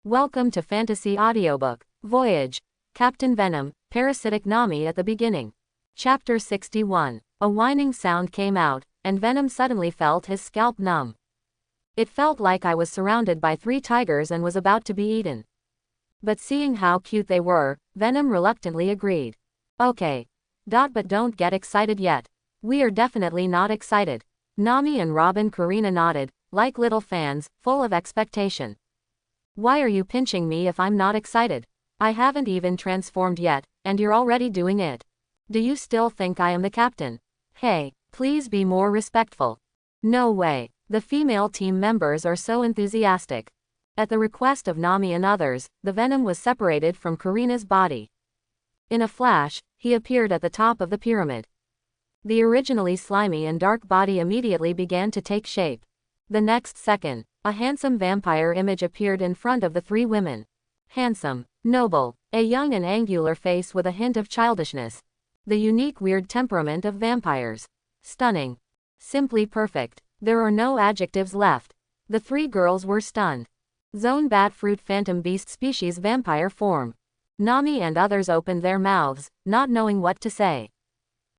Welcome to Fantasy Audiobook, Voyage, Captain Venom, Parasitic Nami at the beginning. Chapter 61. A whining sound came out, and Venom suddenly felt his scalp numb. It felt like I was surrounded by 3 tigers and was about to be eaten. But seeing how cute they were, Venom reluctantly agreed. Okay. But don't get excited yet. We are definitely not excited. Nami and Robin Karina nodded, like little fans, full of expectation. Why are you pinching me if I'm not excited? I haven't even transformed yet, and you're already doing it. Do you still think I am the captain? Hey, please be more respectful. No way. The female team members are so enthusiastic. At the request of Nami and others, the Venom was separated from Karina's body. In a flash, he appeared at the top of the pyramid. The originally slimy and dark body immediately began to take shape. The next second, a handsome vampire image appeared in front of the 3 women. Handsome, noble, a young and angular face with a hint of childishness. The unique weird temperament of vampires. Stunning. Simply perfect. There are no adjectives left. The 3 girls were stunned. Zone bat fruit phantom beast species vampire form. Nami and others opened their mouths, not knowing what to say.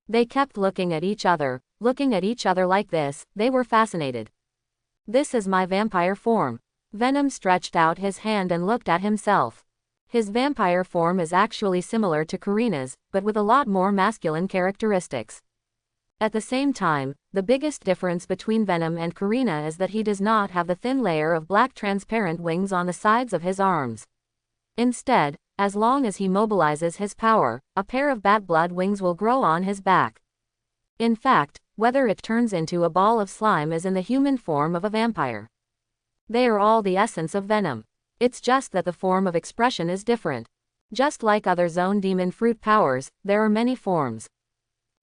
They kept looking at each other like this. They were fascinated. This is my vampire form. Venom stretched out his hand and looked at himself. His vampire form is actually similar to Karina's, but with a lot more masculine characteristics. At the same time, the biggest difference between Venom and Karina is that he does not have the thin layer of black transparent wings on the sides of his arms. Instead, as long as he mobilizes his power, a pair of bat blood wings will grow on his back. In fact, whether it turns into a ball of slime is in the human form of a vampire. They are all the essence of Venom. It's just that the form of expression is different. Just like other zone demon fruit powers, there are many forms.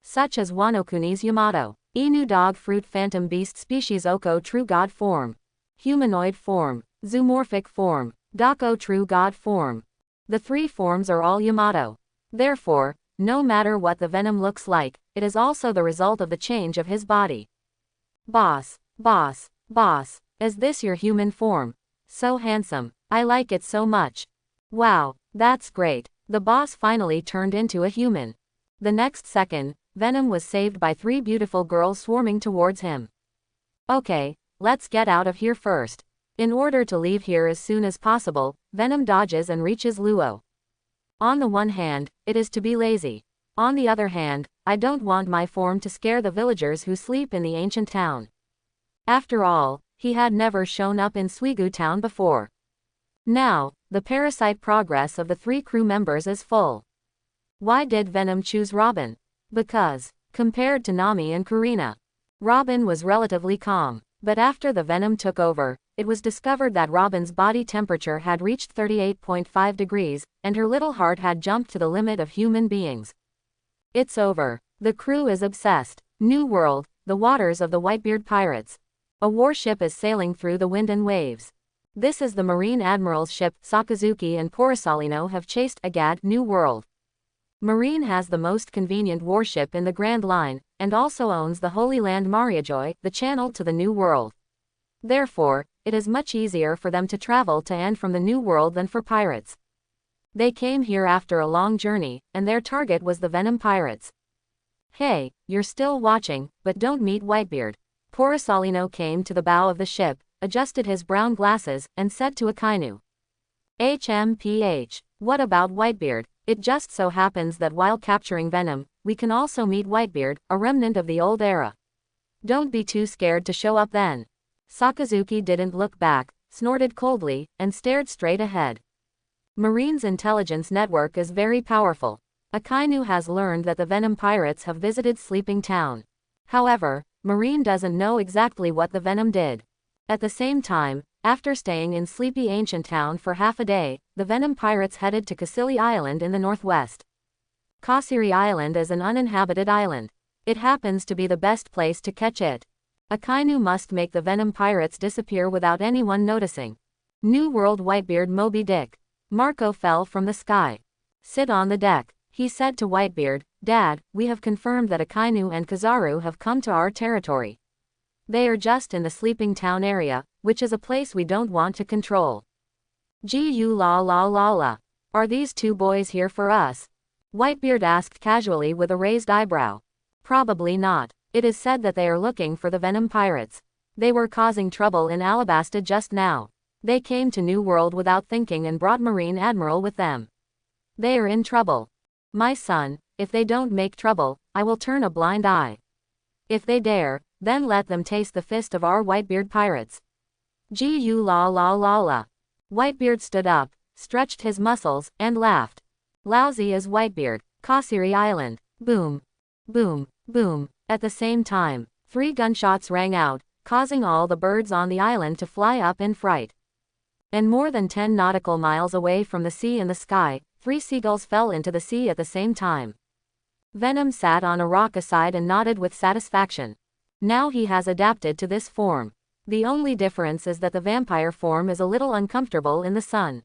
Such as Wanokuni's Yamato, Inu dog fruit phantom beast species Oko true god form, humanoid form, zoomorphic form, Dako true god form. The 3 forms are all Yamato. Therefore, no matter what the Venom looks like, it is also the result of the change of his body. Boss, is this your human form? So handsome. I like it so much. Wow, that's great. The boss finally turned into a human. The next second, Venom was saved by 3 beautiful girls swarming towards him. Okay, let's get out of here first. In order to leave here as soon as possible, Venom dodges and reaches Luo. On the one hand, it is to be lazy. On the other hand, I don't want my form to scare the villagers who sleep in the ancient town. After all, he had never shown up in Suigu town before. Now, the parasite progress of the 3 crew members is full. Why did Venom choose Robin? Because, compared to Nami and Karina, Robin was relatively calm. But after the Venom took over, it was discovered that Robin's body temperature had reached 38.5 degrees, and her little heart had jumped to the limit of human beings. It's over. The crew is obsessed. New world, the waters of the Whitebeard pirates. A warship is sailing through the wind and waves. This is the Marine Admiral's ship. Sakazuki and Parasalino have chased Agad. New world. Marine has the most convenient warship in the Grand Line, and also owns the Holy Land Mariajoy, the channel to the New World. Therefore, it is much easier for them to travel to and from the New World than for pirates. They came here after a long journey, and their target was the Venom pirates. Hey, you're still watching, but don't meet Whitebeard. Parasalino came to the bow of the ship, adjusted his brown glasses, and said to Akainu. HMPH, what about Whitebeard? It just so happens that while capturing Venom, we can also meet Whitebeard, a remnant of the old era. Don't be too scared to show up then. Sakazuki didn't look back, snorted coldly, and stared straight ahead. Marine's intelligence network is very powerful. Akainu has learned that the Venom pirates have visited Sleeping Town. However, Marine doesn't know exactly what the Venom did. At the same time, after staying in Sleepy Ancient Town for half a day, the Venom pirates headed to Kasili Island in the northwest. Kasiri Island is an uninhabited island. It happens to be the best place to catch it. Akainu must make the Venom pirates disappear without anyone noticing. New World Whitebeard Moby Dick. Marco fell from the sky. Sit on the deck. He said to Whitebeard, Dad, we have confirmed that Akainu and Kizaru have come to our territory. They are just in the Sleeping Town area, which is a place we don't want to control. Gu la la la la. Are these two boys here for us? Whitebeard asked casually with a raised eyebrow. Probably not. It is said that they are looking for the Venom pirates. They were causing trouble in Alabasta just now. They came to New World without thinking and brought Marine Admiral with them. They are in trouble. My son, if they don't make trouble, I will turn a blind eye. If they dare, then let them taste the fist of our Whitebeard pirates. Gu la la la la. Whitebeard stood up, stretched his muscles, and laughed. Lousy as Whitebeard, Kasiri Island. Boom. Boom. Boom. At the same time, 3 gunshots rang out, causing all the birds on the island to fly up in fright. And more than 10 nautical miles away from the sea in the sky, 3 seagulls fell into the sea at the same time. Venom sat on a rock aside and nodded with satisfaction. Now he has adapted to this form. The only difference is that the vampire form is a little uncomfortable in the sun.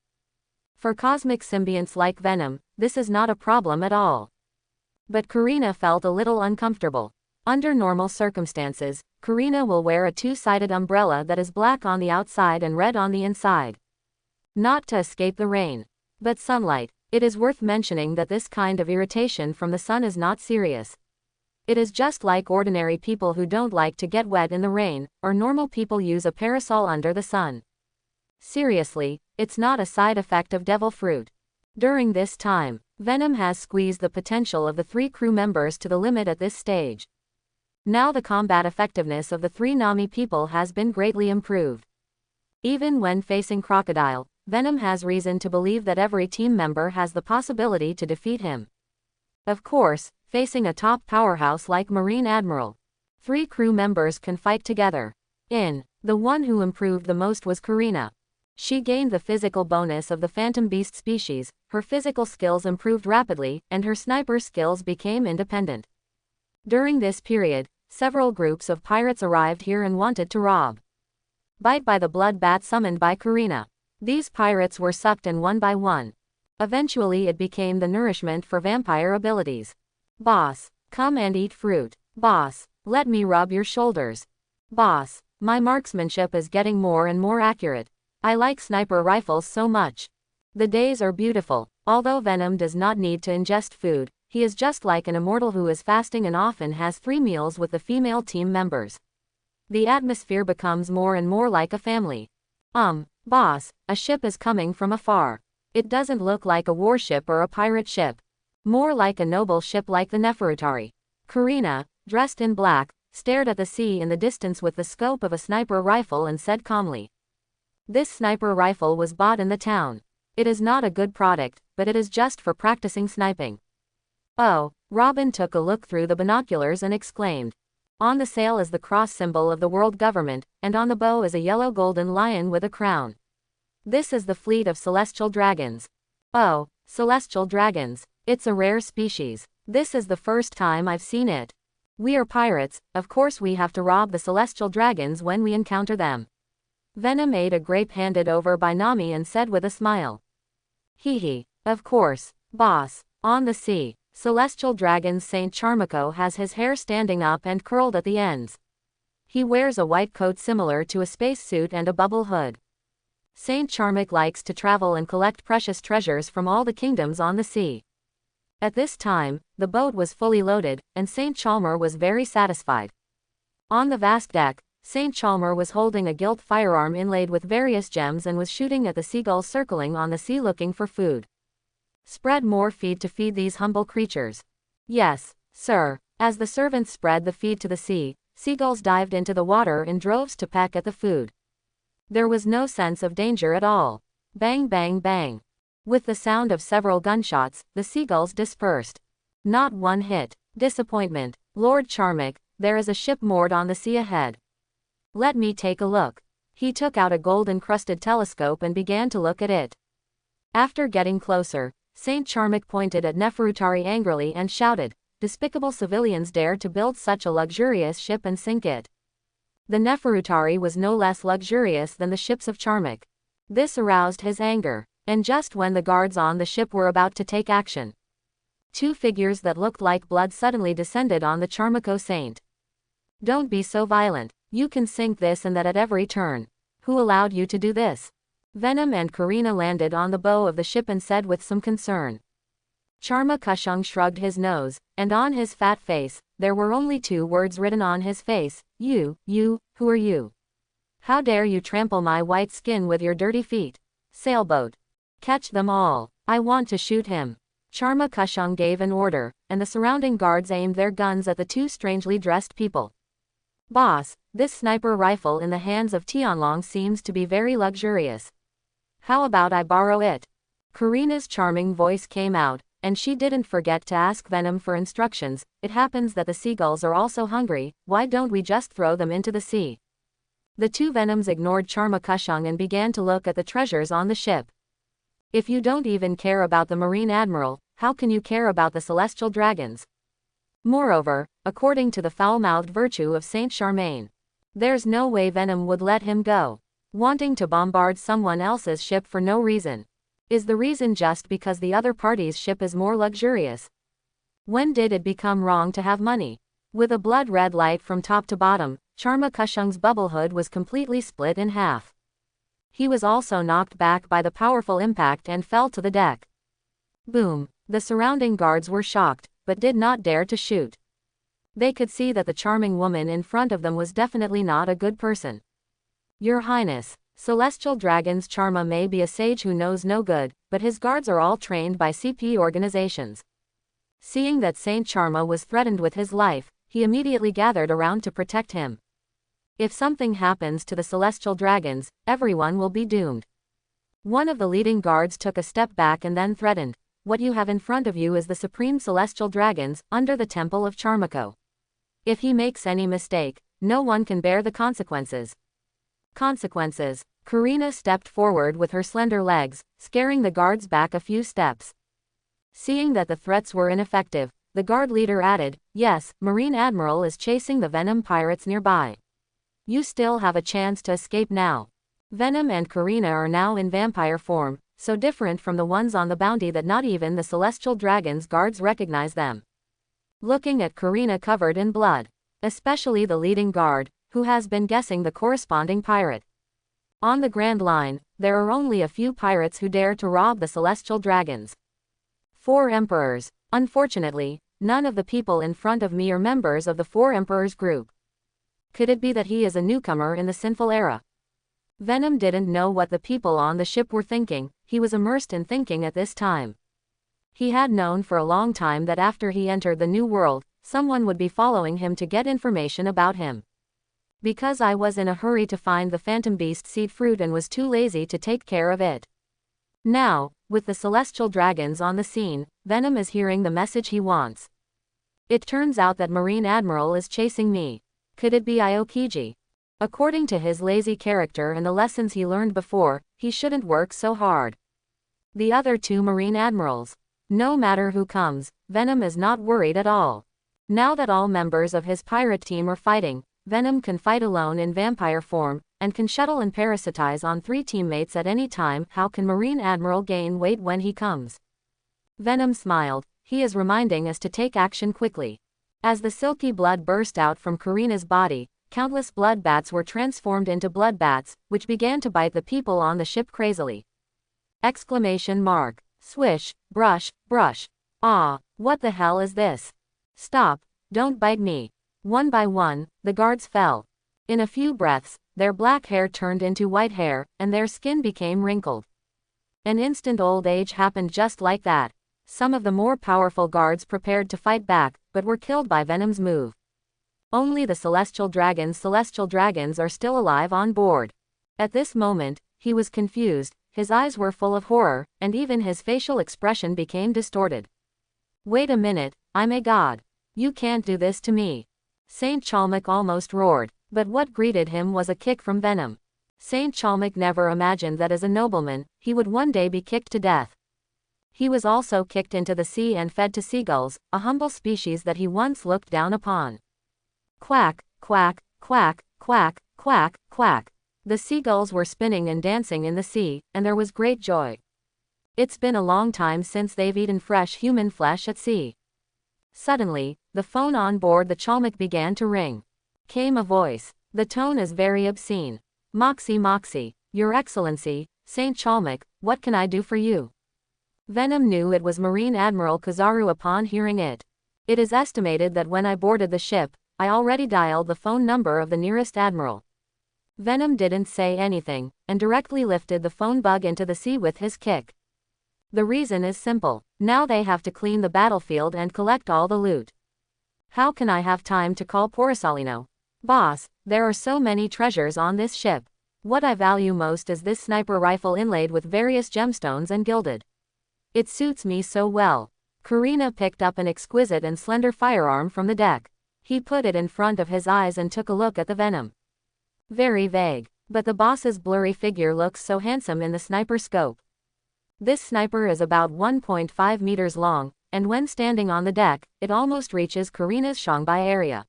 For cosmic symbionts like Venom, this is not a problem at all. But Karina felt a little uncomfortable. Under normal circumstances, Karina will wear a 2-sided umbrella that is black on the outside and red on the inside. Not to escape the rain. But sunlight. It is worth mentioning that this kind of irritation from the sun is not serious. It is just like ordinary people who don't like to get wet in the rain, or normal people use a parasol under the sun. Seriously, it's not a side effect of devil fruit. During this time, Venom has squeezed the potential of the 3 crew members to the limit at this stage. Now the combat effectiveness of the 3 Nami people has been greatly improved. Even when facing Crocodile, Venom has reason to believe that every team member has the possibility to defeat him. Of course, facing a top powerhouse like Marine Admiral, 3 crew members can fight together. The one who improved the most was Karina. She gained the physical bonus of the Phantom Beast species, her physical skills improved rapidly, and her sniper skills became independent. During this period, several groups of pirates arrived here and wanted to rob. Bite by the blood bat summoned by Karina. These pirates were sucked in one by one. Eventually it became the nourishment for vampire abilities. Boss, come and eat fruit. Boss, let me rub your shoulders. Boss, my marksmanship is getting more and more accurate. I like sniper rifles so much. The days are beautiful. Although Venom does not need to ingest food, he is just like an immortal who is fasting and often has 3 meals with the female team members. The atmosphere becomes more and more like a family. Boss, a ship is coming from afar. It doesn't look like a warship or a pirate ship. More like a noble ship like the Neferutari. Karina, dressed in black, stared at the sea in the distance with the scope of a sniper rifle and said calmly. This sniper rifle was bought in the town. It is not a good product, but it is just for practicing sniping. Oh, Robin took a look through the binoculars and exclaimed. On the sail is the cross symbol of the world government, and on the bow is a yellow golden lion with a crown. This is the fleet of celestial dragons. Oh, celestial dragons. It's a rare species. This is the first time I've seen it. We are pirates, of course we have to rob the celestial dragons when we encounter them. Venom ate a grape handed over by Nami and said with a smile. Hee, of course, boss. On the sea, celestial dragons Saint Charmico has his hair standing up and curled at the ends. He wears a white coat similar to a spacesuit and a bubble hood. Saint Charmic likes to travel and collect precious treasures from all the kingdoms on the sea. At this time, the boat was fully loaded, and Saint Chalmer was very satisfied. On the vast deck, Saint Chalmer was holding a gilt firearm inlaid with various gems and was shooting at the seagulls circling on the sea looking for food. Spread more feed to feed these humble creatures. Yes, sir. As the servants spread the feed to the sea, seagulls dived into the water in droves to peck at the food. There was no sense of danger at all. Bang bang bang. With the sound of several gunshots, the seagulls dispersed. Not one hit. Disappointment. Lord Charmic, there is a ship moored on the sea ahead. Let me take a look. He took out a gold-encrusted telescope and began to look at it. After getting closer, Saint Charmic pointed at Neferutari angrily and shouted, "Despicable civilians dare to build such a luxurious ship and sink it." The Neferutari was no less luxurious than the ships of Charmic. This aroused his anger, and just when the guards on the ship were about to take action, 2 figures that looked like blood suddenly descended on the Charmico Saint. Don't be so violent. You can sink this and that at every turn. Who allowed you to do this? Venom and Karina landed on the bow of the ship and said with some concern. Charma Kushung shrugged his nose, and on his fat face, there were only 2 words written on his face, you, who are you? How dare you trample my white skin with your dirty feet? Sailboat. Catch them all. I want to shoot him. Charma Kushung gave an order, and the surrounding guards aimed their guns at the 2 strangely dressed people. Boss, this sniper rifle in the hands of Tianlong seems to be very luxurious. How about I borrow it? Karina's charming voice came out, and she didn't forget to ask Venom for instructions. It happens that the seagulls are also hungry, why don't we just throw them into the sea? The 2 Venoms ignored Charma Kushung and began to look at the treasures on the ship. If you don't even care about the Marine Admiral, how can you care about the celestial dragons? Moreover, according to the foul-mouthed virtue of Saint Charmaine, there's no way Venom would let him go. Wanting to bombard someone else's ship for no reason. Is the reason just because the other party's ship is more luxurious? When did it become wrong to have money? With a blood-red light from top to bottom, Charma Kushung's bubble hood was completely split in half. He was also knocked back by the powerful impact and fell to the deck. Boom! The surrounding guards were shocked, but did not dare to shoot. They could see that the charming woman in front of them was definitely not a good person. Your Highness, Celestial Dragon's Charma may be a sage who knows no good, but his guards are all trained by CP organizations. Seeing that Saint Charma was threatened with his life, he immediately gathered around to protect him. If something happens to the Celestial Dragons, everyone will be doomed. One of the leading guards took a step back and then threatened, what you have in front of you is the Supreme Celestial Dragons, under the Temple of Charmako. If he makes any mistake, no one can bear the consequences. Consequences. Karina stepped forward with her slender legs, scaring the guards back a few steps. Seeing that the threats were ineffective, the guard leader added, yes, Marine Admiral is chasing the Venom pirates nearby. You still have a chance to escape now. Venom and Karina are now in vampire form, so different from the ones on the bounty that not even the Celestial Dragon's guards recognize them. Looking at Karina covered in blood. Especially the leading guard, who has been guessing the corresponding pirate. On the Grand Line, there are only a few pirates who dare to rob the Celestial Dragons. 4 Emperors. Unfortunately, none of the people in front of me are members of the 4 Emperors group. Could it be that he is a newcomer in the sinful era? Venom didn't know what the people on the ship were thinking, he was immersed in thinking at this time. He had known for a long time that after he entered the new world, someone would be following him to get information about him. Because I was in a hurry to find the Phantom Beast seed fruit and was too lazy to take care of it. Now, with the Celestial Dragons on the scene, Venom is hearing the message he wants. It turns out that Marine Admiral is chasing me. Could it be Aokiji? According to his lazy character and the lessons he learned before, he shouldn't work so hard. The other 2 Marine Admirals. No matter who comes, Venom is not worried at all. Now that all members of his pirate team are fighting, Venom can fight alone in vampire form, and can shuttle and parasitize on 3 teammates at any time. How can Marine Admiral gain weight when he comes? Venom smiled, he is reminding us to take action quickly. As the silky blood burst out from Karina's body, countless blood bats were transformed into blood bats, which began to bite the people on the ship crazily. Exclamation mark. Swish, brush, brush. Ah, what the hell is this? Stop, don't bite me. One by one, the guards fell. In a few breaths, their black hair turned into white hair, and their skin became wrinkled. An instant old age happened just like that. Some of the more powerful guards prepared to fight back, but were killed by Venom's move. Only the Celestial Dragons are still alive on board. At this moment, he was confused, his eyes were full of horror, and even his facial expression became distorted. Wait a minute, I'm a god. You can't do this to me. Saint Chalmok almost roared, but what greeted him was a kick from Venom. Saint Chalmok never imagined that as a nobleman, he would one day be kicked to death. He was also kicked into the sea and fed to seagulls, a humble species that he once looked down upon. Quack, quack, quack, quack, quack, quack. The seagulls were spinning and dancing in the sea, and there was great joy. It's been a long time since they've eaten fresh human flesh at sea. Suddenly, the phone on board the Chalmok began to ring. Came a voice. The tone is very obscene. Moxie Moxie, Your Excellency, Saint Chalmok, what can I do for you? Venom knew it was Marine Admiral Kizaru upon hearing it. It is estimated that when I boarded the ship, I already dialed the phone number of the nearest admiral. Venom didn't say anything, and directly lifted the phone bug into the sea with his kick. The reason is simple. Now they have to clean the battlefield and collect all the loot. How can I have time to call Porisalino? Boss, there are so many treasures on this ship. What I value most is this sniper rifle inlaid with various gemstones and gilded. It suits me so well. Karina picked up an exquisite and slender firearm from the deck. He put it in front of his eyes and took a look at the Venom. Very vague, but the boss's blurry figure looks so handsome in the sniper scope. This sniper is about 1.5 meters long, and when standing on the deck, it almost reaches Karina's Shanghai area.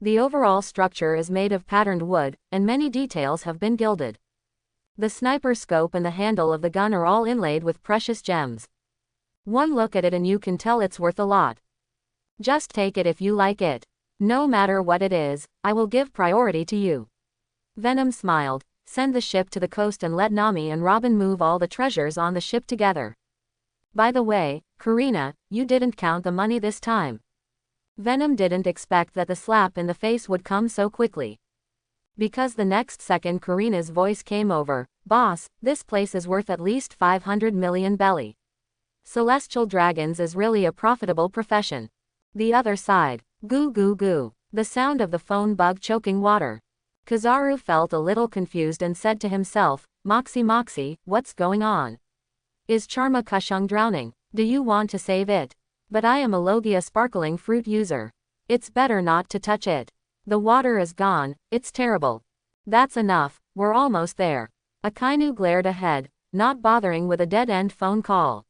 The overall structure is made of patterned wood, and many details have been gilded. The sniper scope and the handle of the gun are all inlaid with precious gems. One look at it and you can tell it's worth a lot. Just take it if you like it. No matter what it is, I will give priority to you. Venom smiled. Send the ship to the coast and let Nami and Robin move all the treasures on the ship together. By the way, Karina, you didn't count the money this time. Venom didn't expect that the slap in the face would come so quickly. Because the next second Karina's voice came over. Boss, this place is worth at least 500 million belly. Celestial dragons is really a profitable profession. The other side. Goo goo goo. The sound of the phone bug choking water. Kizaru felt a little confused and said to himself, Moxie, what's going on? Is Charma Kushung drowning? Do you want to save it? But I am a Logia sparkling fruit user. It's better not to touch it. The water is gone, it's terrible. That's enough, we're almost there. Akainu glared ahead, not bothering with a dead-end phone call.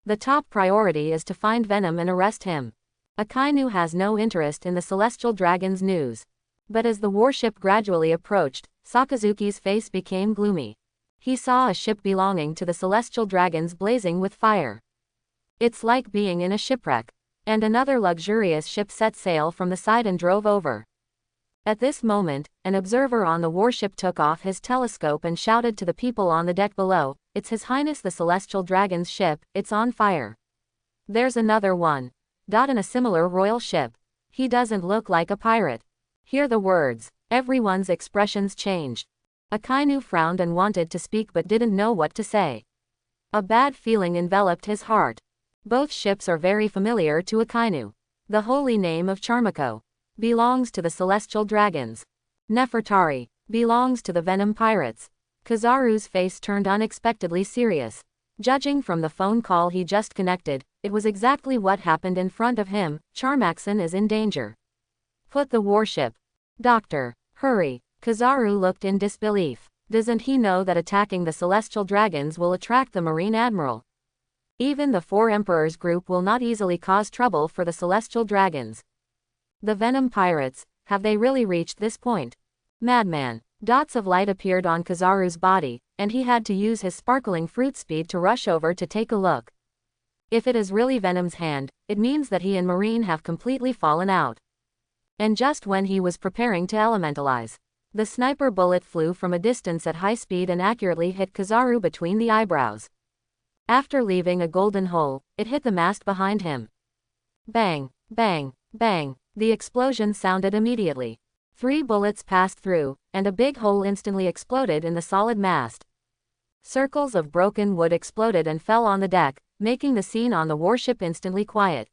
The top priority is to find Venom and arrest him. Akainu has no interest in the Celestial Dragon's news. But as the warship gradually approached, Sakazuki's face became gloomy. He saw a ship belonging to the Celestial Dragons blazing with fire. It's like being in a shipwreck. And another luxurious ship set sail from the side and drove over. At this moment, an observer on the warship took off his telescope and shouted to the people on the deck below, It's His Highness the Celestial Dragon's ship, it's on fire. There's another one. In a similar royal ship. He doesn't look like a pirate. Hear the words. Everyone's expressions changed. Akainu frowned and wanted to speak but didn't know what to say. A bad feeling enveloped his heart. Both ships are very familiar to Akainu. The holy name of Charmako belongs to the Celestial Dragons. Nefertari belongs to the Venom Pirates. Kizaru's face turned unexpectedly serious. Judging from the phone call he just connected, it was exactly what happened in front of him. Charmaxon is in danger. Put the warship. Doctor, hurry. Kizaru looked in disbelief. Doesn't he know that attacking the Celestial Dragons will attract the Marine Admiral? Even the Four Emperors group will not easily cause trouble for the Celestial Dragons. The Venom Pirates, have they really reached this point? Madman. Dots of light appeared on Kizaru's body, and he had to use his sparkling fruit speed to rush over to take a look. If it is really Venom's hand, it means that he and Marine have completely fallen out. And just when he was preparing to elementalize, the sniper bullet flew from a distance at high speed and accurately hit Kizaru between the eyebrows. After leaving a golden hole, it hit the mast behind him. Bang, bang, bang. The explosion sounded immediately. 3 bullets passed through, and a big hole instantly exploded in the solid mast. Circles of broken wood exploded and fell on the deck, making the scene on the warship instantly quiet.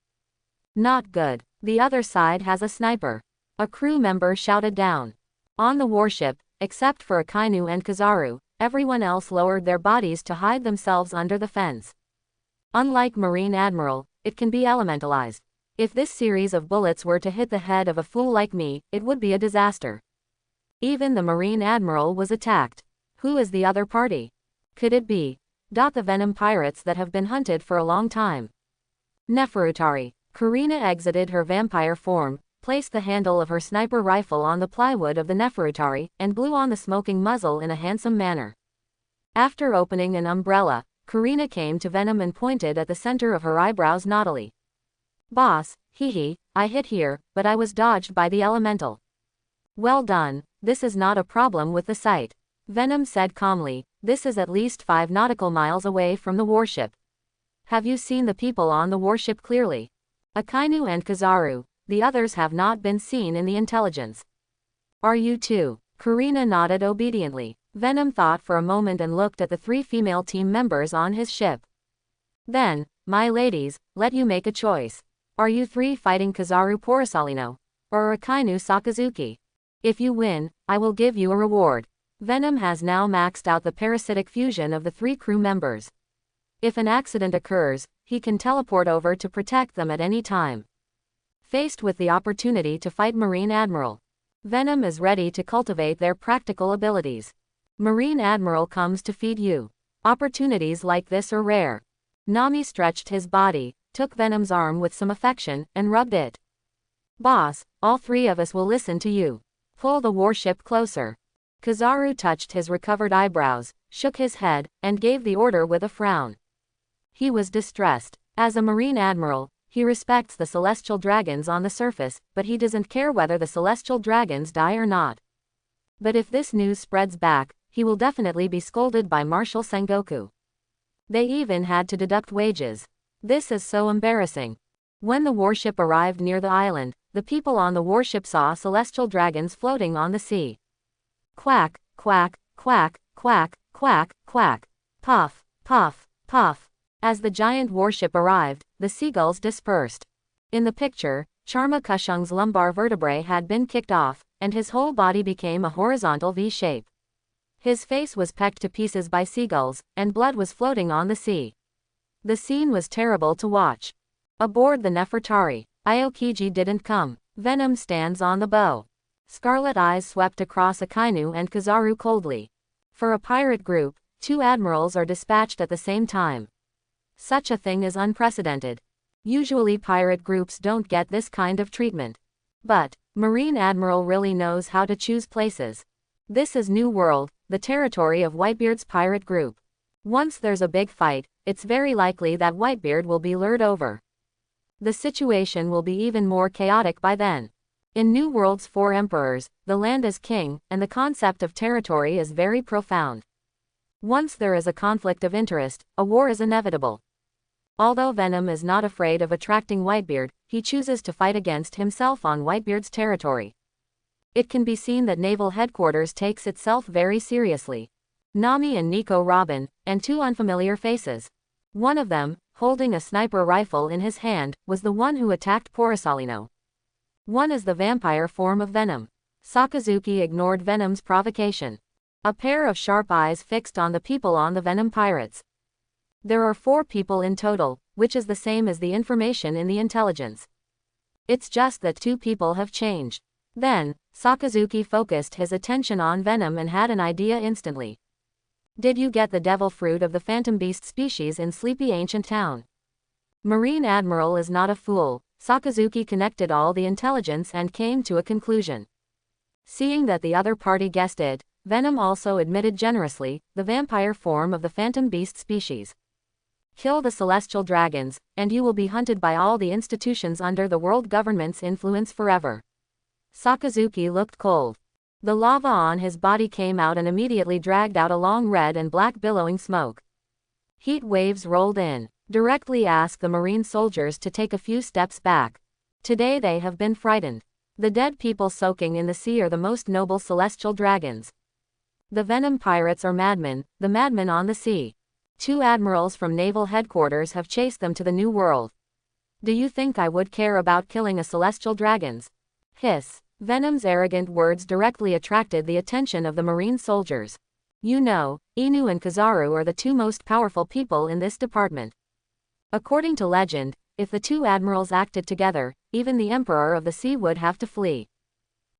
Not good. The other side has a sniper. A crew member shouted down. On the warship, except for Akainu and Kizaru, everyone else lowered their bodies to hide themselves under the fence. Unlike Marine Admiral, it can be elementalized. If this series of bullets were to hit the head of a fool like me, it would be a disaster. Even the Marine Admiral was attacked. Who is the other party? Could it be the Venom Pirates that have been hunted for a long time? Nefertari. Karina exited her vampire form, placed the handle of her sniper rifle on the plywood of the Nefertari, and blew on the smoking muzzle in a handsome manner. After opening an umbrella, Karina came to Venom and pointed at the center of her eyebrows naughtily. Boss, I hit here, but I was dodged by the elemental. Well done, this is not a problem with the sight. Venom said calmly, This is at least 5 nautical miles away from the warship. Have you seen the people on the warship clearly? Akainu and Kizaru, the others have not been seen in the intelligence. Are you too? Karina nodded obediently. Venom thought for a moment and looked at the 3 female team members on his ship. Then, my ladies, let you make a choice. Are you 3 fighting Kizaru Parasalino? Or Akainu Sakazuki? If you win, I will give you a reward. Venom has now maxed out the parasitic fusion of the 3 crew members. If an accident occurs, he can teleport over to protect them at any time. Faced with the opportunity to fight Marine Admiral, Venom is ready to cultivate their practical abilities. Marine Admiral comes to feed you. Opportunities like this are rare. Nami stretched his body, took Venom's arm with some affection, and rubbed it. Boss, all 3 of us will listen to you. Pull the warship closer. Kizaru touched his recovered eyebrows, shook his head, and gave the order with a frown. He was distressed. As a Marine Admiral, he respects the celestial dragons on the surface, but he doesn't care whether the celestial dragons die or not. But if this news spreads back, he will definitely be scolded by Marshal Sengoku. They even had to deduct wages. This is so embarrassing. When the warship arrived near the island, the people on the warship saw celestial dragons floating on the sea. Quack, quack, quack, quack, quack, quack. Puff, puff, puff. As the giant warship arrived, the seagulls dispersed. In the picture, Charma Kushung's lumbar vertebrae had been kicked off, and his whole body became a horizontal V shape. His face was pecked to pieces by seagulls, and blood was floating on the sea. The scene was terrible to watch. Aboard the Nefertari, Aokiji didn't come. Venom stands on the bow. Scarlet eyes swept across Akainu and Kizaru coldly. For a pirate group, 2 admirals are dispatched at the same time. Such a thing is unprecedented. Usually pirate groups don't get this kind of treatment. But, Marine Admiral really knows how to choose places. This is New World, the territory of Whitebeard's pirate group. Once there's a big fight, it's very likely that Whitebeard will be lured over. The situation will be even more chaotic by then. In New World's 4 emperors, the land is king, and the concept of territory is very profound. Once there is a conflict of interest, a war is inevitable. Although Venom is not afraid of attracting Whitebeard, he chooses to fight against himself on Whitebeard's territory. It can be seen that Naval Headquarters takes itself very seriously. Nami and Nico Robin, and 2 unfamiliar faces. One of them, holding a sniper rifle in his hand, was the one who attacked Parasalino. One is the vampire form of Venom. Sakazuki ignored Venom's provocation. A pair of sharp eyes fixed on the people on the Venom pirates. There are 4 people in total, which is the same as the information in the intelligence. It's just that 2 people have changed. Then, Sakazuki focused his attention on Venom and had an idea instantly. Did you get the devil fruit of the phantom beast species in Sleepy Ancient Town? Marine Admiral is not a fool. Sakazuki connected all the intelligence and came to a conclusion. Seeing that the other party guessed it, Venom also admitted generously, the vampire form of the phantom beast species. Kill the celestial dragons, and you will be hunted by all the institutions under the world government's influence forever. Sakazuki looked cold. The lava on his body came out and immediately dragged out a long red and black billowing smoke. Heat waves rolled in. Directly asked the marine soldiers to take a few steps back. Today they have been frightened. The dead people soaking in the sea are the most noble celestial dragons. The Venom pirates are madmen, the madmen on the sea. 2 admirals from Naval Headquarters have chased them to the New World. Do you think I would care about killing a celestial dragons? Hiss. Venom's arrogant words directly attracted the attention of the marine soldiers. You know, Inu and Kizaru are the 2 most powerful people in this department. According to legend, if the 2 admirals acted together, even the Emperor of the Sea would have to flee.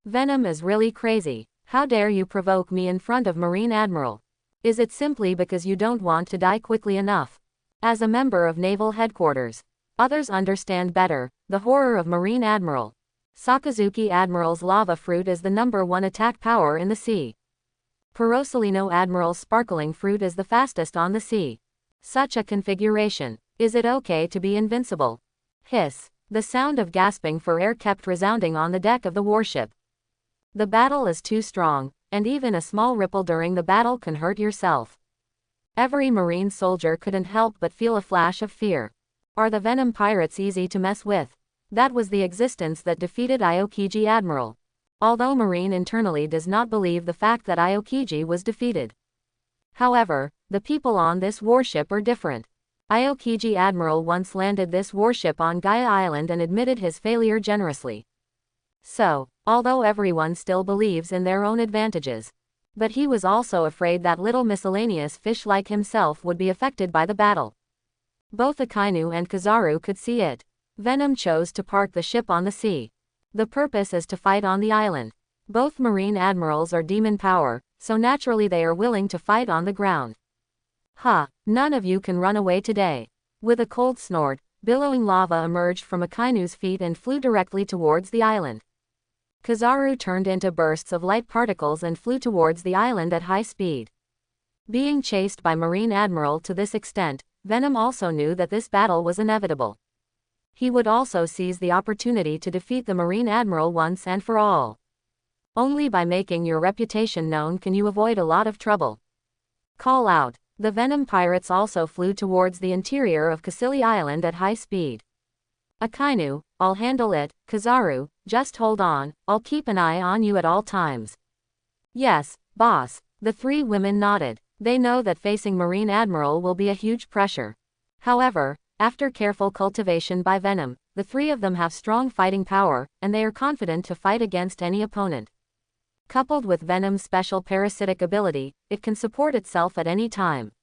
Venom is really crazy. How dare you provoke me in front of Marine Admiral? Is it simply because you don't want to die quickly enough? As a member of Naval Headquarters, others understand better, the horror of Marine Admiral. Sakazuki Admiral's lava fruit is the #1 attack power in the sea. Parasalino Admiral's sparkling fruit is the fastest on the sea. Such a configuration. Is it okay to be invincible? Hiss. The sound of gasping for air kept resounding on the deck of the warship. The battle is too strong, and even a small ripple during the battle can hurt yourself. Every Marine soldier couldn't help but feel a flash of fear. Are the Venom pirates easy to mess with? That was the existence that defeated Aokiji Admiral. Although Marine internally does not believe the fact that Aokiji was defeated. However, the people on this warship are different. Aokiji Admiral once landed this warship on Gaia Island and admitted his failure generously. So, although everyone still believes in their own advantages, but he was also afraid that little miscellaneous fish like himself would be affected by the battle. Both Akainu and Kizaru could see it. Venom chose to park the ship on the sea. The purpose is to fight on the island. Both Marine admirals are demon power, so naturally they are willing to fight on the ground. Ha, none of you can run away today. With a cold snort, billowing lava emerged from Akainu's feet and flew directly towards the island. Kizaru turned into bursts of light particles and flew towards the island at high speed. Being chased by Marine Admiral to this extent, Venom also knew that this battle was inevitable. He would also seize the opportunity to defeat the Marine Admiral once and for all. Only by making your reputation known can you avoid a lot of trouble. Call out. The Venom pirates also flew towards the interior of Kasili Island at high speed. Akainu, I'll handle it. Kizaru, just hold on, I'll keep an eye on you at all times. Yes, boss. The three women nodded. They know that facing Marine Admiral will be a huge pressure. However, after careful cultivation by Venom, the three of them have strong fighting power, and they are confident to fight against any opponent. Coupled with Venom's special parasitic ability, it can support itself at any time.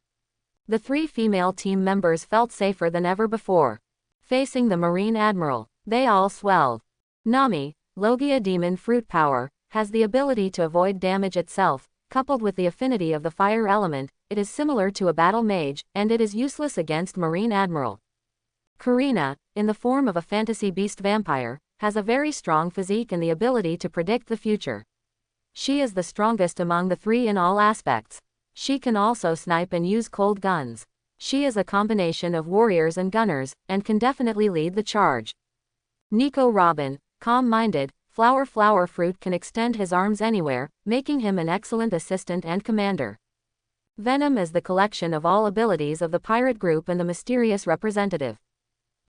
The three female team members felt safer than ever before. Facing the Marine Admiral, they all swelled. Nami, Logia Demon Fruit Power, has the ability to avoid damage itself. Coupled with the affinity of the fire element, it is similar to a battle mage, and it is useless against Marine Admiral. Karina, in the form of a fantasy beast vampire, has a very strong physique and the ability to predict the future. She is the strongest among the three in all aspects. She can also snipe and use cold guns. She is a combination of warriors and gunners, and can definitely lead the charge. Nico Robin, calm-minded, Flower Fruit can extend his arms anywhere, making him an excellent assistant and commander. Venom is the collection of all abilities of the pirate group and the mysterious representative.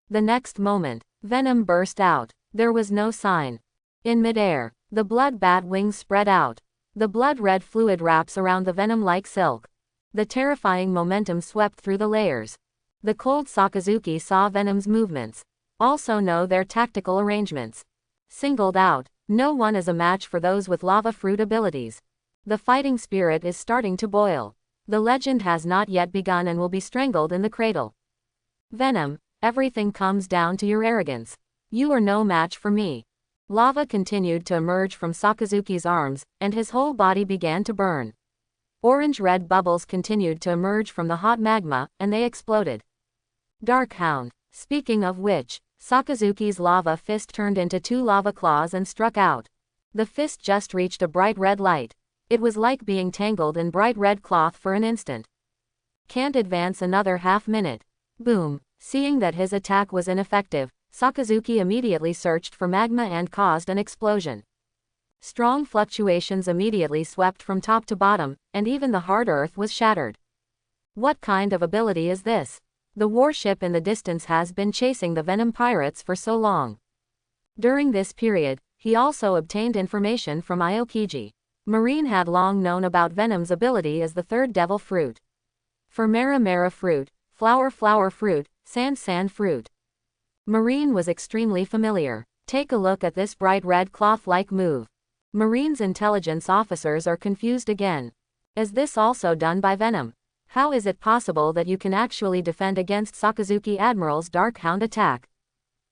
The next moment, Venom burst out. There was no sign. In midair, the blood bat wings spread out. The blood-red fluid wraps around the Venom like silk. The terrifying momentum swept through the layers. The cold Sakazuki saw Venom's movements. Also know their tactical arrangements. Singled out, no one is a match for those with lava fruit abilities. The fighting spirit is starting to boil. The legend has not yet begun and will be strangled in the cradle. Venom, everything comes down to your arrogance. You are no match for me. Lava continued to emerge from Sakazuki's arms, and his whole body began to burn. Orange-red bubbles continued to emerge from the hot magma, and they exploded. Dark Hound. Speaking of which, Sakazuki's lava fist turned into two lava claws and struck out. The fist just reached a bright red light. It was like being tangled in bright red cloth for an instant. Can't advance another half-minute. Boom. Seeing that his attack was ineffective, Sakazuki immediately searched for magma and caused an explosion. Strong fluctuations immediately swept from top to bottom, and even the hard earth was shattered. What kind of ability is this? The warship in the distance has been chasing the Venom pirates for so long. During this period, he also obtained information from Aokiji. Marine had long known about Venom's ability as the third devil fruit. For Mara fruit, flower fruit, sand fruit. Marine was extremely familiar. Take a look at this bright red cloth-like move. Marine's intelligence officers are confused again. Is this also done by Venom? How is it possible that you can actually defend against Sakazuki Admiral's Dark Hound attack?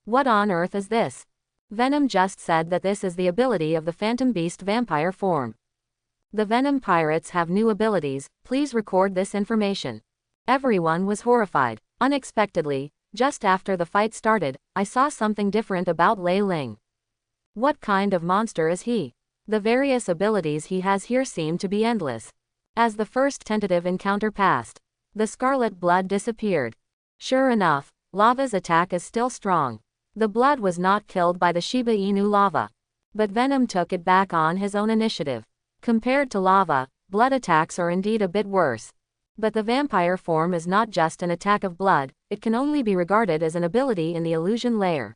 What on earth is this? Venom just said that this is the ability of the Phantom Beast vampire form. The Venom pirates have new abilities, please record this information. Everyone was horrified. Unexpectedly, just after the fight started, I saw something different about Lei Ling. What kind of monster is he? The various abilities he has here seem to be endless. As the first tentative encounter passed, the scarlet blood disappeared. Sure enough, lava's attack is still strong. The blood was not killed by the Shiba Inu lava. But Venom took it back on his own initiative. Compared to lava, blood attacks are indeed a bit worse. But the vampire form is not just an attack of blood, it can only be regarded as an ability in the illusion layer.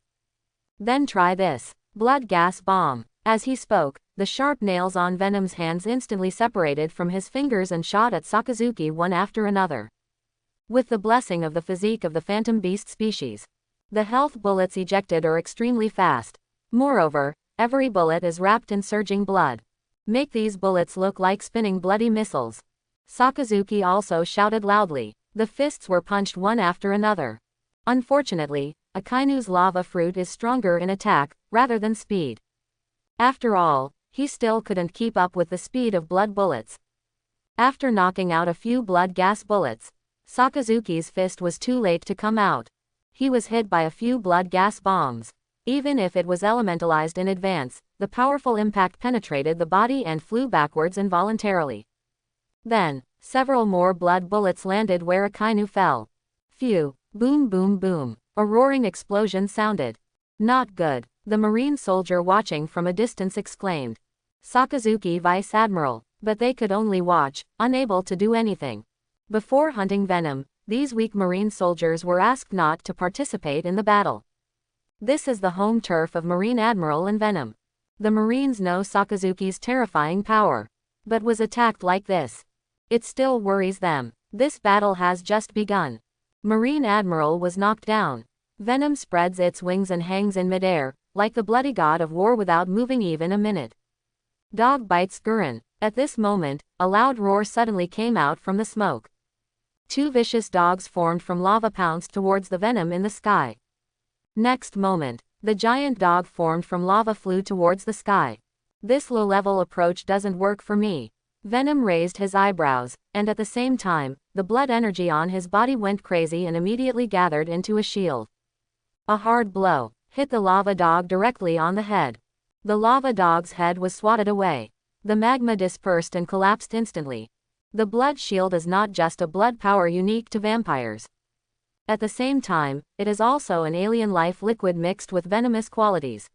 Then try this. Blood gas bomb. As he spoke, the sharp nails on Venom's hands instantly separated from his fingers and shot at Sakazuki one after another. With the blessing of the physique of the phantom beast species, the health bullets ejected are extremely fast. Moreover, every bullet is wrapped in surging blood. Make these bullets look like spinning bloody missiles. Sakazuki also shouted loudly. The fists were punched one after another. Unfortunately, Akainu's lava fruit is stronger in attack, rather than speed. After all, he still couldn't keep up with the speed of blood bullets. After knocking out a few blood gas bullets, Sakazuki's fist was too late to come out. He was hit by a few blood gas bombs. Even if it was elementalized in advance, the powerful impact penetrated the body and flew backwards involuntarily. Then, several more blood bullets landed where Akainu fell. Phew! Boom boom boom. A roaring explosion sounded. Not good, the marine soldier watching from a distance exclaimed. Sakazuki Vice Admiral, but they could only watch, unable to do anything. Before hunting Venom, these weak marine soldiers were asked not to participate in the battle. This is the home turf of Marine Admiral and Venom. The Marines know Sakazuki's terrifying power. But was attacked like this. It still worries them. This battle has just begun. Marine Admiral was knocked down. Venom spreads its wings and hangs in midair, like the bloody god of war without moving even a minute. Dog bites Gurren. At this moment, a loud roar suddenly came out from the smoke. Two vicious dogs formed from lava pounced towards the Venom in the sky. Next moment, the giant dog formed from lava flew towards the sky. This low-level approach doesn't work for me. Venom raised his eyebrows, and at the same time, the blood energy on his body went crazy and immediately gathered into a shield. A hard blow hit the lava dog directly on the head. The lava dog's head was swatted away. The magma dispersed and collapsed instantly. The blood shield is not just a blood power unique to vampires. At the same time, it is also an alien life liquid mixed with venomous qualities.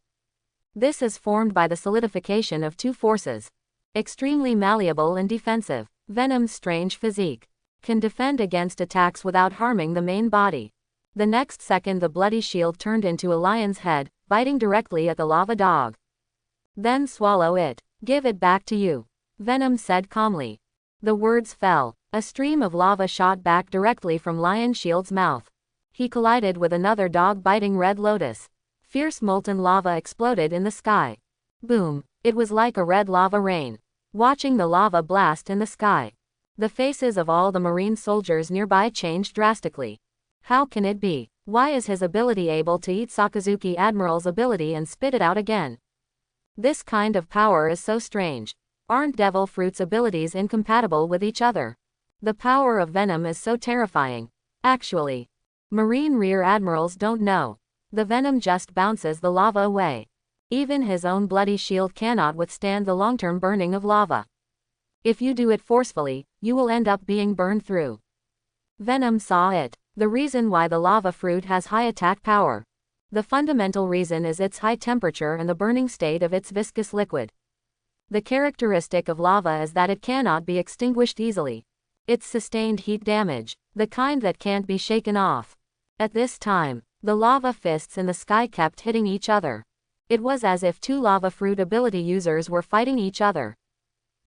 This is formed by the solidification of two forces. Extremely malleable and defensive. Venom's strange physique can defend against attacks without harming the main body. The next second the bloody shield turned into a lion's head, biting directly at the lava dog. Then swallow it. Give it back to you, Venom said calmly. The words fell. A stream of lava shot back directly from Lion Shield's mouth. He collided with another dog biting Red Lotus. Fierce molten lava exploded in the sky. Boom! It was like a red lava rain. Watching the lava blast in the sky, the faces of all the marine soldiers nearby changed drastically. How can it be? Why is his ability able to eat Sakazuki Admiral's ability and spit it out again? This kind of power is so strange. Aren't Devil Fruit's abilities incompatible with each other? The power of Venom is so terrifying. Actually, Marine Rear Admirals don't know. The Venom just bounces the lava away. Even his own bloody shield cannot withstand the long-term burning of lava. If you do it forcefully, you will end up being burned through. Venom saw it. The reason why the lava fruit has high attack power. The fundamental reason is its high temperature and the burning state of its viscous liquid. The characteristic of lava is that it cannot be extinguished easily. It's sustained heat damage, the kind that can't be shaken off. At this time, the lava fists in the sky kept hitting each other. It was as if two lava fruit ability users were fighting each other.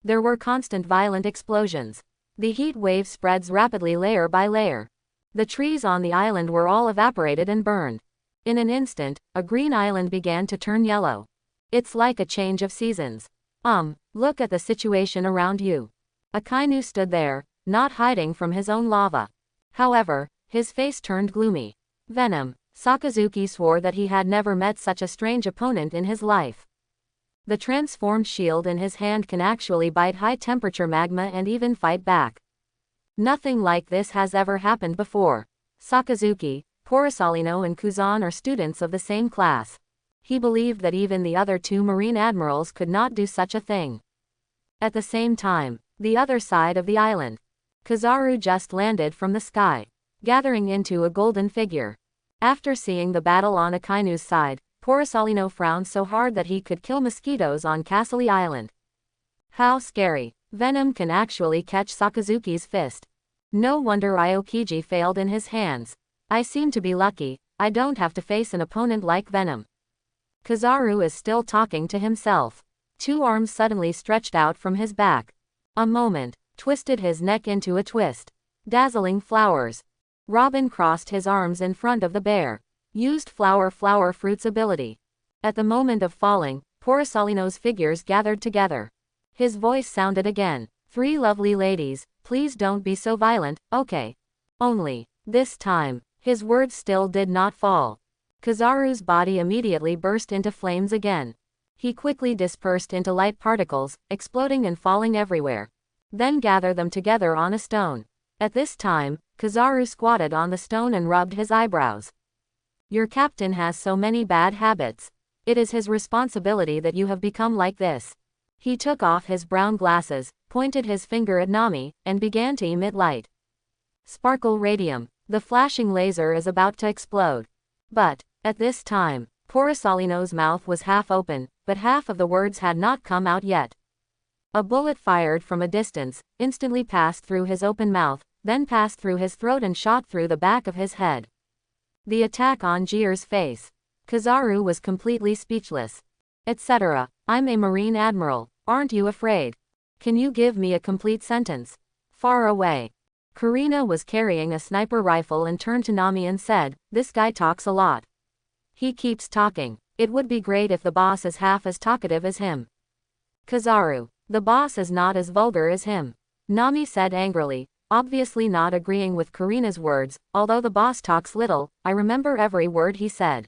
There were constant violent explosions. The heat wave spreads rapidly layer by layer. The trees on the island were all evaporated and burned. In an instant, a green island began to turn yellow. It's like a change of seasons. Look at the situation around you. Akainu stood there, not hiding from his own lava. However, his face turned gloomy. Venom. Sakazuki swore that he had never met such a strange opponent in his life. The transformed shield in his hand can actually bite high-temperature magma and even fight back. Nothing like this has ever happened before. Sakazuki, Porosalino and Kuzan are students of the same class. He believed that even the other two Marine Admirals could not do such a thing. At the same time, the other side of the island. Kizaru just landed from the sky, gathering into a golden figure. After seeing the battle on Akainu's side, Porosalino frowned so hard that he could kill mosquitoes on Castle Island. How scary. Venom can actually catch Sakazuki's fist. No wonder Aokiji failed in his hands. I seem to be lucky, I don't have to face an opponent like Venom. Kizaru is still talking to himself. 2 arms suddenly stretched out from his back. A moment, twisted his neck into a twist. Dazzling flowers. Robin crossed his arms in front of the bear. Used flower fruit's ability. At the moment of falling, Parasolino's figures gathered together. His voice sounded again. 3 lovely ladies, please don't be so violent, okay? Only, this time, his words still did not fall. Kizaru's body immediately burst into flames again. He quickly dispersed into light particles, exploding and falling everywhere. Then gather them together on a stone. At this time, Kizaru squatted on the stone and rubbed his eyebrows. Your captain has so many bad habits. It is his responsibility that you have become like this. He took off his brown glasses, pointed his finger at Nami, and began to emit light. Sparkle radium. The flashing laser is about to explode. But, at this time, Parasolino's mouth was half open, but half of the words had not come out yet. A bullet fired from a distance, instantly passed through his open mouth, then passed through his throat and shot through the back of his head. The attack on Jier's face. Kizaru was completely speechless. Etc. I'm a Marine Admiral, aren't you afraid? Can you give me a complete sentence? Far away. Karina was carrying a sniper rifle and turned to Nami and said, this guy talks a lot. He keeps talking. It would be great if the boss is half as talkative as him. Kizaru. The boss is not as vulgar as him. Nami said angrily, obviously not agreeing with Karina's words, although the boss talks little, I remember every word he said.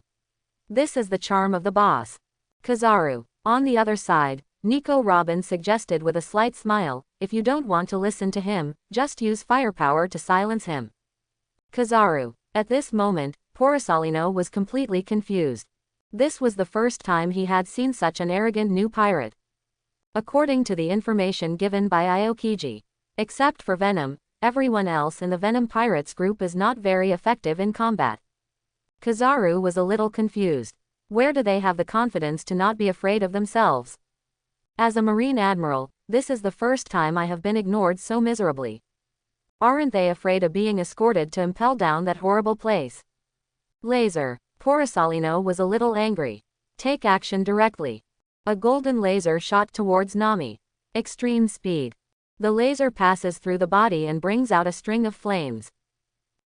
This is the charm of the boss. Kizaru. On the other side, Nico Robin suggested with a slight smile, if you don't want to listen to him, just use firepower to silence him. Kizaru. At this moment, Parasolino was completely confused. This was the first time he had seen such an arrogant new pirate. According to the information given by Aokiji, except for Venom, everyone else in the Venom Pirates group is not very effective in combat. Kizaru was a little confused. Where do they have the confidence to not be afraid of themselves? As a Marine Admiral, this is the first time I have been ignored so miserably. Aren't they afraid of being escorted to impel down that horrible place? Laser. Parasolino was a little angry. Take action directly. A golden laser shot towards Nami. Extreme speed. The laser passes through the body and brings out a string of flames.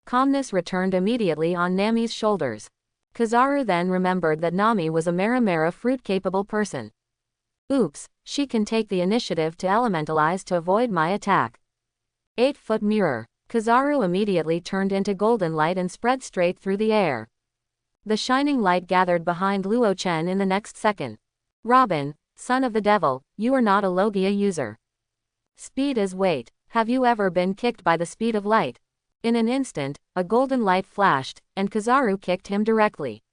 Calmness returned immediately on Nami's shoulders. Kizaru then remembered that Nami was a Maramara fruit-capable person. Oops, she can take the initiative to elementalize to avoid my attack. 8-foot mirror. Kizaru immediately turned into golden light and spread straight through the air. The shining light gathered behind Luo Chen in the next second. Robin, son of the devil, you are not a Logia user. Speed is weight. Have you ever been kicked by the speed of light? In an instant, a golden light flashed, and Kizaru kicked him directly.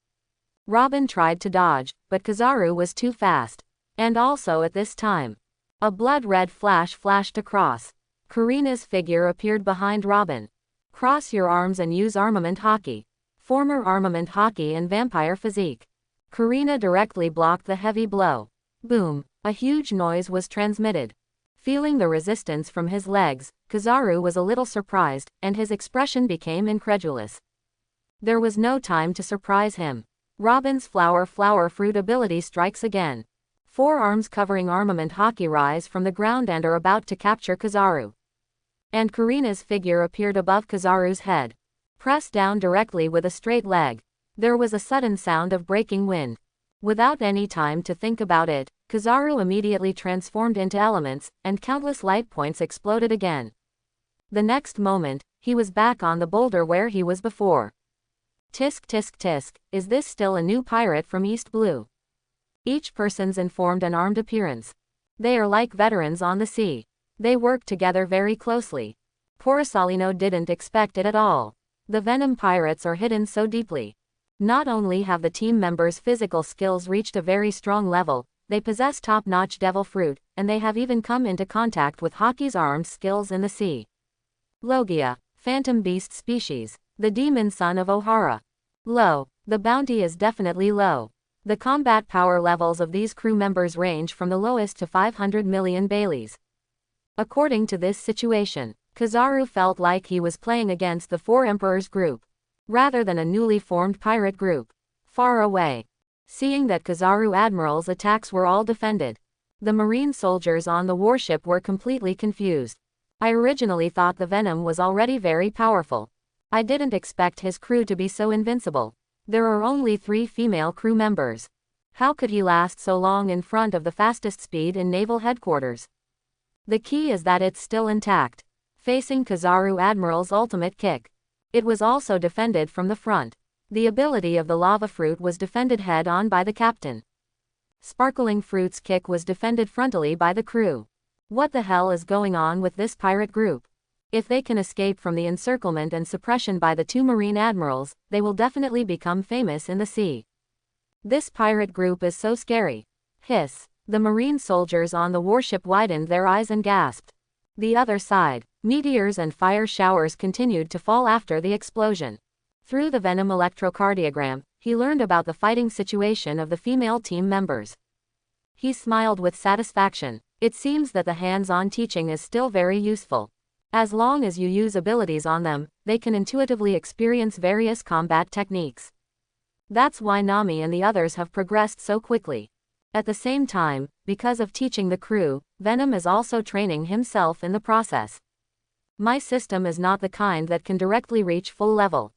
Robin tried to dodge, but Kizaru was too fast. And also at this time, a blood-red flash flashed across. Karina's figure appeared behind Robin. Cross your arms and use armament hockey. Former armament hockey and vampire physique. Karina directly blocked the heavy blow. Boom, a huge noise was transmitted. Feeling the resistance from his legs, Kizaru was a little surprised, and his expression became incredulous. There was no time to surprise him. Robin's flower fruit ability strikes again. 4 arms covering armament hockey rise from the ground and are about to capture Kizaru. And Karina's figure appeared above Kizaru's head. Pressed down directly with a straight leg. There was a sudden sound of breaking wind. Without any time to think about it, Kizaru immediately transformed into elements, and countless light points exploded again. The next moment, he was back on the boulder where he was before. Tisk tisk tisk, is this still a new pirate from East Blue? Each person's informed an armed appearance. They are like veterans on the sea. They work together very closely. Parasolino didn't expect it at all. The Venom pirates are hidden so deeply. Not only have the team members' physical skills reached a very strong level, they possess top-notch devil fruit, and they have even come into contact with Hockey's armed skills in the sea. Logia, phantom beast species, the demon son of Ohara. Low. The bounty is definitely low. The combat power levels of these crew members range from the lowest to 500 million Baileys. According to this situation, Kizaru felt like he was playing against the Four Emperors group, rather than a newly formed pirate group. Far away, seeing that Kizaru Admiral's attacks were all defended, the marine soldiers on the warship were completely confused. I originally thought the Venom was already very powerful. I didn't expect his crew to be so invincible. There are only 3 female crew members. How could he last so long in front of the fastest speed in naval headquarters? The key is that it's still intact, facing Kizaru Admiral's ultimate kick. It was also defended from the front. The ability of the lava fruit was defended head-on by the captain. Sparkling Fruit's kick was defended frontally by the crew. What the hell is going on with this pirate group? If they can escape from the encirclement and suppression by the 2 marine admirals, they will definitely become famous in the sea. This pirate group is so scary. Hiss. The marine soldiers on the warship widened their eyes and gasped. The other side, meteors and fire showers continued to fall after the explosion. Through the Venom electrocardiogram, he learned about the fighting situation of the female team members. He smiled with satisfaction. It seems that the hands-on teaching is still very useful. As long as you use abilities on them, they can intuitively experience various combat techniques. That's why Nami and the others have progressed so quickly. At the same time, because of teaching the crew, Venom is also training himself in the process. My system is not the kind that can directly reach full level.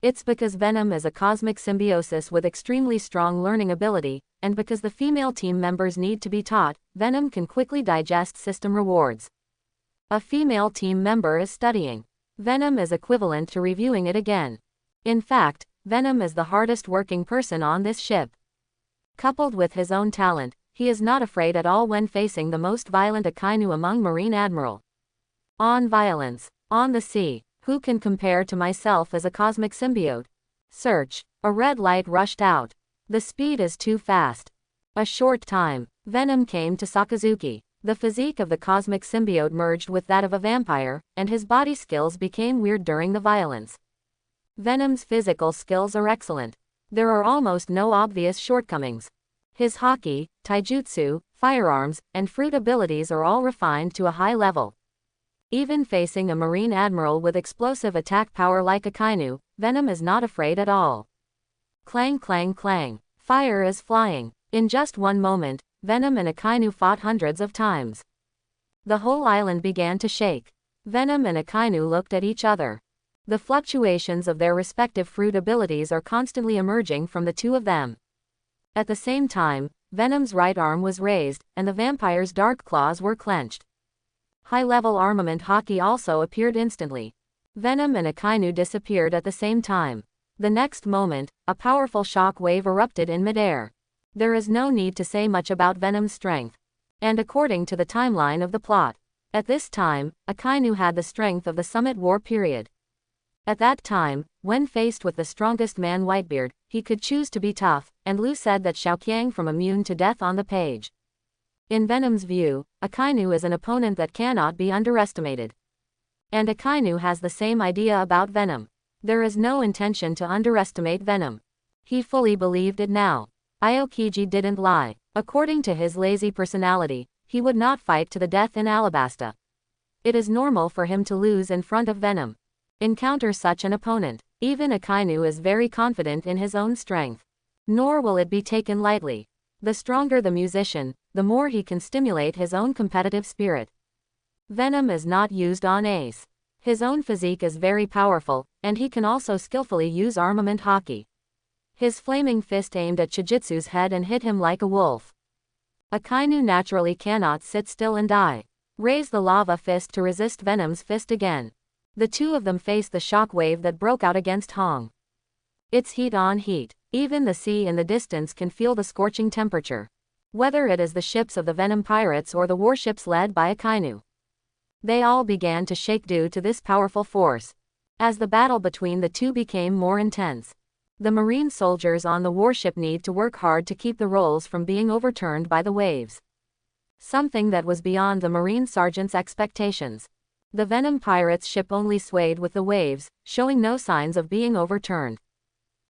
It's because Venom is a cosmic symbiosis with extremely strong learning ability, and because the female team members need to be taught, Venom can quickly digest system rewards. A female team member is studying. Venom is equivalent to reviewing it again. In fact, Venom is the hardest working person on this ship. Coupled with his own talent, he is not afraid at all when facing the most violent Akainu among Marine Admiral. On violence. On the sea. Who can compare to myself as a cosmic symbiote? Search. A red light rushed out. The speed is too fast. A short time. Venom came to Sakazuki. The physique of the cosmic symbiote merged with that of a vampire, and his body skills became weird during the violence. Venom's physical skills are excellent. There are almost no obvious shortcomings. His haki, taijutsu, firearms, and fruit abilities are all refined to a high level. Even facing a marine admiral with explosive attack power like Akainu, Venom is not afraid at all. Clang clang clang. Fire is flying. In just one moment, Venom and Akainu fought hundreds of times. The whole island began to shake. Venom and Akainu looked at each other. The fluctuations of their respective fruit abilities are constantly emerging from the 2 of them. At the same time, Venom's right arm was raised, and the vampire's dark claws were clenched. High-level armament haki also appeared instantly. Venom and Akainu disappeared at the same time. The next moment, a powerful shock wave erupted in midair. There is no need to say much about Venom's strength. And according to the timeline of the plot, at this time, Akainu had the strength of the Summit War period. At that time, when faced with the strongest man Whitebeard, he could choose to be tough, and Lu said that Xiaoqiang from immune to death on the page. In Venom's view, Akainu is an opponent that cannot be underestimated. And Akainu has the same idea about Venom. There is no intention to underestimate Venom. He fully believed it now. Aokiji didn't lie. According to his lazy personality, he would not fight to the death in Alabasta. It is normal for him to lose in front of Venom. Encounter such an opponent. Even Akainu is very confident in his own strength. Nor will it be taken lightly. The stronger the musician, the more he can stimulate his own competitive spirit. Venom is not used on Ace. His own physique is very powerful, and he can also skillfully use armament haki. His flaming fist aimed at Chijitsu's head and hit him like a wolf. Akainu naturally cannot sit still and die. Raise the lava fist to resist Venom's fist again. The 2 of them face the shock wave that broke out against Hong. It's heat on heat. Even the sea in the distance can feel the scorching temperature. Whether it is the ships of the Venom pirates or the warships led by Akainu. They all began to shake due to this powerful force. As the battle between the 2 became more intense, the marine soldiers on the warship need to work hard to keep the rolls from being overturned by the waves. Something that was beyond the marine sergeant's expectations. The Venom pirates' ship only swayed with the waves, showing no signs of being overturned.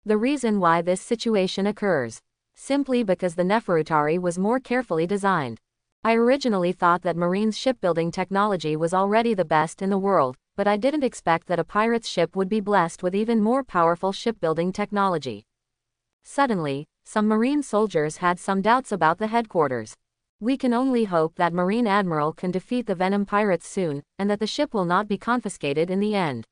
The reason why this situation occurs. Simply because the Neferutari was more carefully designed. I originally thought that Marine's shipbuilding technology was already the best in the world, but I didn't expect that a pirate's ship would be blessed with even more powerful shipbuilding technology. Suddenly, some Marine soldiers had some doubts about the headquarters. We can only hope that Marine Admiral can defeat the Venom pirates soon, and that the ship will not be confiscated in the end.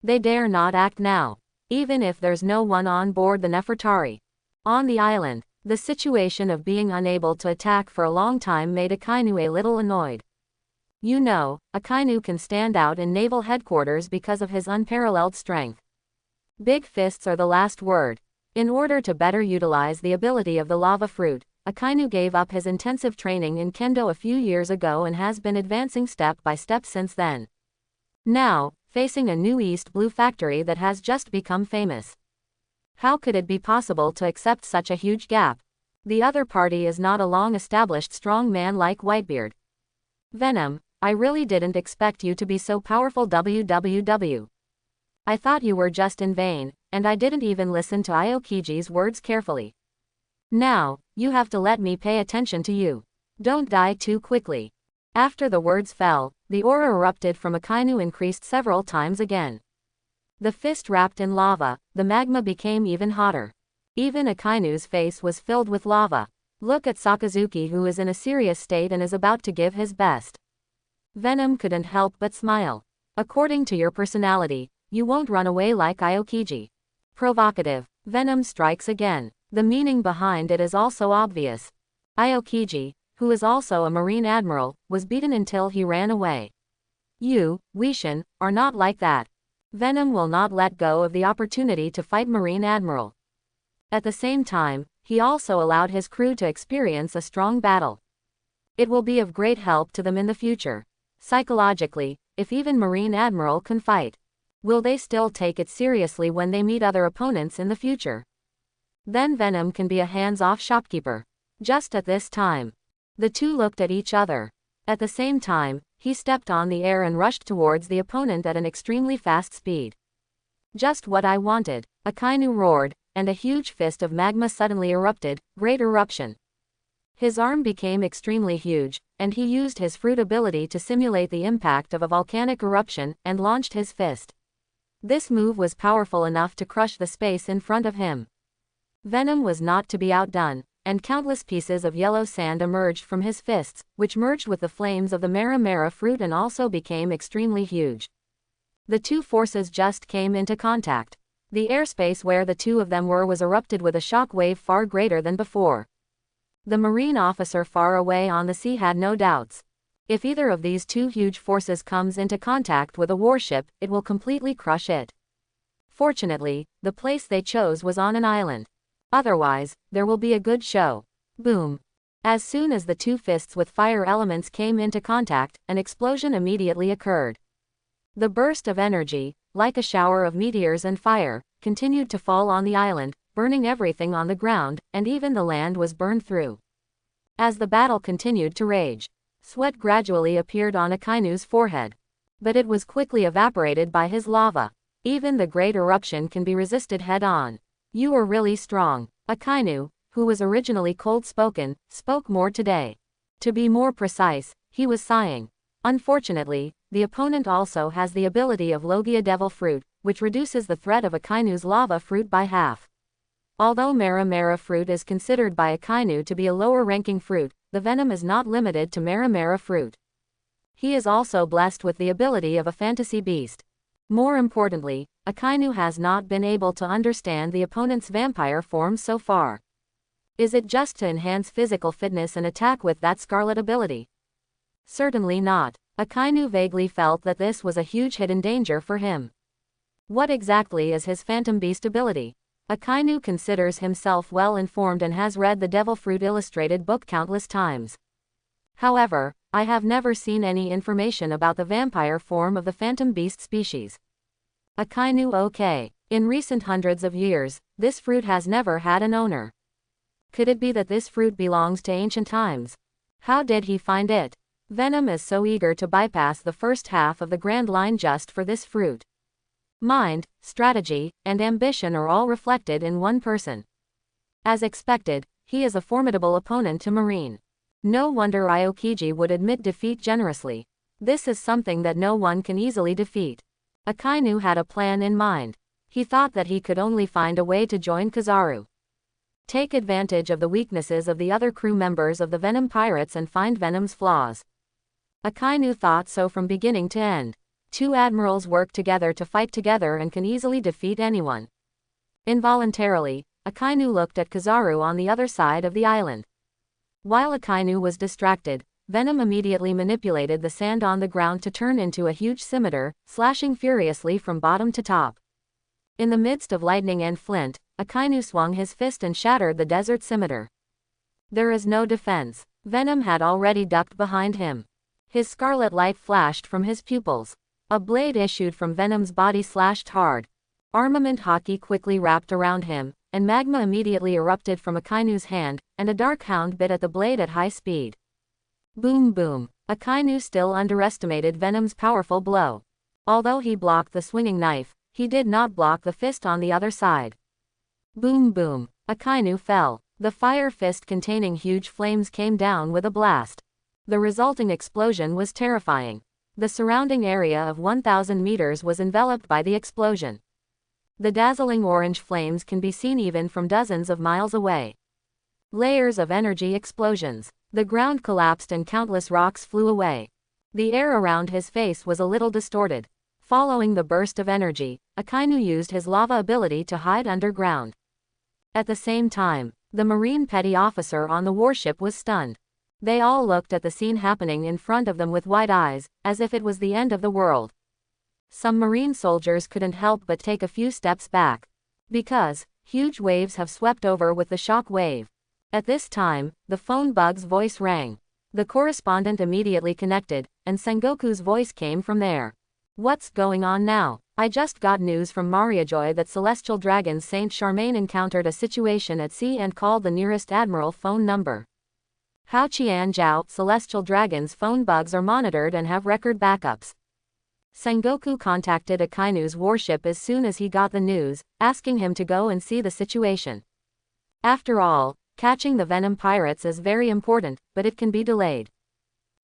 They dare not act now, even if there's no one on board the Nefertari. On the island, the situation of being unable to attack for a long time made Akainu a little annoyed. You know, Akainu can stand out in naval headquarters because of his unparalleled strength. Big fists are the last word. In order to better utilize the ability of the lava fruit, Akainu gave up his intensive training in Kendo a few years ago and has been advancing step by step since then. Now, facing a new East Blue factory that has just become famous. How could it be possible to accept such a huge gap? The other party is not a long-established strong man like Whitebeard. Venom, I really didn't expect you to be so powerful www. I thought you were just in vain, and I didn't even listen to Aokiji's words carefully. Now, you have to let me pay attention to you. Don't die too quickly. After the words fell, the aura erupted from Akainu increased several times again. The fist wrapped in lava, the magma became even hotter. Even Akainu's face was filled with lava. Look at Sakazuki, who is in a serious state and is about to give his best. Venom couldn't help but smile. According to your personality, you won't run away like Aokiji. Provocative. Venom strikes again. The meaning behind it is also obvious. Aokiji, who is also a Marine Admiral, was beaten until he ran away. You, Weishin, are not like that. Venom will not let go of the opportunity to fight Marine Admiral. At the same time, he also allowed his crew to experience a strong battle. It will be of great help to them in the future. Psychologically, if even Marine Admiral can fight, will they still take it seriously when they meet other opponents in the future? Then Venom can be a hands-off shopkeeper. Just at this time, the two looked at each other. At the same time, he stepped on the air and rushed towards the opponent at an extremely fast speed. Just what I wanted, Akainu roared, and a huge fist of magma suddenly erupted, great eruption. His arm became extremely huge, and he used his fruit ability to simulate the impact of a volcanic eruption, and launched his fist. This move was powerful enough to crush the space in front of him. Venom was not to be outdone, and countless pieces of yellow sand emerged from his fists, which merged with the flames of the Mara fruit and also became extremely huge. The two forces just came into contact. The airspace where the two of them were was erupted with a shock wave far greater than before. The Marine officer far away on the sea had no doubts. If either of these two huge forces comes into contact with a warship, it will completely crush it. Fortunately, the place they chose was on an island. Otherwise, there will be a good show. Boom. As soon as the two fists with fire elements came into contact, an explosion immediately occurred. The burst of energy, like a shower of meteors and fire, continued to fall on the island, burning everything on the ground, and even the land was burned through. As the battle continued to rage, sweat gradually appeared on Akainu's forehead. But it was quickly evaporated by his lava. Even the great eruption can be resisted head-on. You are really strong. Akainu, who was originally cold-spoken, spoke more today. To be more precise, he was sighing. Unfortunately, the opponent also has the ability of Logia Devil Fruit, which reduces the threat of Akainu's lava fruit by half. Although Mara fruit is considered by Akainu to be a lower-ranking fruit, the Venom is not limited to Mara fruit. He is also blessed with the ability of a fantasy beast. More importantly, Akainu has not been able to understand the opponent's vampire form so far. Is it just to enhance physical fitness and attack with that scarlet ability? Certainly not. Akainu vaguely felt that this was a huge hidden danger for him. What exactly is his Phantom Beast ability? Akainu considers himself well informed and has read the Devil Fruit illustrated book countless times. However, I have never seen any information about the vampire form of the Phantom Beast species. Akainu okay. In recent hundreds of years, this fruit has never had an owner. Could it be that this fruit belongs to ancient times? How did he find it? Venom is so eager to bypass the first half of the Grand Line just for this fruit. Mind, strategy, and ambition are all reflected in one person. As expected, he is a formidable opponent to Marine. No wonder Aokiji would admit defeat generously. This is something that no one can easily defeat. Akainu had a plan in mind. He thought that he could only find a way to join Kizaru. Take advantage of the weaknesses of the other crew members of the Venom Pirates and find Venom's flaws. Akainu thought so from beginning to end. Two admirals work together to fight together and can easily defeat anyone. Involuntarily, Akainu looked at Kizaru on the other side of the island. While Akainu was distracted, Venom immediately manipulated the sand on the ground to turn into a huge scimitar, slashing furiously from bottom to top. In the midst of lightning and flint, Akainu swung his fist and shattered the desert scimitar. There is no defense. Venom had already ducked behind him. His scarlet light flashed from his pupils. A blade issued from Venom's body slashed hard. Armament hockey quickly wrapped around him, and magma immediately erupted from Akainu's hand, and a dark hound bit at the blade at high speed. Boom boom. Akainu still underestimated Venom's powerful blow. Although he blocked the swinging knife, he did not block the fist on the other side. Boom boom. Akainu fell. The fire fist containing huge flames came down with a blast. The resulting explosion was terrifying. The surrounding area of 1,000 meters was enveloped by the explosion. The dazzling orange flames can be seen even from dozens of miles away. Layers of energy explosions. The ground collapsed and countless rocks flew away. The air around his face was a little distorted. Following the burst of energy, Akainu used his lava ability to hide underground. At the same time, the Marine petty officer on the warship was stunned. They all looked at the scene happening in front of them with wide eyes, as if it was the end of the world. Some Marine soldiers couldn't help but take a few steps back. Because huge waves have swept over with the shock wave. At this time, the phone bug's voice rang. The correspondent immediately connected, and Sengoku's voice came from there. What's going on now? I just got news from Mariajoy that Celestial Dragon's Saint Charmaine encountered a situation at sea and called the nearest admiral phone number. Hao Qian Zhao, Celestial Dragon's phone bugs are monitored and have record backups. Sengoku contacted Akainu's warship as soon as he got the news, asking him to go and see the situation. After all, catching the Venom Pirates is very important, but it can be delayed.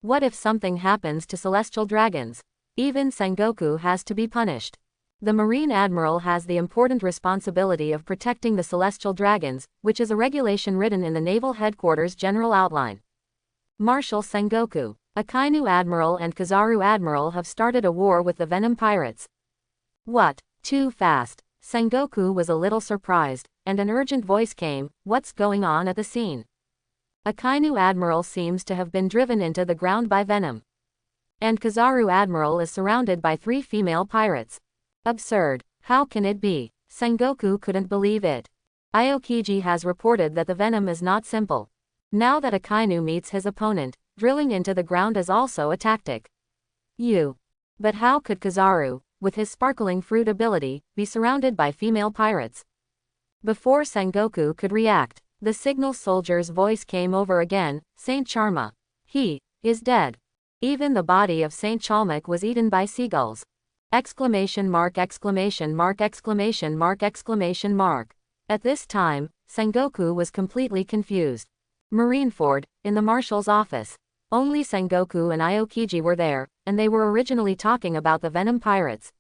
What if something happens to Celestial Dragons? Even Sengoku has to be punished. The Marine Admiral has the important responsibility of protecting the Celestial Dragons, which is a regulation written in the Naval Headquarters General Outline. Marshal Sengoku, Akainu Admiral and Kizaru Admiral have started a war with the Venom Pirates. What? Too fast. Sengoku was a little surprised, and an urgent voice came, what's going on at the scene? Akainu Admiral seems to have been driven into the ground by Venom. And Kizaru Admiral is surrounded by 3 female pirates. Absurd. How can it be? Sengoku couldn't believe it. Aokiji has reported that the Venom is not simple. Now that Akainu meets his opponent, drilling into the ground is also a tactic. But how could Kizaru, with his sparkling fruit ability, be surrounded by female pirates? Before Sengoku could react, the signal soldier's voice came over again, Saint Charma. He is dead. Even the body of Saint Chalmuk was eaten by seagulls. Exclamation mark exclamation mark exclamation mark exclamation mark. At this time, Sengoku was completely confused. Marineford, in the marshal's office. Only Sengoku and Aokiji were there, and they were originally talking about the Venom Pirates.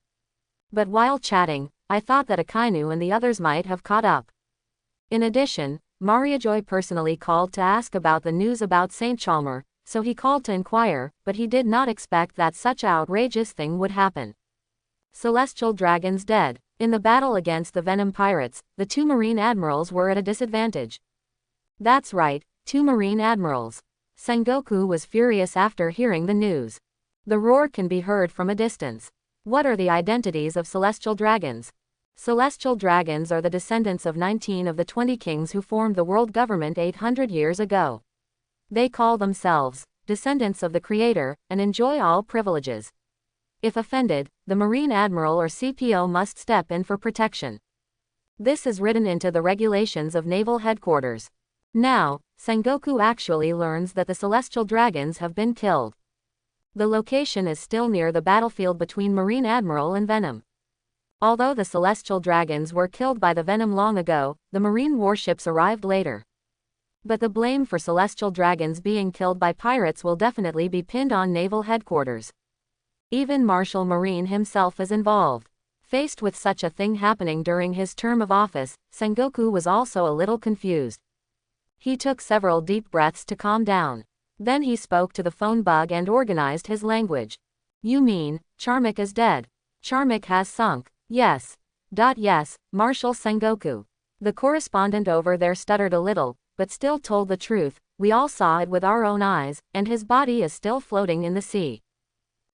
But while chatting, I thought that Akainu and the others might have caught up. In addition, Mariajoy personally called to ask about the news about Saint Chalmer, so he called to inquire, but he did not expect that such outrageous thing would happen. Celestial Dragons dead. In the battle against the Venom Pirates, the 2 Marine Admirals were at a disadvantage. That's right, 2 Marine Admirals. Sengoku was furious after hearing the news. The roar can be heard from a distance. What are the identities of Celestial Dragons? Celestial Dragons are the descendants of 19 of the 20 kings who formed the world government 800 years ago. They call themselves descendants of the Creator, and enjoy all privileges. If offended, the Marine Admiral or CPO must step in for protection. This is written into the regulations of Naval Headquarters. Now, Sengoku actually learns that the Celestial Dragons have been killed. The location is still near the battlefield between Marine Admiral and Venom. Although the Celestial Dragons were killed by the Venom long ago, the Marine warships arrived later. But the blame for celestial dragons being killed by pirates will definitely be pinned on naval headquarters. Even Marshal Marine himself is involved. Faced with such a thing happening during his term of office, Sengoku was also a little confused. He took several deep breaths to calm down. Then he spoke to the phone bug and organized his language. You mean, Charmik is dead? Charmik has sunk. Yes. Yes, Marshal Sengoku. The correspondent over there stuttered a little, but still told the truth. We all saw it with our own eyes, and his body is still floating in the sea.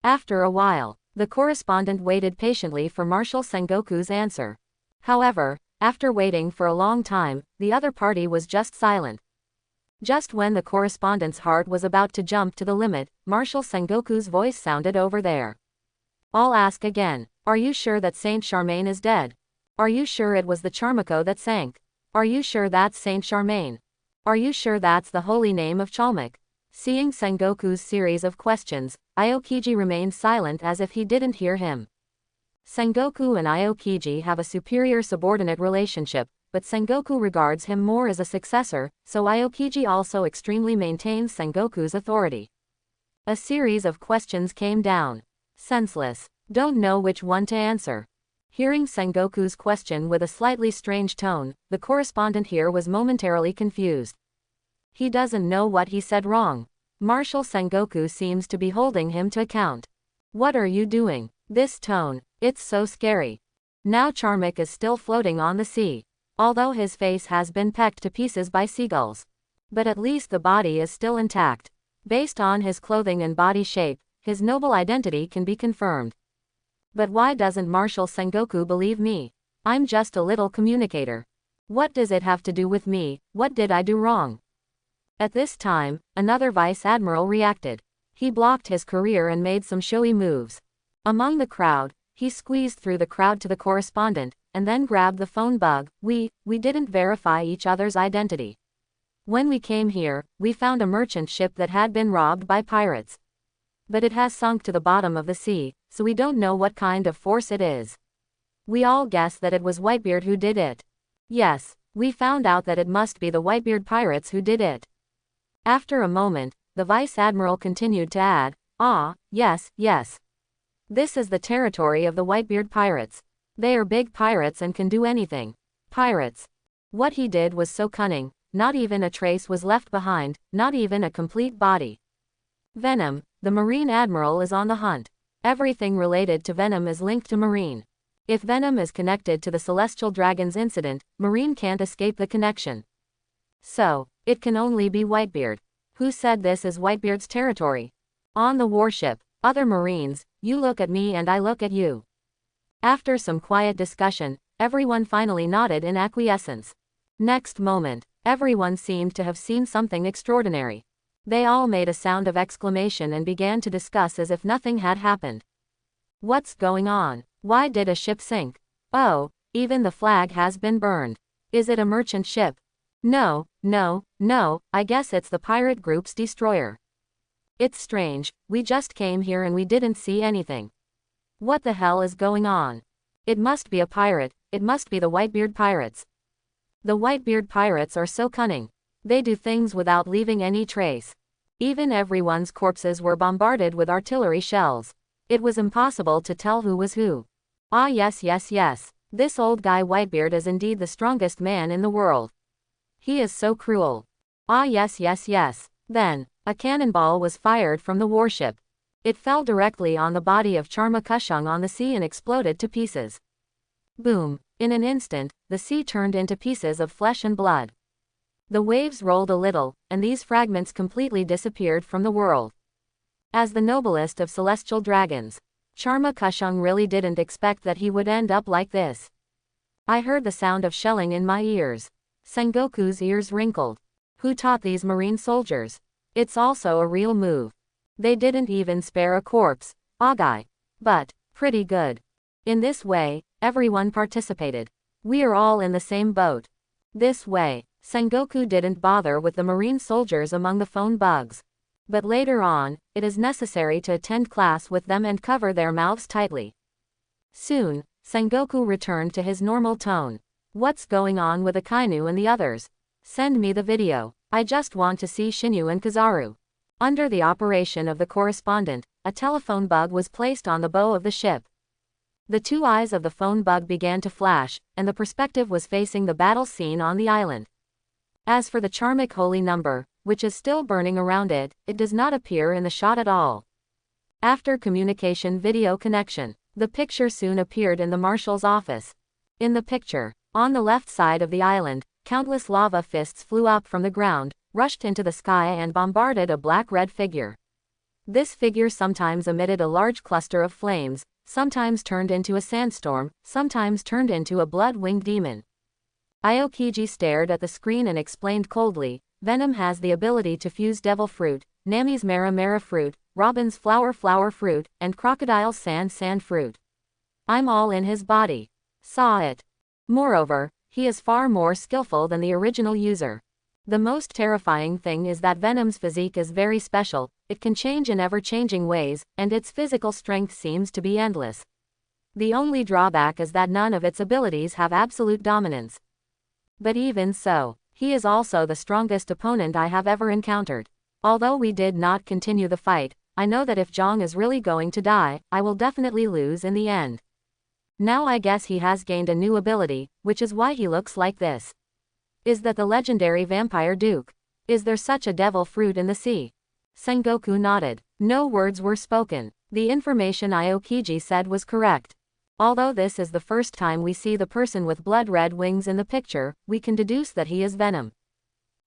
After a while, the correspondent waited patiently for Marshal Sengoku's answer. However, after waiting for a long time, the other party was just silent. Just when the correspondent's heart was about to jump to the limit, Marshal Sengoku's voice sounded over there. I'll ask again. Are you sure that Saint Charmaine is dead? Are you sure it was the Charmiko that sank? Are you sure that's Saint Charmaine? Are you sure that's the holy name of Chalmik? Seeing Sengoku's series of questions, Aokiji remained silent as if he didn't hear him. Sengoku and Aokiji have a superior-subordinate relationship, but Sengoku regards him more as a successor, so Aokiji also extremely maintains Sengoku's authority. A series of questions came down. Senseless. Don't know which one to answer. Hearing Sengoku's question with a slightly strange tone, the correspondent here was momentarily confused. He doesn't know what he said wrong. Marshal Sengoku seems to be holding him to account. What are you doing? This tone, it's so scary. Now Charmik is still floating on the sea, although his face has been pecked to pieces by seagulls. But at least the body is still intact. Based on his clothing and body shape, his noble identity can be confirmed. But why doesn't Marshal Sengoku believe me? I'm just a little communicator. What does it have to do with me? What did I do wrong? At this time, another vice admiral reacted. He blocked his career and made some showy moves. Among the crowd, he squeezed through the crowd to the correspondent, and then grabbed the phone bug. We didn't verify each other's identity. When we came here, we found a merchant ship that had been robbed by pirates. But it has sunk to the bottom of the sea, so we don't know what kind of force it is. We all guess that it was Whitebeard who did it. Yes, we found out that it must be the Whitebeard pirates who did it. After a moment, the vice admiral continued to add, yes. This is the territory of the Whitebeard pirates. They are big pirates and can do anything. Pirates. What he did was so cunning, not even a trace was left behind, not even a complete body. Venom, the Marine Admiral is on the hunt. Everything related to Venom is linked to Marine. If Venom is connected to the Celestial Dragons incident, Marine can't escape the connection. So, it can only be Whitebeard. Who said this is Whitebeard's territory? On the warship, other Marines, you look at me and I look at you. After some quiet discussion, everyone finally nodded in acquiescence. Next moment, everyone seemed to have seen something extraordinary. They all made a sound of exclamation and began to discuss as if nothing had happened. What's going on? Why did a ship sink? Oh, even the flag has been burned. Is it a merchant ship? No, I guess it's the pirate group's destroyer. It's strange, we just came here and we didn't see anything. What the hell is going on? It must be a pirate, it must be the Whitebeard pirates. The Whitebeard pirates are so cunning. They do things without leaving any trace. Even everyone's corpses were bombarded with artillery shells. It was impossible to tell who was who. Yes. This old guy Whitebeard is indeed the strongest man in the world. He is so cruel. Yes. Then, a cannonball was fired from the warship. It fell directly on the body of Charma Kushung on the sea and exploded to pieces. Boom. In an instant, the sea turned into pieces of flesh and blood. The waves rolled a little, and these fragments completely disappeared from the world. As the noblest of celestial dragons, Charma Kushung really didn't expect that he would end up like this. I heard the sound of shelling in my ears. Sengoku's ears wrinkled. Who taught these marine soldiers? It's also a real move. They didn't even spare a corpse. Agai. But, pretty good. In this way, everyone participated. We are all in the same boat. This way, Sengoku didn't bother with the marine soldiers among the phone bugs. But later on, it is necessary to attend class with them and cover their mouths tightly. Soon, Sengoku returned to his normal tone. What's going on with Akainu and the others? Send me the video. I just want to see Shinyu and Kizaru. Under the operation of the correspondent, a telephone bug was placed on the bow of the ship. The two eyes of the phone bug began to flash, and the perspective was facing the battle scene on the island. As for the charmic holy number, which is still burning around it, it does not appear in the shot at all. After communication video connection, the picture soon appeared in the marshal's office. In the picture, on the left side of the island, countless lava fists flew up from the ground, rushed into the sky and bombarded a black-red figure. This figure sometimes emitted a large cluster of flames, sometimes turned into a sandstorm, sometimes turned into a blood-winged demon. Aokiji stared at the screen and explained coldly, Venom has the ability to fuse devil fruit, Nami's Mara fruit, Robin's flower fruit, and Crocodile's sand fruit. I'm all in his body. Saw it. Moreover, he is far more skillful than the original user. The most terrifying thing is that Venom's physique is very special, it can change in ever-changing ways, and its physical strength seems to be endless. The only drawback is that none of its abilities have absolute dominance. But even so, he is also the strongest opponent I have ever encountered. Although we did not continue the fight, I know that if Zhang is really going to die, I will definitely lose in the end. Now I guess he has gained a new ability, which is why he looks like this. Is that the legendary vampire Duke? Is there such a devil fruit in the sea? Sengoku nodded. No words were spoken. The information Aokiji said was correct. Although this is the first time we see the person with blood-red wings in the picture, we can deduce that he is Venom.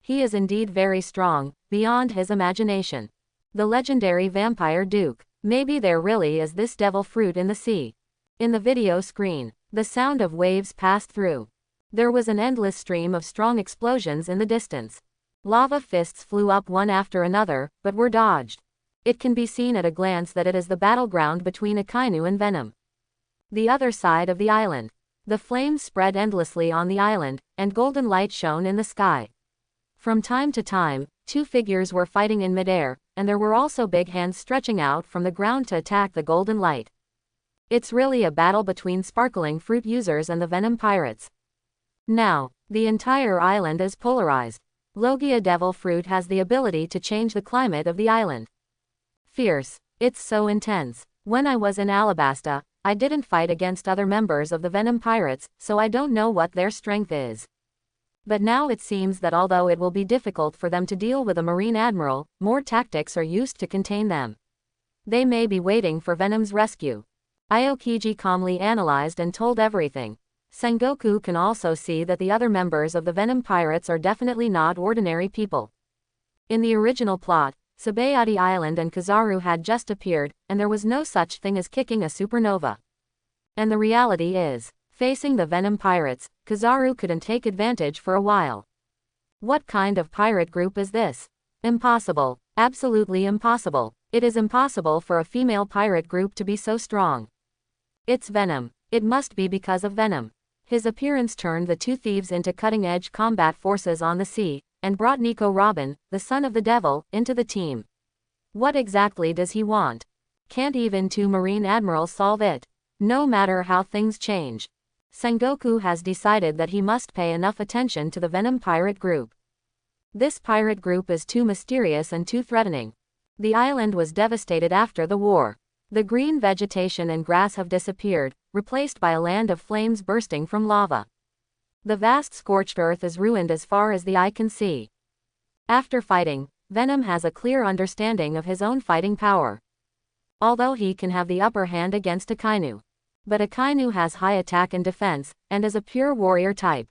He is indeed very strong, beyond his imagination. The legendary vampire Duke. Maybe there really is this devil fruit in the sea. In the video screen, the sound of waves passed through. There was an endless stream of strong explosions in the distance. Lava fists flew up one after another, but were dodged. It can be seen at a glance that it is the battleground between Akainu and Venom. The other side of the island. The flames spread endlessly on the island, and golden light shone in the sky. From time to time, two figures were fighting in midair, and there were also big hands stretching out from the ground to attack the golden light. It's really a battle between sparkling fruit users and the Venom pirates. Now, the entire island is polarized. Logia devil fruit has the ability to change the climate of the island. Fierce. It's so intense. When I was in Alabasta, I didn't fight against other members of the Venom pirates, so I don't know what their strength is. But now it seems that although it will be difficult for them to deal with a Marine Admiral, more tactics are used to contain them. They may be waiting for Venom's rescue. Aokiji calmly analyzed and told everything. Sengoku can also see that the other members of the Venom pirates are definitely not ordinary people. In the original plot, Sabayati Island and Kizaru had just appeared, and there was no such thing as kicking a supernova. And the reality is, facing the Venom pirates, Kizaru couldn't take advantage for a while. What kind of pirate group is this? Impossible. Absolutely impossible. It is impossible for a female pirate group to be so strong. It's Venom. It must be because of Venom. His appearance turned the two thieves into cutting-edge combat forces on the sea, and brought Nico Robin, the son of the devil, into the team. What exactly does he want? Can't even two Marine Admirals solve it? No matter how things change. Sengoku has decided that he must pay enough attention to the Venom pirate group. This pirate group is too mysterious and too threatening. The island was devastated after the war. The green vegetation and grass have disappeared, replaced by a land of flames bursting from lava. The vast scorched earth is ruined as far as the eye can see. After fighting, Venom has a clear understanding of his own fighting power. Although he can have the upper hand against Akainu. But Akainu has high attack and defense, and is a pure warrior type.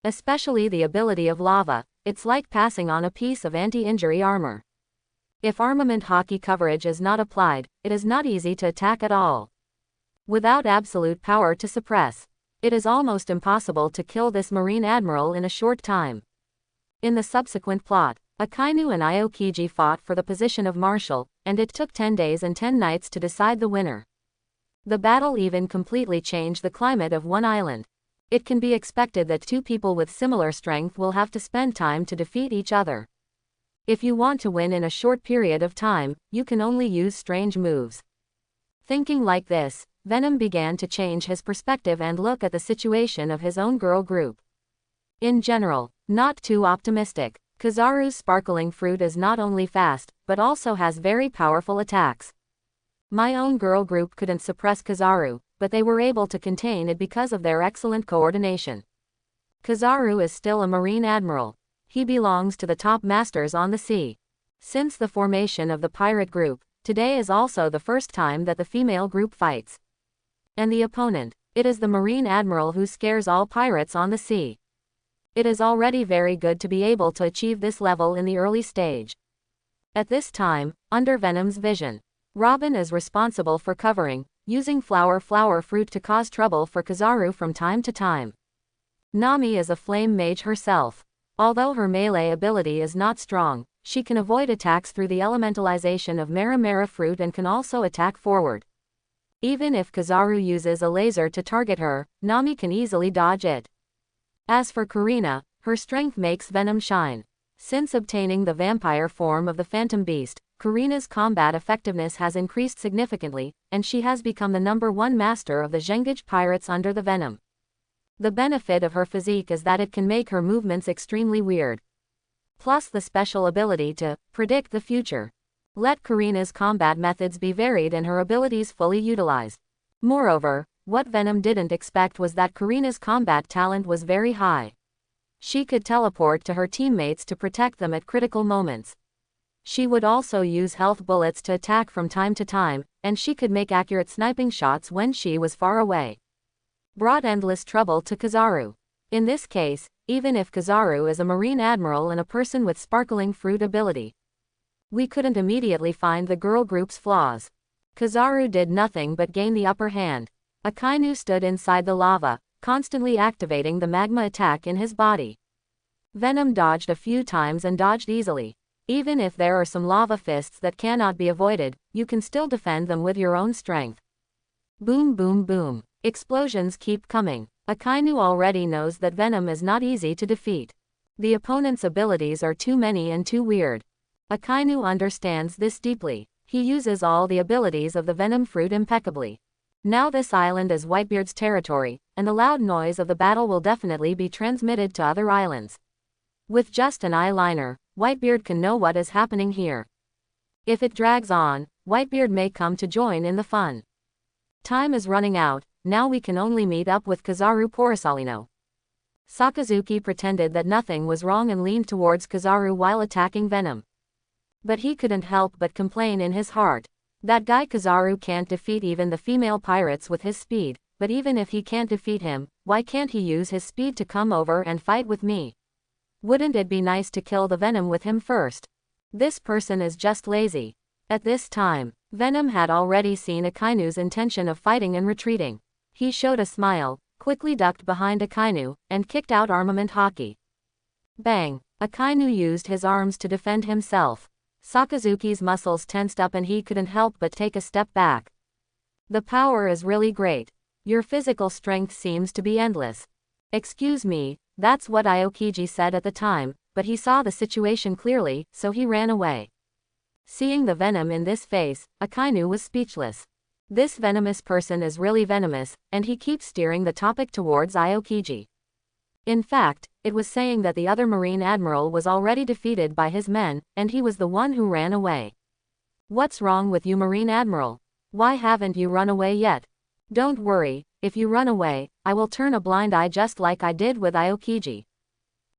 Especially the ability of lava, it's like passing on a piece of anti-injury armor. If armament hockey coverage is not applied, it is not easy to attack at all. Without absolute power to suppress, it is almost impossible to kill this Marine Admiral in a short time. In the subsequent plot, Akainu and Aokiji fought for the position of Marshal, and it took 10 days and 10 nights to decide the winner. The battle even completely changed the climate of one island. It can be expected that two people with similar strength will have to spend time to defeat each other. If you want to win in a short period of time, you can only use strange moves. Thinking like this, Venom began to change his perspective and look at the situation of his own girl group. In general, not too optimistic. Kizaru's sparkling fruit is not only fast, but also has very powerful attacks. My own girl group couldn't suppress Kizaru, but they were able to contain it because of their excellent coordination. Kizaru is still a Marine Admiral. He belongs to the top masters on the sea. Since the formation of the pirate group, today is also the first time that the female group fights. And the opponent, it is the Marine Admiral who scares all pirates on the sea. It is already very good to be able to achieve this level in the early stage. At this time, under Venom's vision, Robin is responsible for covering, using flower fruit to cause trouble for Kizaru from time to time. Nami is a flame mage herself. Although her melee ability is not strong, she can avoid attacks through the elementalization of Mara fruit and can also attack forward. Even if Kizaru uses a laser to target her, Nami can easily dodge it. As for Karina, her strength makes Venom shine. Since obtaining the vampire form of the Phantom Beast, Karina's combat effectiveness has increased significantly, and she has become the #1 master of the Zhengage pirates under the Venom. The benefit of her physique is that it can make her movements extremely weird. Plus the special ability to predict the future. Let Karina's combat methods be varied and her abilities fully utilized. Moreover, what Venom didn't expect was that Karina's combat talent was very high. She could teleport to her teammates to protect them at critical moments. She would also use health bullets to attack from time to time, and she could make accurate sniping shots when she was far away. Brought endless trouble to Kizaru. In this case, even if Kizaru is a Marine Admiral and a person with sparkling fruit ability, we couldn't immediately find the girl group's flaws. Kizaru did nothing but gain the upper hand. Akainu stood inside the lava, constantly activating the magma attack in his body. Venom dodged a few times and dodged easily. Even if there are some lava fists that cannot be avoided, you can still defend them with your own strength. Boom boom boom. Explosions keep coming. Akainu already knows that Venom is not easy to defeat. The opponent's abilities are too many and too weird. Akainu understands this deeply. He uses all the abilities of the Venom fruit impeccably. Now this island is Whitebeard's territory, and the loud noise of the battle will definitely be transmitted to other islands. With just an eyeliner, Whitebeard can know what is happening here. If it drags on, Whitebeard may come to join in the fun. Time is running out, now we can only meet up with Kizaru Porosalino. Sakazuki pretended that nothing was wrong and leaned towards Kizaru while attacking Venom. But he couldn't help but complain in his heart. That guy Kizaru can't defeat even the female pirates with his speed, but even if he can't defeat him, why can't he use his speed to come over and fight with me? Wouldn't it be nice to kill the Venom with him first? This person is just lazy. At this time, Venom had already seen Akainu's intention of fighting and retreating. He showed a smile, quickly ducked behind Akainu, and kicked out armament hockey. Bang! Akainu used his arms to defend himself. Sakazuki's muscles tensed up and he couldn't help but take a step back. The power is really great. Your physical strength seems to be endless. Excuse me, that's what Aokiji said at the time, but he saw the situation clearly, so he ran away. Seeing the venom in this face, Akainu was speechless. This venomous person is really venomous, and he keeps steering the topic towards Aokiji. In fact, it was saying that the other Marine Admiral was already defeated by his men, and he was the one who ran away. What's wrong with you, Marine Admiral? Why haven't you run away yet? Don't worry, if you run away, I will turn a blind eye just like I did with Aokiji.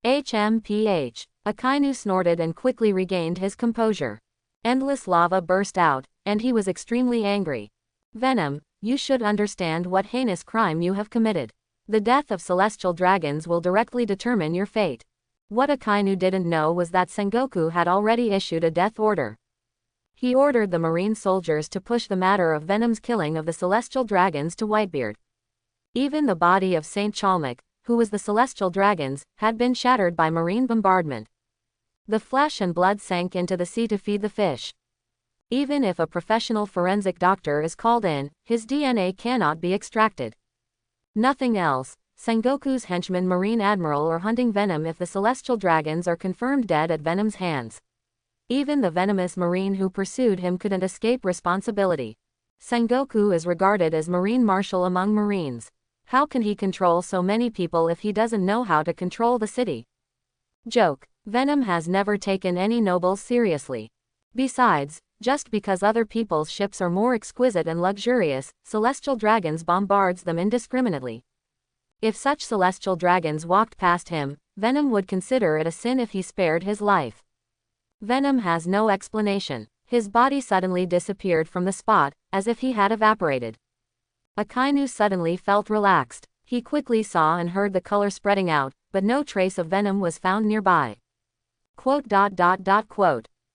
HMPH. Akainu snorted and quickly regained his composure. Endless lava burst out, and he was extremely angry. Venom, you should understand what heinous crime you have committed. The death of celestial dragons will directly determine your fate. What Akainu didn't know was that Sengoku had already issued a death order. He ordered the marine soldiers to push the matter of Venom's killing of the celestial dragons to Whitebeard. Even the body of Saint Chalmik, who was the celestial dragons, had been shattered by marine bombardment. The flesh and blood sank into the sea to feed the fish. Even if a professional forensic doctor is called in, his DNA cannot be extracted. Nothing else. Sengoku's henchman Marine Admiral are hunting Venom if the celestial dragons are confirmed dead at Venom's hands. Even the venomous Marine who pursued him couldn't escape responsibility. Sengoku is regarded as Marine Marshal among Marines. How can he control so many people if he doesn't know how to control the city? Joke. Venom has never taken any nobles seriously. Besides, just because other people's ships are more exquisite and luxurious, celestial dragons bombards them indiscriminately. If such celestial dragons walked past him, Venom would consider it a sin if he spared his life. Venom has no explanation. His body suddenly disappeared from the spot, as if he had evaporated. Akainu suddenly felt relaxed. He quickly saw and heard the color spreading out, but no trace of Venom was found nearby. Quote.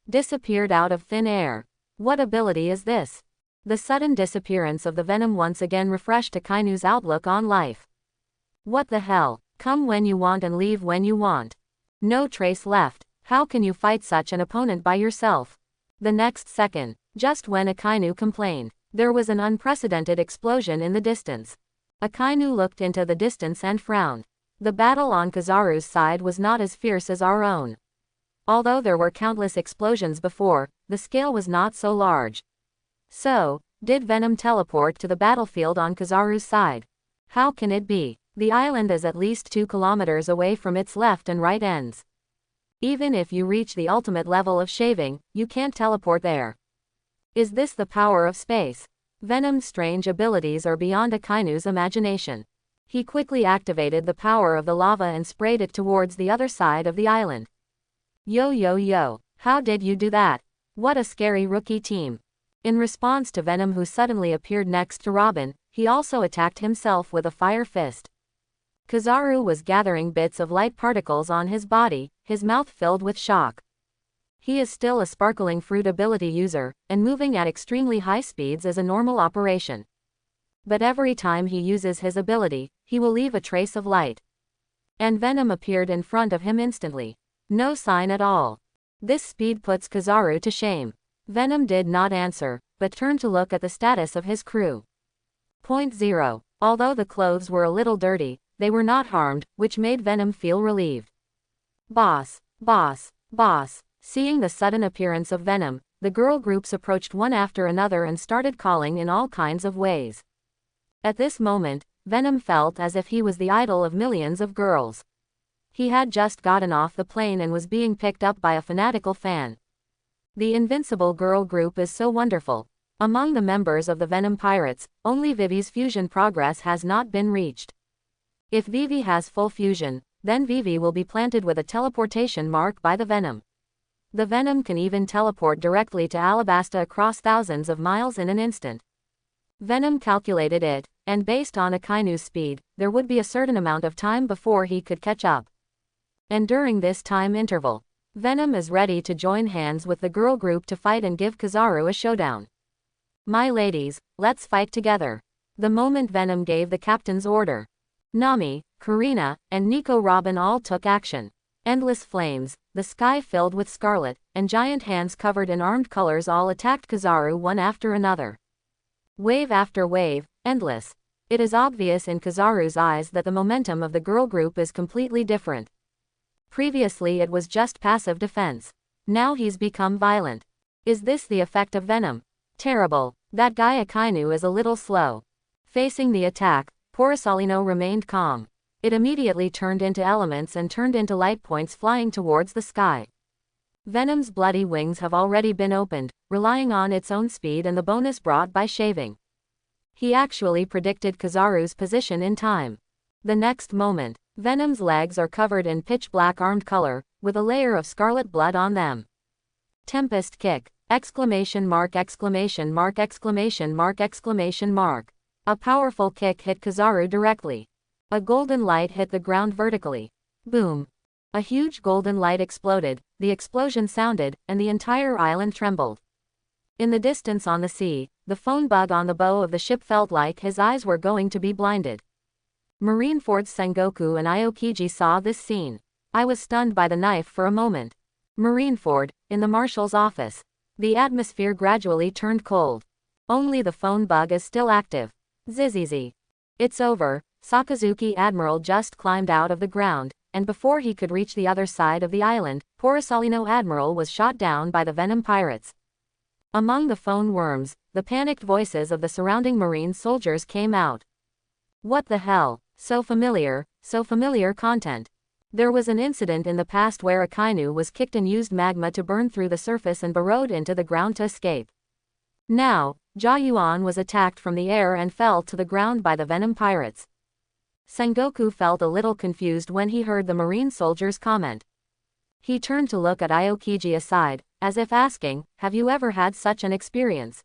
Disappeared out of thin air. What ability is this? The sudden disappearance of the Venom once again refreshed Akainu's outlook on life. What the hell? Come when you want and leave when you want. No trace left. How can you fight such an opponent by yourself? The next second, just when Akainu complained, there was an unprecedented explosion in the distance. Akainu looked into the distance and frowned. The battle on Kizaru's side was not as fierce as our own. Although there were countless explosions before, the scale was not so large. So, did Venom teleport to the battlefield on Kizaru's side? How can it be? The island is at least 2 kilometers away from its left and right ends. Even if you reach the ultimate level of shaving, you can't teleport there. Is this the power of space? Venom's strange abilities are beyond Akainu's imagination. He quickly activated the power of the lava and sprayed it towards the other side of the island. Yo, how did you do that? What a scary rookie team. In response to Venom, who suddenly appeared next to Robin, he also attacked himself with a fire fist. Kizaru was gathering bits of light particles on his body, his mouth filled with shock. He is still a sparkling fruit ability user, and moving at extremely high speeds is a normal operation. But every time he uses his ability, he will leave a trace of light. And Venom appeared in front of him instantly. No sign at all. This speed puts Kizaru to shame. Venom did not answer, but turned to look at the status of his crew. Point 0. Although the clothes were a little dirty, they were not harmed, which made Venom feel relieved. Boss. Seeing the sudden appearance of Venom, the girl groups approached one after another and started calling in all kinds of ways. At this moment, Venom felt as if he was the idol of millions of girls. He had just gotten off the plane and was being picked up by a fanatical fan. The Invincible Girl group is so wonderful. Among the members of the Venom Pirates, only Vivi's fusion progress has not been reached. If Vivi has full fusion, then Vivi will be planted with a teleportation mark by the Venom. The Venom can even teleport directly to Alabasta across thousands of miles in an instant. Venom calculated it, and based on Akainu's speed, there would be a certain amount of time before he could catch up. And during this time interval, Venom is ready to join hands with the girl group to fight and give Kizaru a showdown. My ladies, let's fight together. The moment Venom gave the captain's order, Nami, Karina, and Nico Robin all took action. Endless flames, the sky filled with scarlet, and giant hands covered in armed colors all attacked Kizaru one after another. Wave after wave, endless. It is obvious in Kizaru's eyes that the momentum of the girl group is completely different. Previously it was just passive defense. Now he's become violent. Is this the effect of Venom? Terrible. That guy Akainu is a little slow. Facing the attack, Parasalino remained calm. It immediately turned into elements and turned into light points flying towards the sky. Venom's bloody wings have already been opened, relying on its own speed and the bonus brought by shaving. He actually predicted Kizaru's position in time. The next moment, Venom's legs are covered in pitch-black armed color, with a layer of scarlet blood on them. Tempest kick! Exclamation mark! Exclamation mark! Exclamation mark! Exclamation mark! A powerful kick hit Kizaru directly. A golden light hit the ground vertically. Boom! A huge golden light exploded, the explosion sounded, and the entire island trembled. In the distance on the sea, the phone bug on the bow of the ship felt like his eyes were going to be blinded. Marineford's Sengoku and Aokiji saw this scene. I was stunned by the knife for a moment. Marineford, in the marshal's office. The atmosphere gradually turned cold. Only the phone bug is still active. Zizizi. It's over. Sakazuki Admiral just climbed out of the ground, and before he could reach the other side of the island, Parasalino Admiral was shot down by the Venom pirates. Among the phone worms, the panicked voices of the surrounding marine soldiers came out. What the hell? So familiar content. There was an incident in the past where a Kainu was kicked and used magma to burn through the surface and burrowed into the ground to escape. Now, Jia Yuan was attacked from the air and fell to the ground by the Venom pirates. Sengoku felt a little confused when he heard the marine soldier's comment. He turned to look at Aokiji aside, as if asking, "Have you ever had such an experience?"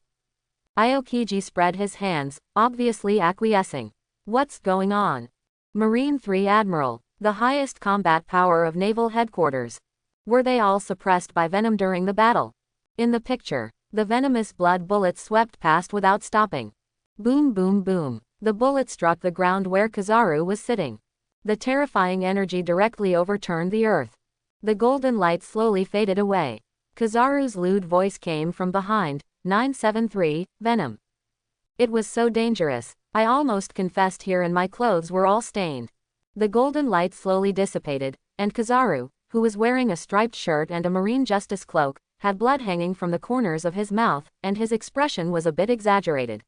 Aokiji spread his hands, obviously acquiescing. "What's going on?" Marine 3 Admiral, the highest combat power of naval headquarters. Were they all suppressed by Venom during the battle? In the picture, the venomous blood bullets swept past without stopping. Boom boom boom. The bullet struck the ground where Kizaru was sitting. The terrifying energy directly overturned the earth. The golden light slowly faded away. Kizaru's lewd voice came from behind. 973, Venom. It was so dangerous. I almost confessed here and my clothes were all stained. The golden light slowly dissipated, and Kizaru, who was wearing a striped shirt and a marine justice cloak, had blood hanging from the corners of his mouth, and his expression was a bit exaggerated.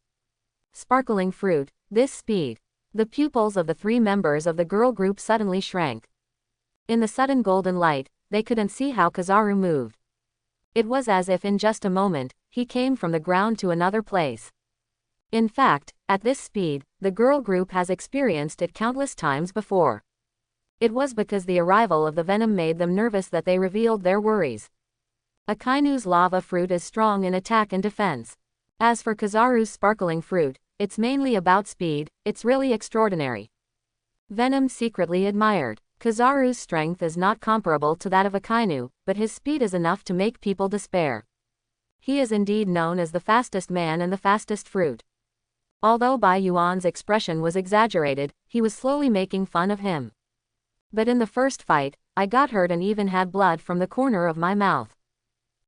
Sparkling fruit, this speed. The pupils of the 3 members of the girl group suddenly shrank. In the sudden golden light, they couldn't see how Kizaru moved. It was as if in just a moment, he came from the ground to another place. In fact, at this speed, the girl group has experienced it countless times before. It was because the arrival of the Venom made them nervous that they revealed their worries. A Kainu's lava fruit is strong in attack and defense. As for Kizaru's sparkling fruit, it's mainly about speed. It's really extraordinary. Venom secretly admired. Kizaru's strength is not comparable to that of a Kainu, but his speed is enough to make people despair. He is indeed known as the fastest man and the fastest fruit. Although Bai Yuan's expression was exaggerated, he was slowly making fun of him. But in the first fight, I got hurt and even had blood from the corner of my mouth.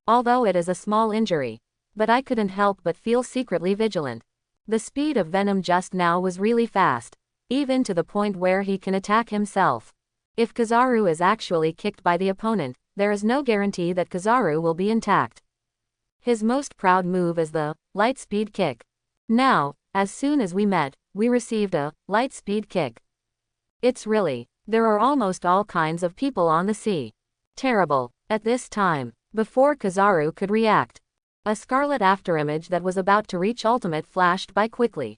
Although it is a small injury. But I couldn't help but feel secretly vigilant. The speed of Venom just now was really fast, even to the point where he can attack himself. If Kizaru is actually kicked by the opponent, there is no guarantee that Kizaru will be intact. His most proud move is the light speed kick. Now, as soon as we met, we received a light speed kick. It's really, there are almost all kinds of people on the sea. Terrible. At this time, before Kizaru could react, a scarlet afterimage that was about to reach ultimate flashed by quickly.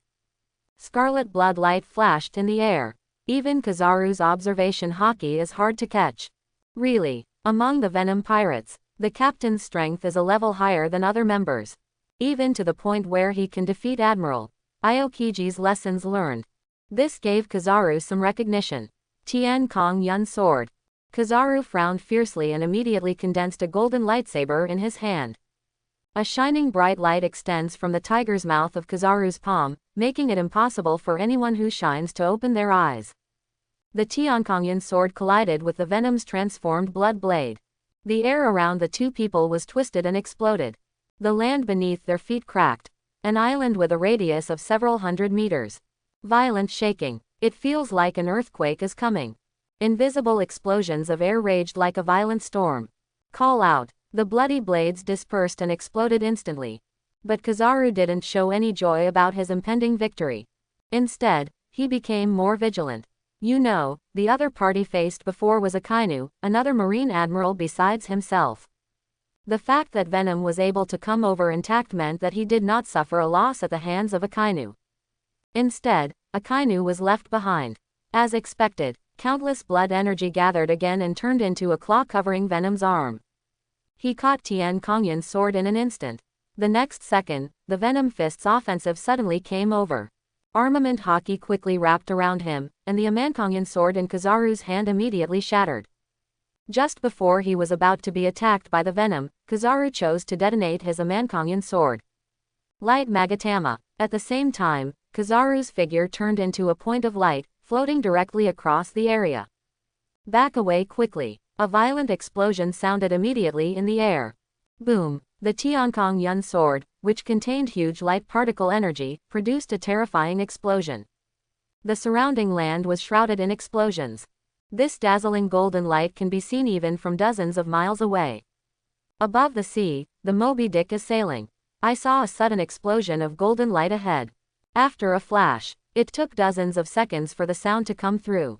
Scarlet blood light flashed in the air. Even Kizaru's observation hockey is hard to catch. Really, among the Venom pirates, the captain's strength is a level higher than other members. Even to the point where he can defeat Admiral Aokiji's lessons learned. This gave Kizaru some recognition. Tian Kong Yun sword. Kizaru frowned fiercely and immediately condensed a golden lightsaber in his hand. A shining bright light extends from the tiger's mouth of Kizaru's palm, making it impossible for anyone who shines to open their eyes. The Tiankongyan sword collided with the Venom's transformed blood blade. The air around the two people was twisted and exploded. The land beneath their feet cracked. An island with a radius of several hundred meters. Violent shaking. It feels like an earthquake is coming. Invisible explosions of air raged like a violent storm. Call out. The bloody blades dispersed and exploded instantly. But Kizaru didn't show any joy about his impending victory. Instead, he became more vigilant. You know, the other party faced before was a Kainu, another marine admiral besides himself. The fact that Venom was able to come over intact meant that he did not suffer a loss at the hands of a Kainu. Instead, a Kainu was left behind. As expected, countless blood energy gathered again and turned into a claw covering Venom's arm. He caught Tian Kongyan's sword in an instant. The next second, the Venom fist's offensive suddenly came over. Armament hockey quickly wrapped around him, and the Amankongyan sword in Kizaru's hand immediately shattered. Just before he was about to be attacked by the Venom, Kizaru chose to detonate his Amankongyan sword. Light Magatama. At the same time, Kizaru's figure turned into a point of light, floating directly across the area. Back away quickly. A violent explosion sounded immediately in the air. Boom! The Tiankong Yun sword, which contained huge light particle energy, produced a terrifying explosion. The surrounding land was shrouded in explosions. This dazzling golden light can be seen even from dozens of miles away. Above the sea, the Moby Dick is sailing. I saw a sudden explosion of golden light ahead. After a flash, it took dozens of seconds for the sound to come through.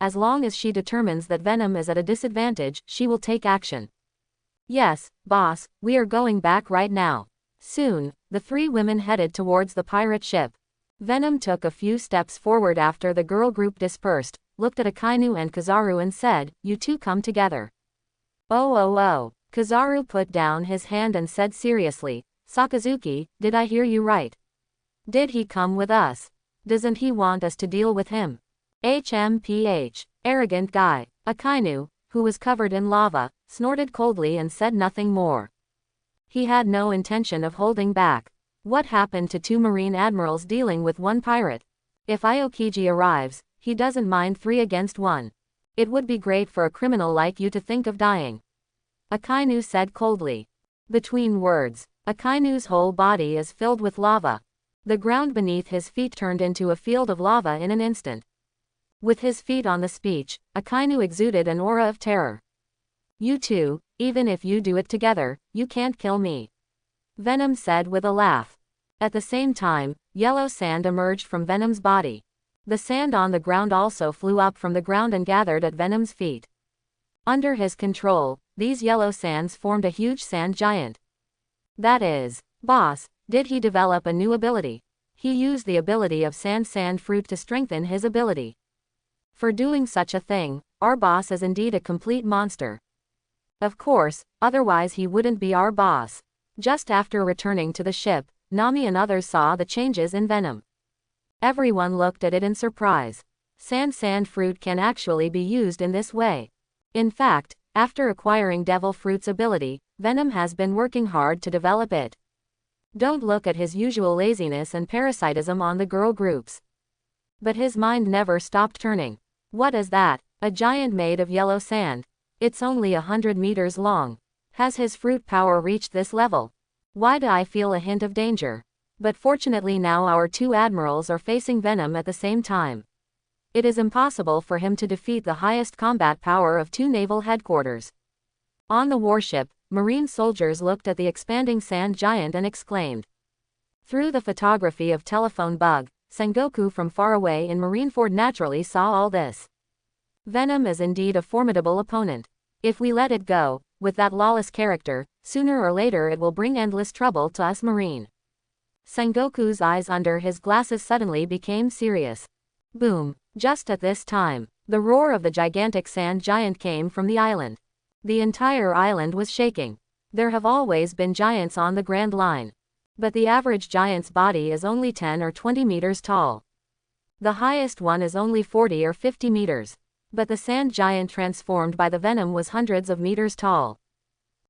as long as she determines that Venom is at a disadvantage, she will take action. Yes, boss, we are going back right now. Soon, the three women headed towards the pirate ship. Venom took a few steps forward after the girl group dispersed, looked at Akainu and Kizaru and said, "You two come together." Oh. Kizaru put down his hand and said seriously, "Sakazuki, did I hear you right? Did he come with us? Doesn't he want us to deal with him?" HMPH. Arrogant guy. Akainu, who was covered in lava, snorted coldly and said nothing more. He had no intention of holding back. What happened to two marine admirals dealing with one pirate? If Aokiji arrives, he doesn't mind 3 against 1. It would be great for a criminal like you to think of dying. Akainu said coldly. Between words, Akainu's whole body is filled with lava. The ground beneath his feet turned into a field of lava in an instant. With his feet on the speech, Akainu exuded an aura of terror. "You two, even if you do it together, you can't kill me," Venom said with a laugh. At the same time, yellow sand emerged from Venom's body. The sand on the ground also flew up from the ground and gathered at Venom's feet. Under his control, these yellow sands formed a huge sand giant. That is, boss, did he develop a new ability? He used the ability of sand fruit to strengthen his ability. For doing such a thing, our boss is indeed a complete monster. Of course, otherwise he wouldn't be our boss. Just after returning to the ship, Nami and others saw the changes in Venom. Everyone looked at it in surprise. Sand fruit can actually be used in this way. In fact, after acquiring Devil Fruit's ability, Venom has been working hard to develop it. Don't look at his usual laziness and parasitism on the girl groups. But his mind never stopped turning. What is that? A giant made of yellow sand. It's only 100 meters long. Has his fruit power reached this level? Why do I feel a hint of danger? But fortunately now our two admirals are facing Venom at the same time. It is impossible for him to defeat the highest combat power of 2 naval headquarters. On the warship, marine soldiers looked at the expanding sand giant and exclaimed. Through the photography of telephone bug, Sengoku from far away in Marineford naturally saw all this. Venom is indeed a formidable opponent. If we let it go, with that lawless character, sooner or later it will bring endless trouble to us marine. Sengoku's eyes under his glasses suddenly became serious. Boom! Just at this time, the roar of the gigantic sand giant came from the island. The entire island was shaking. There have always been giants on the Grand Line. But the average giant's body is only 10 or 20 meters tall. The highest one is only 40 or 50 meters. But the sand giant transformed by the Venom was hundreds of meters tall.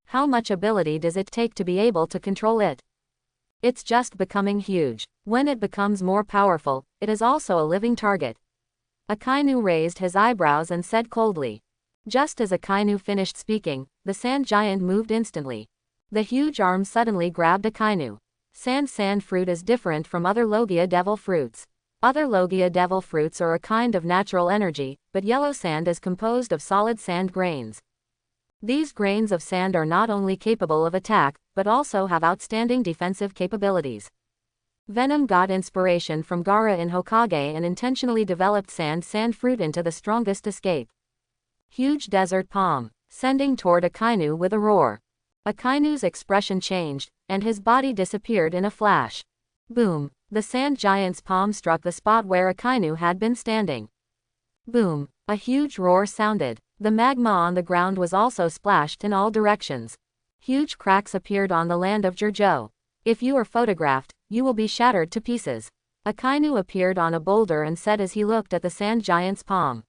How much ability does it take to be able to control it? It's just becoming huge. When it becomes more powerful, it is also a living target. Akainu raised his eyebrows and said coldly. Just as Akainu finished speaking, the sand giant moved instantly. The huge arm suddenly grabbed Akainu. Sand fruit is different from other Logia devil fruits. Other Logia devil fruits are a kind of natural energy, but yellow sand is composed of solid sand grains. These grains of sand are not only capable of attack, but also have outstanding defensive capabilities. Venom got inspiration from Gaara in Hokage and intentionally developed sand fruit into the strongest escape. Huge desert palm, sending toward Akainu with a roar. Akainu's expression changed, and his body disappeared in a flash. Boom! The sand giant's palm struck the spot where Akainu had been standing. Boom! A huge roar sounded. The magma on the ground was also splashed in all directions. Huge cracks appeared on the land of Jirjo. If you are photographed, you will be shattered to pieces. Akainu appeared on a boulder and said as he looked at the sand giant's palm.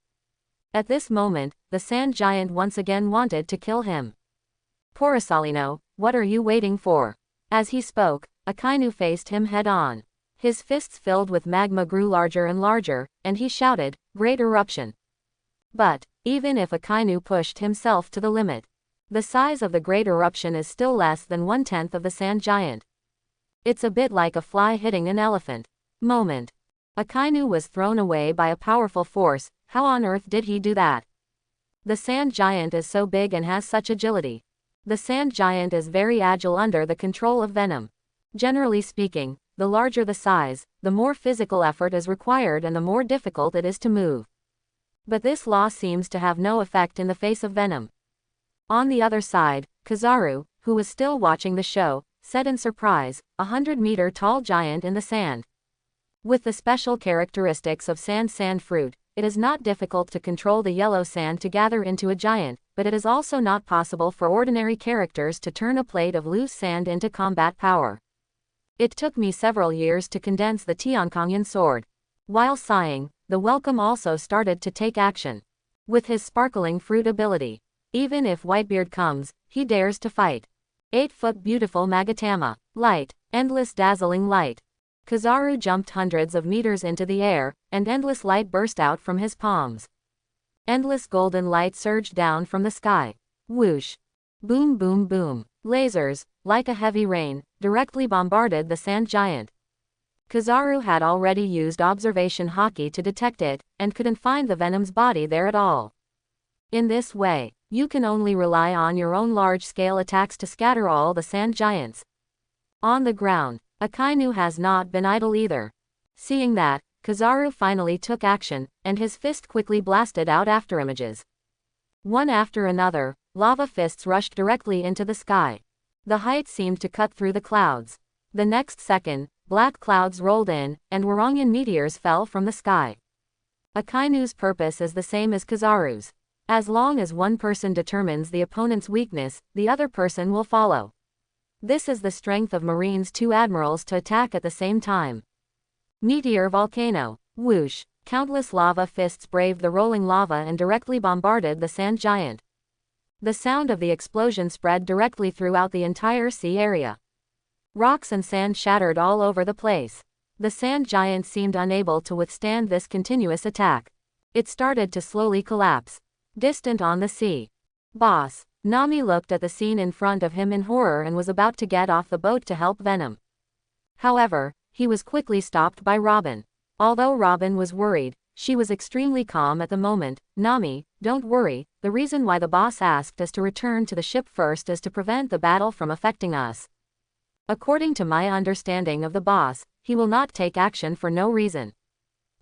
At this moment, the sand giant once again wanted to kill him. Porosalino, what are you waiting for? As he spoke, Akainu faced him head-on. His fists filled with magma grew larger and larger, and he shouted, "Great eruption!" But, even if Akainu pushed himself to the limit, the size of the great eruption is still less than 1/10 of the sand giant. It's a bit like a fly hitting an elephant. Moment. Akainu was thrown away by a powerful force. How on earth did he do that? The sand giant is so big and has such agility. The sand giant is very agile under the control of Venom. Generally speaking, the larger the size, the more physical effort is required and the more difficult it is to move. But this law seems to have no effect in the face of Venom. On the other side, Kizaru, who was still watching the show, said in surprise, 100-meter tall giant in the sand. With the special characteristics of sand fruit, it is not difficult to control the yellow sand to gather into a giant, but it is also not possible for ordinary characters to turn a plate of loose sand into combat power. It took me several years to condense the Tiankongyan sword. While sighing, the Welcome also started to take action. With his sparkling fruit ability, even if Whitebeard comes, he dares to fight. 8-foot beautiful Magatama. Light. Endless dazzling light. Kizaru jumped hundreds of meters into the air, and endless light burst out from his palms. Endless golden light surged down from the sky. Whoosh. Boom boom boom. Lasers, like a heavy rain, directly bombarded the sand giant. Kizaru had already used observation hockey to detect it, and couldn't find the Venom's body there at all. In this way, you can only rely on your own large-scale attacks to scatter all the sand giants. On the ground, Akainu has not been idle either. Seeing that, Kizaru finally took action, and his fist quickly blasted out afterimages. One after another, lava fists rushed directly into the sky. The height seemed to cut through the clouds. The next second, black clouds rolled in, and Warangian meteors fell from the sky. Akainu's purpose is the same as Kizaru's. As long as one person determines the opponent's weakness, the other person will follow. This is the strength of Marine's two admirals to attack at the same time. Meteor volcano. Whoosh. Countless lava fists braved the rolling lava and directly bombarded the sand giant. The sound of the explosion spread directly throughout the entire sea area. Rocks and sand shattered all over the place. The sand giant seemed unable to withstand this continuous attack. It started to slowly collapse. Distant on the sea. Boss. Nami looked at the scene in front of him in horror and was about to get off the boat to help Venom. However, he was quickly stopped by Robin. Although Robin was worried, she was extremely calm at the moment. Nami, don't worry, the reason why the boss asked us to return to the ship first is to prevent the battle from affecting us. According to my understanding of the boss, he will not take action for no reason.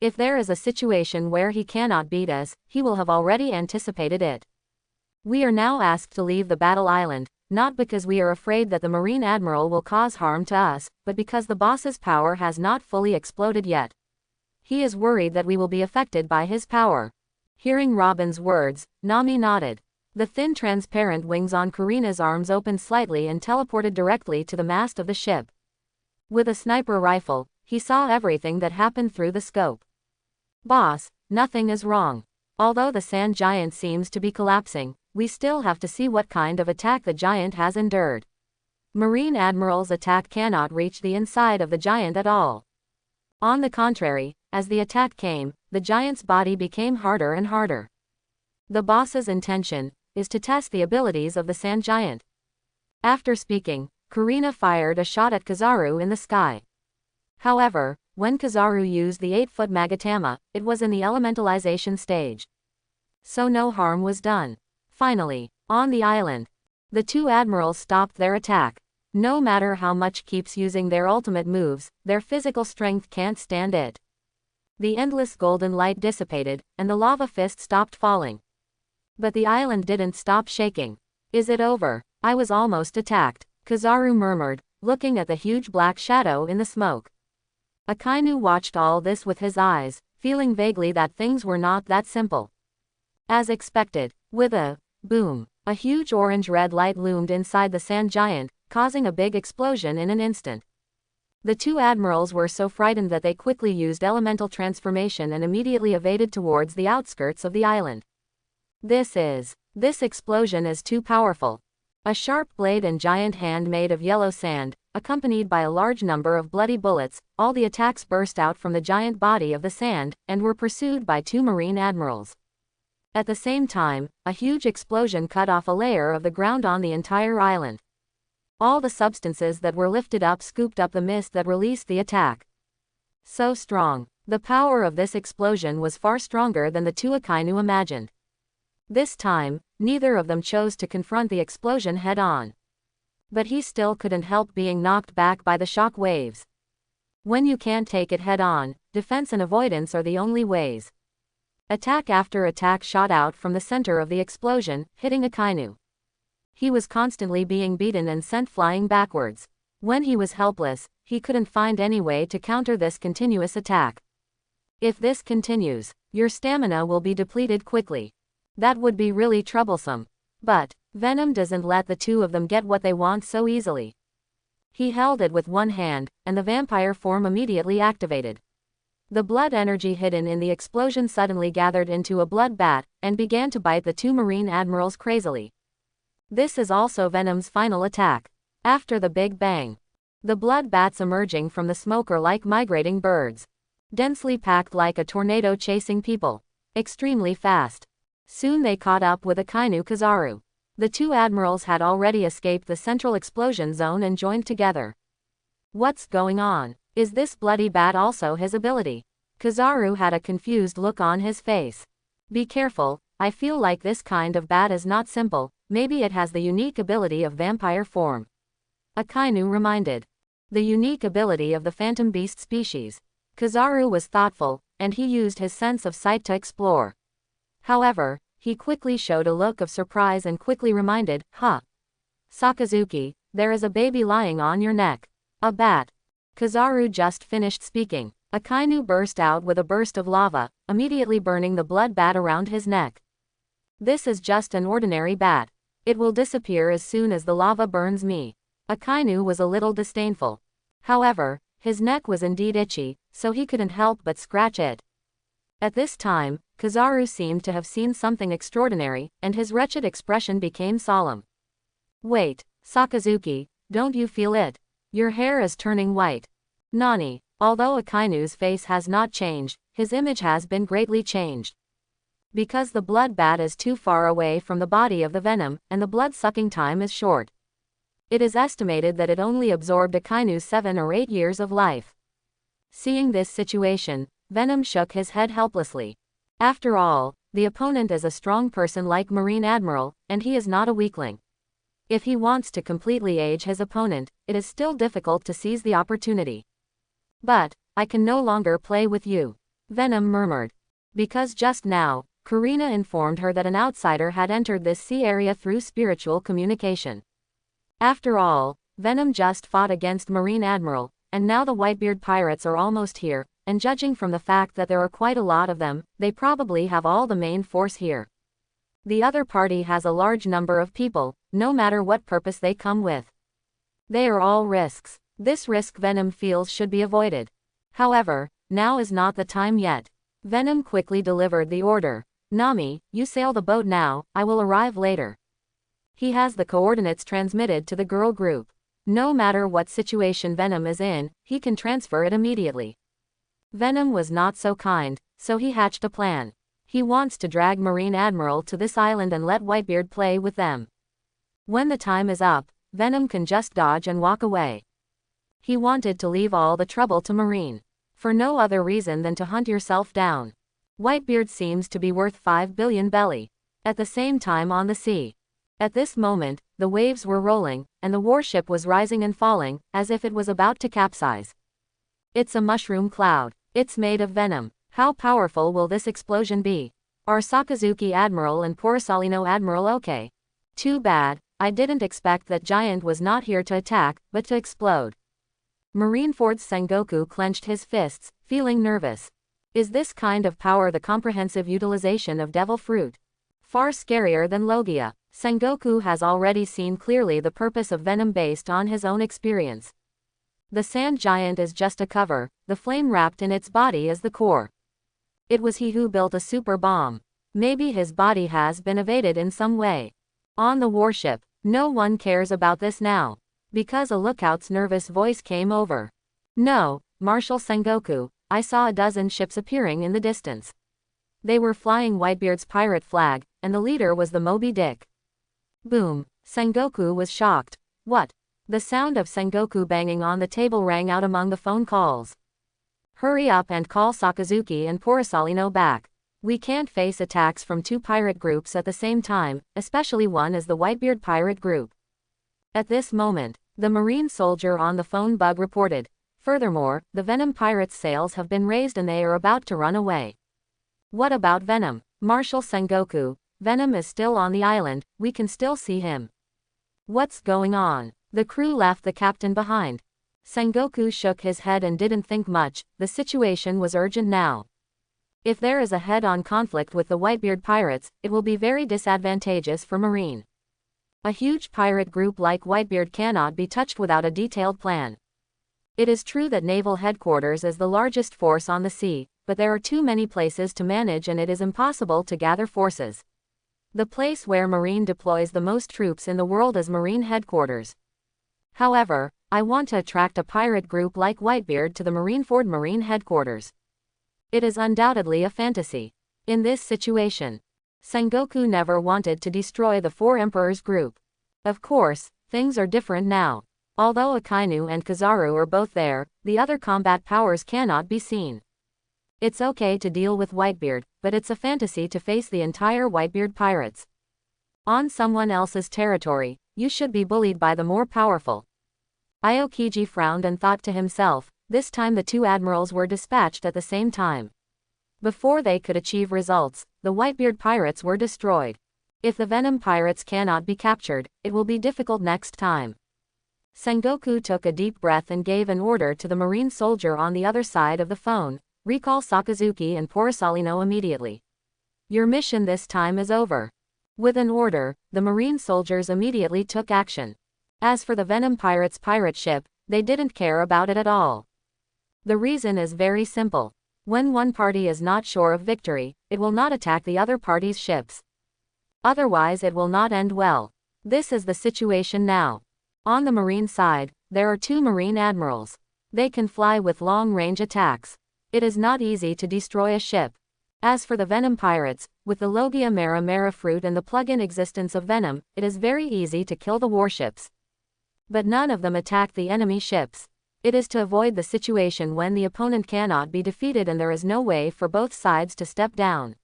If there is a situation where he cannot beat us, he will have already anticipated it. We are now asked to leave the battle island, not because we are afraid that the Marine Admiral will cause harm to us, but because the boss's power has not fully exploded yet. He is worried that we will be affected by his power. Hearing Robin's words, Nami nodded. The thin transparent wings on Karina's arms opened slightly and teleported directly to the mast of the ship. With a sniper rifle, he saw everything that happened through the scope. Boss, nothing is wrong. Although the sand giant seems to be collapsing, we still have to see what kind of attack the giant has endured. Marine Admiral's attack cannot reach the inside of the giant at all. On the contrary, as the attack came, the giant's body became harder and harder. The boss's intention is to test the abilities of the sand giant. After speaking, Karina fired a shot at Kizaru in the sky. However, when Kizaru used the 8-foot Magatama, it was in the elementalization stage. So no harm was done. Finally, on the island, the two admirals stopped their attack. No matter how much keeps using their ultimate moves, their physical strength can't stand it. The endless golden light dissipated, and the lava fist stopped falling. But the island didn't stop shaking. Is it over? I was almost attacked, Kizaru murmured, looking at the huge black shadow in the smoke. Akainu watched all this with his eyes, feeling vaguely that things were not that simple. As expected, with a boom, a huge orange-red light loomed inside the sand giant, causing a big explosion in an instant. The two admirals were so frightened that they quickly used elemental transformation and immediately evaded towards the outskirts of the island. This explosion is too powerful. A sharp blade and giant hand made of yellow sand, accompanied by a large number of bloody bullets, all the attacks burst out from the giant body of the sand, and were pursued by two Marine admirals. At the same time, a huge explosion cut off a layer of the ground on the entire island. All the substances that were lifted up scooped up the mist that released the attack. So strong. The power of this explosion was far stronger than the two Akainu imagined. This time, neither of them chose to confront the explosion head-on. But he still couldn't help being knocked back by the shock waves. When you can't take it head-on, defense and avoidance are the only ways. Attack after attack shot out from the center of the explosion, hitting Akainu. He was constantly being beaten and sent flying backwards. When he was helpless, he couldn't find any way to counter this continuous attack. If this continues, your stamina will be depleted quickly. That would be really troublesome. But Venom doesn't let the two of them get what they want so easily. He held it with one hand, and the vampire form immediately activated. The blood energy hidden in the explosion suddenly gathered into a blood bat, and began to bite the two Marine admirals crazily. This is also Venom's final attack. After the Big Bang, the blood bats emerging from the smoke are like migrating birds. Densely packed like a tornado chasing people. Extremely fast. Soon they caught up with Akainu Kizaru. The two admirals had already escaped the central explosion zone and joined together. What's going on? Is this bloody bat also his ability? Kizaru had a confused look on his face. Be careful, I feel like this kind of bat is not simple, maybe it has the unique ability of vampire form. Akainu reminded. The unique ability of the phantom beast species. Kizaru was thoughtful, and he used his sense of sight to explore. However, he quickly showed a look of surprise and quickly reminded, Sakazuki, there is a baby lying on your neck. A bat. Kizaru just finished speaking. Akainu burst out with a burst of lava, immediately burning the blood bat around his neck. This is just an ordinary bat. It will disappear as soon as the lava burns me. Akainu was a little disdainful. However, his neck was indeed itchy, so he couldn't help but scratch it. At this time, Kizaru seemed to have seen something extraordinary, and his wretched expression became solemn. Wait, Sakazuki, don't you feel it? Your hair is turning white. Nani. Although Akainu's face has not changed, his image has been greatly changed. Because the blood bat is too far away from the body of the venom, and the blood-sucking time is short. It is estimated that it only absorbed Akainu's 7 or 8 years of life. Seeing this situation, Venom shook his head helplessly. After all, the opponent is a strong person like Marine Admiral, and he is not a weakling. If he wants to completely age his opponent, it is still difficult to seize the opportunity. But I can no longer play with you, Venom murmured. Because just now, Karina informed her that an outsider had entered this sea area through spiritual communication. After all, Venom just fought against Marine Admiral, and now the Whitebeard pirates are almost here, and judging from the fact that there are quite a lot of them, they probably have all the main force here. The other party has a large number of people, no matter what purpose they come with. They are all risks. This risk Venom feels should be avoided. However, now is not the time yet. Venom quickly delivered the order. Nami, you sail the boat now, I will arrive later. He has the coordinates transmitted to the girl group. No matter what situation Venom is in, he can transfer it immediately. Venom was not so kind, so he hatched a plan. He wants to drag Marine Admiral to this island and let Whitebeard play with them. When the time is up, Venom can just dodge and walk away. He wanted to leave all the trouble to Marine. For no other reason than to hunt yourself down. Whitebeard seems to be worth 5 billion belly. At the same time on the sea. At this moment, the waves were rolling, and the warship was rising and falling, as if it was about to capsize. It's a mushroom cloud. It's made of venom. How powerful will this explosion be? Are Sakazuki Admiral and Parasalino Admiral okay? Too bad, I didn't expect that giant was not here to attack, but to explode. Marineford's Sengoku clenched his fists, feeling nervous. Is this kind of power the comprehensive utilization of devil fruit? Far scarier than Logia. Sengoku has already seen clearly the purpose of Venom based on his own experience. The sand giant is just a cover, the flame wrapped in its body is the core. It was he who built a super bomb. Maybe his body has been evaded in some way. On the warship, no one cares about this now. Because a lookout's nervous voice came over. No, Marshal Sengoku, I saw a dozen ships appearing in the distance. They were flying Whitebeard's pirate flag, and the leader was the Moby Dick. Boom, Sengoku was shocked. What? The sound of Sengoku banging on the table rang out among the phone calls. Hurry up and call Sakazuki and Parasalino back. We can't face attacks from two pirate groups at the same time, especially one as the Whitebeard pirate group. At this moment, the Marine soldier on the phone bug reported. Furthermore, the Venom pirates' sails have been raised and they are about to run away. What about Venom? Marshal Sengoku, Venom is still on the island, we can still see him. What's going on? The crew left the captain behind. Sengoku shook his head and didn't think much, the situation was urgent now. If there is a head-on conflict with the Whitebeard pirates, it will be very disadvantageous for Marine. A huge pirate group like Whitebeard cannot be touched without a detailed plan. It is true that naval headquarters is the largest force on the sea, but there are too many places to manage and it is impossible to gather forces. The place where Marine deploys the most troops in the world is Marine headquarters. However, I want to attract a pirate group like Whitebeard to the Marineford Marine headquarters. It is undoubtedly a fantasy. In this situation, Sengoku never wanted to destroy the Four Emperors group. Of course, things are different now. Although Akainu and Kizaru are both there, the other combat powers cannot be seen. It's okay to deal with Whitebeard, but it's a fantasy to face the entire Whitebeard pirates. On someone else's territory, you should be bullied by the more powerful. Aokiji frowned and thought to himself, this time the two admirals were dispatched at the same time. Before they could achieve results, the Whitebeard pirates were destroyed. If the Venom pirates cannot be captured, it will be difficult next time. Sengoku took a deep breath and gave an order to the Marine soldier on the other side of the phone, recall Sakazuki and Parasalino immediately. Your mission this time is over. With an order, the Marine soldiers immediately took action. As for the Venom pirates' pirate ship, they didn't care about it at all. The reason is very simple. When one party is not sure of victory, it will not attack the other party's ships. Otherwise it will not end well. This is the situation now. On the Marine side, there are two Marine admirals. They can fly with long-range attacks. It is not easy to destroy a ship. As for the Venom pirates, with the Logia Mera Mera fruit and the plug-in existence of Venom, it is very easy to kill the warships. But none of them attack the enemy ships. It is to avoid the situation when the opponent cannot be defeated and there is no way for both sides to step down.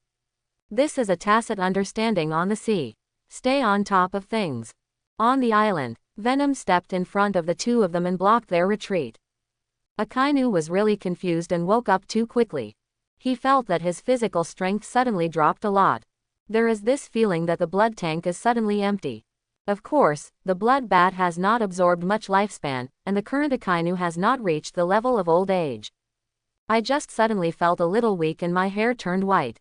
This is a tacit understanding on the sea. Stay on top of things. On the island, Venom stepped in front of the two of them and blocked their retreat. Akainu was really confused and woke up too quickly. He felt that his physical strength suddenly dropped a lot. There is this feeling that the blood tank is suddenly empty. Of course, the blood bat has not absorbed much lifespan, and the current Akainu has not reached the level of old age. I just suddenly felt a little weak and my hair turned white.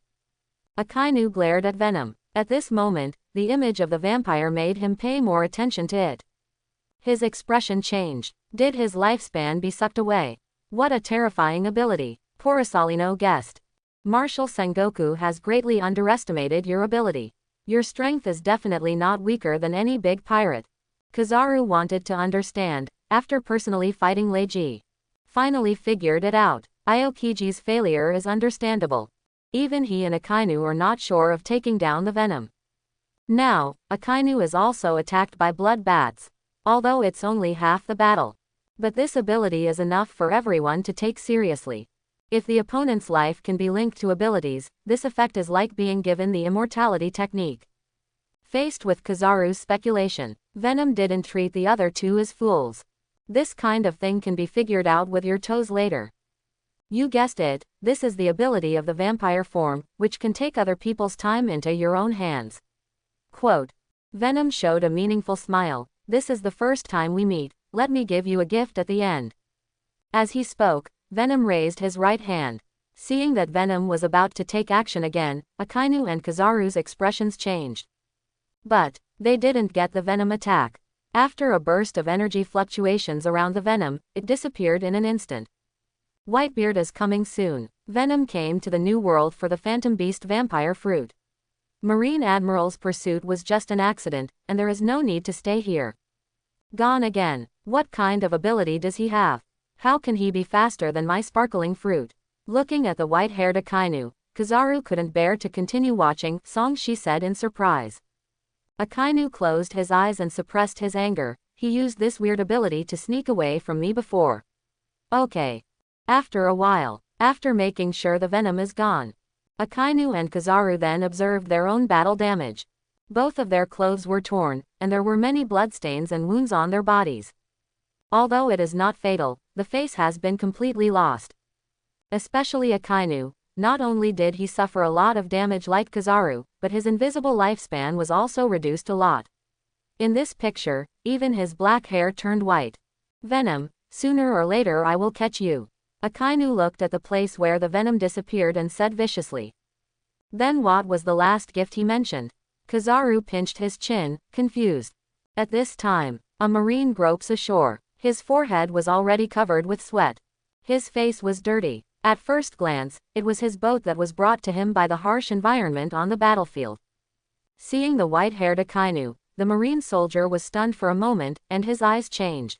Akainu glared at Venom. At this moment, the image of the vampire made him pay more attention to it. His expression changed. Did his lifespan be sucked away? What a terrifying ability, Parasalino guessed. Marshal Sengoku has greatly underestimated your ability. Your strength is definitely not weaker than any big pirate. Kizaru wanted to understand, after personally fighting Leiji. Finally figured it out. Aokiji's failure is understandable. Even he and Akainu are not sure of taking down the Venom. Now, Akainu is also attacked by blood bats. Although it's only half the battle. But this ability is enough for everyone to take seriously. If the opponent's life can be linked to abilities, this effect is like being given the immortality technique. Faced with Kizaru's speculation, Venom didn't treat the other two as fools. This kind of thing can be figured out with your toes later. You guessed it, this is the ability of the vampire form, which can take other people's time into your own hands. Quote. Venom showed a meaningful smile. This is the first time we meet, let me give you a gift at the end. As he spoke, Venom raised his right hand. Seeing that Venom was about to take action again, Akainu and Kizaru's expressions changed. But they didn't get the Venom attack. After a burst of energy fluctuations around the Venom, it disappeared in an instant. Whitebeard is coming soon. Venom came to the New World for the Phantom Beast vampire fruit. Marine Admiral's pursuit was just an accident, and there is no need to stay here. Gone again. What kind of ability does he have? How can he be faster than my sparkling fruit? Looking at the white-haired Akainu, Kizaru couldn't bear to continue watching, Song she said in surprise. Akainu closed his eyes and suppressed his anger. He used this weird ability to sneak away from me before. Okay. After a while, after making sure the Venom is gone, Akainu and Kizaru then observed their own battle damage. Both of their clothes were torn, and there were many bloodstains and wounds on their bodies. Although it is not fatal, the face has been completely lost. Especially Akainu. Not only did he suffer a lot of damage like Kizaru, but his invisible lifespan was also reduced a lot. In this picture, even his black hair turned white. Venom, sooner or later I will catch you. Akainu looked at the place where the venom disappeared and said viciously. Then what was the last gift he mentioned? Kizaru pinched his chin, confused. At this time, a marine gropes ashore. His forehead was already covered with sweat. His face was dirty. At first glance, it was his boat that was brought to him by the harsh environment on the battlefield. Seeing the white-haired Akainu, the marine soldier was stunned for a moment, and his eyes changed.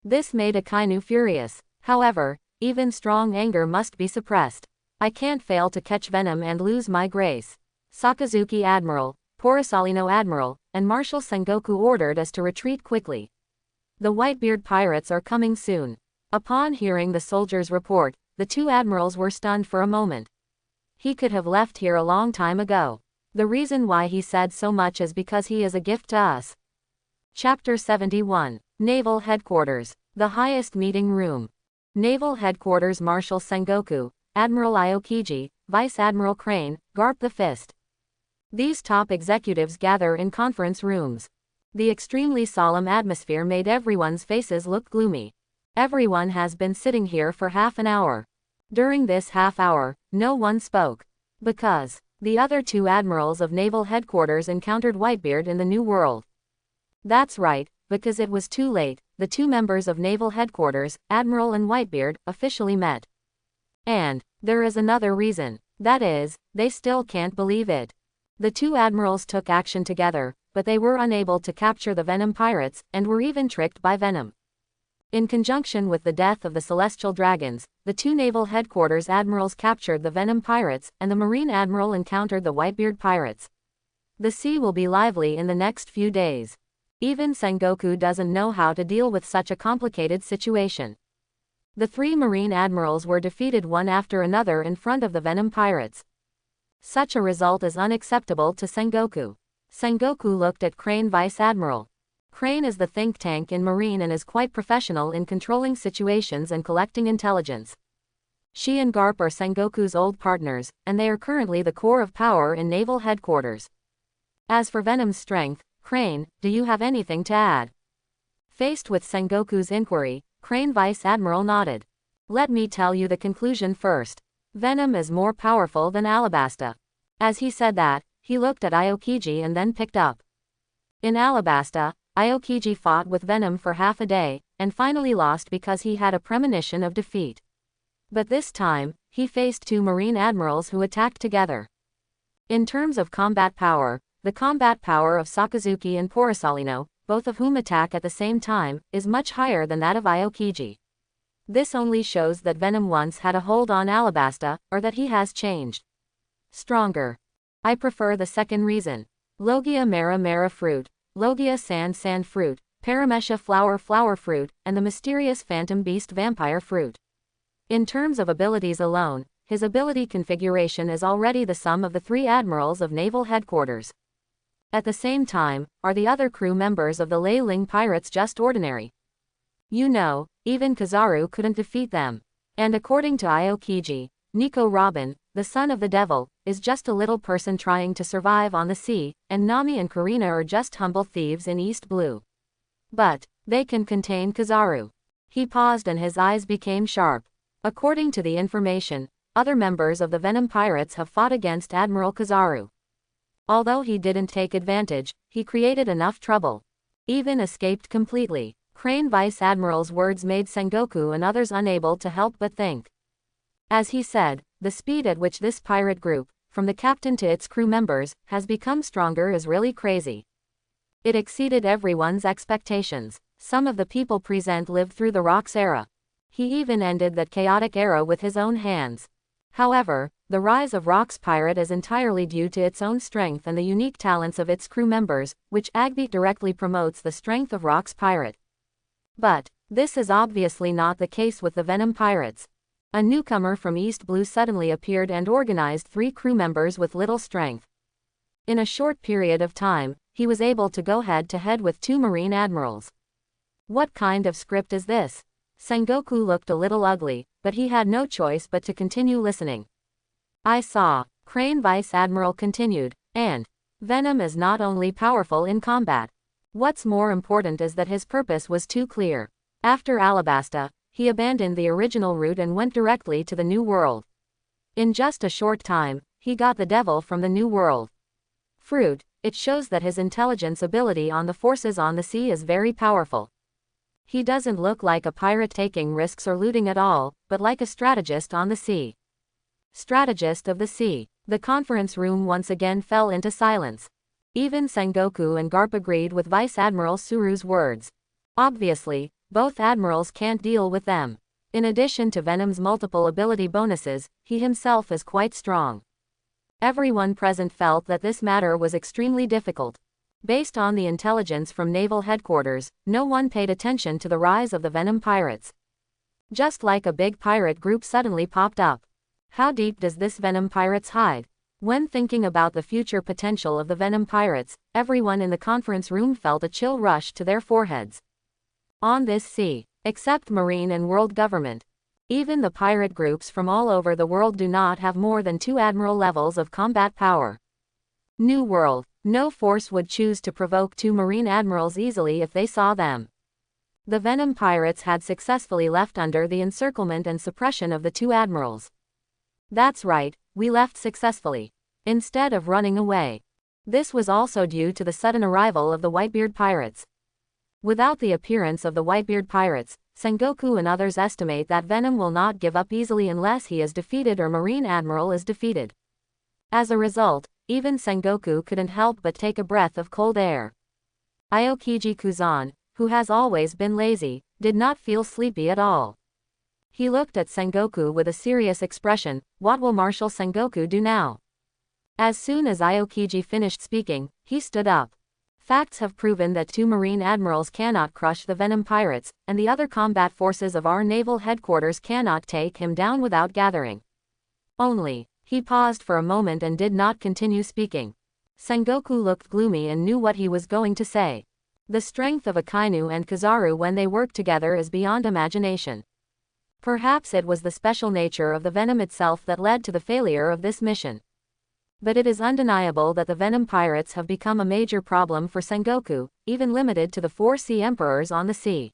This made Akainu furious. However, even strong anger must be suppressed. I can't fail to catch Venom and lose my grace. Sakazuki Admiral, Parasalino Admiral, and Marshal Sengoku ordered us to retreat quickly. The Whitebeard pirates are coming soon. Upon hearing the soldier's report, the two admirals were stunned for a moment. He could have left here a long time ago. The reason why he said so much is because he is a gift to us. Chapter 71. Naval Headquarters. The highest meeting room. Naval Headquarters. Marshal Sengoku, Admiral Aokiji, Vice Admiral Crane, Garp the Fist. These top executives gather in conference rooms. The extremely solemn atmosphere made everyone's faces look gloomy. Everyone has been sitting here for half an hour. During this half hour, no one spoke. Because the other two admirals of Naval Headquarters encountered Whitebeard in the New World. That's right, because it was too late, the two members of Naval Headquarters, Admiral and Whitebeard, officially met. And there is another reason. That is, they still can't believe it. The two admirals took action together, but they were unable to capture the Venom pirates, and were even tricked by Venom. In conjunction with the death of the Celestial Dragons, the two Naval Headquarters admirals captured the Venom pirates, and the Marine Admiral encountered the Whitebeard pirates. The sea will be lively in the next few days. Even Sengoku doesn't know how to deal with such a complicated situation. The three Marine Admirals were defeated one after another in front of the Venom pirates. Such a result is unacceptable to Sengoku. Sengoku looked at Crane Vice Admiral. Crane is the think tank in Marine and is quite professional in controlling situations and collecting intelligence. She and Garp are Sengoku's old partners, and they are currently the core of power in Naval Headquarters. As for Venom's strength, Crane, do you have anything to add? Faced with Sengoku's inquiry, Crane Vice Admiral nodded. Let me tell you the conclusion first. Venom is more powerful than Alabasta. As he said that, he looked at Aokiji and then picked up. In Alabasta, Aokiji fought with Venom for half a day, and finally lost because he had a premonition of defeat. But this time, he faced two Marine Admirals who attacked together. In terms of combat power, the combat power of Sakazuki and Parasalino, both of whom attack at the same time, is much higher than that of Aokiji. This only shows that Venom once had a hold on Alabasta, or that he has changed. Stronger. I prefer the second reason. Logia Mara fruit, Logia sand fruit, Paramesha flower fruit, and the mysterious phantom beast vampire fruit. In terms of abilities alone, his ability configuration is already the sum of the three admirals of Naval Headquarters. At the same time, are the other crew members of the Lei Ling pirates just ordinary? You know, even Kizaru couldn't defeat them. And according to Aokiji, Nico Robin, the son of the devil, is just a little person trying to survive on the sea, and Nami and Karina are just humble thieves in East Blue. But they can contain Kizaru. He paused and his eyes became sharp. According to the information, other members of the Venom pirates have fought against Admiral Kizaru. Although he didn't take advantage, he created enough trouble. Even escaped completely. Crane Vice Admiral's words made Sengoku and others unable to help but think. As he said, the speed at which this pirate group, from the captain to its crew members, has become stronger is really crazy. It exceeded everyone's expectations. Some of the people present lived through the Rocks era. He even ended that chaotic era with his own hands. However, the rise of Rocks Pirate is entirely due to its own strength and the unique talents of its crew members, which Agbeat directly promotes the strength of Rocks Pirate. But this is obviously not the case with the Venom pirates. A newcomer from East Blue suddenly appeared and organized three crew members with little strength. In a short period of time, he was able to go head-to-head with two Marine Admirals. What kind of script is this? Sengoku looked a little ugly, but he had no choice but to continue listening. I saw. Crane Vice Admiral continued, and Venom is not only powerful in combat. What's more important is that his purpose was too clear. After Alabasta, he abandoned the original route and went directly to the New World. In just a short time, he got the devil from the New World. Fruit, it shows that his intelligence ability on the forces on the sea is very powerful. He doesn't look like a pirate taking risks or looting at all, but like a strategist on the sea. Strategist of the sea. The conference room once again fell into silence. Even Sengoku and Garp agreed with Vice Admiral Suru's words. Obviously, both admirals can't deal with them. In addition to Venom's multiple ability bonuses, he himself is quite strong. Everyone present felt that this matter was extremely difficult. Based on the intelligence from Naval Headquarters, no one paid attention to the rise of the Venom pirates. Just like a big pirate group suddenly popped up. How deep does this Venom pirates hide? When thinking about the future potential of the Venom pirates, everyone in the conference room felt a chill rush to their foreheads. On this sea, except Marine and World Government, even the pirate groups from all over the world do not have more than 2 admiral levels of combat power. New World, no force would choose to provoke 2 Marine admirals easily if they saw them. The Venom pirates had successfully left under the encirclement and suppression of the 2 admirals. That's right, we left successfully. Instead of running away. This was also due to the sudden arrival of the Whitebeard pirates. Without the appearance of the Whitebeard pirates, Sengoku and others estimate that Venom will not give up easily unless he is defeated or Marine Admiral is defeated. As a result, even Sengoku couldn't help but take a breath of cold air. Aokiji Kuzan, who has always been lazy, did not feel sleepy at all. He looked at Sengoku with a serious expression. What will Marshal Sengoku do now? As soon as Aokiji finished speaking, he stood up. Facts have proven that 2 Marine admirals cannot crush the Venom pirates, and the other combat forces of our naval headquarters cannot take him down without gathering. Only, he paused for a moment and did not continue speaking. Sengoku looked gloomy and knew what he was going to say. The strength of Akainu and Kizaru when they work together is beyond imagination. Perhaps it was the special nature of the Venom itself that led to the failure of this mission. But it is undeniable that the Venom pirates have become a major problem for Sengoku, even limited to the 4 sea emperors on the sea.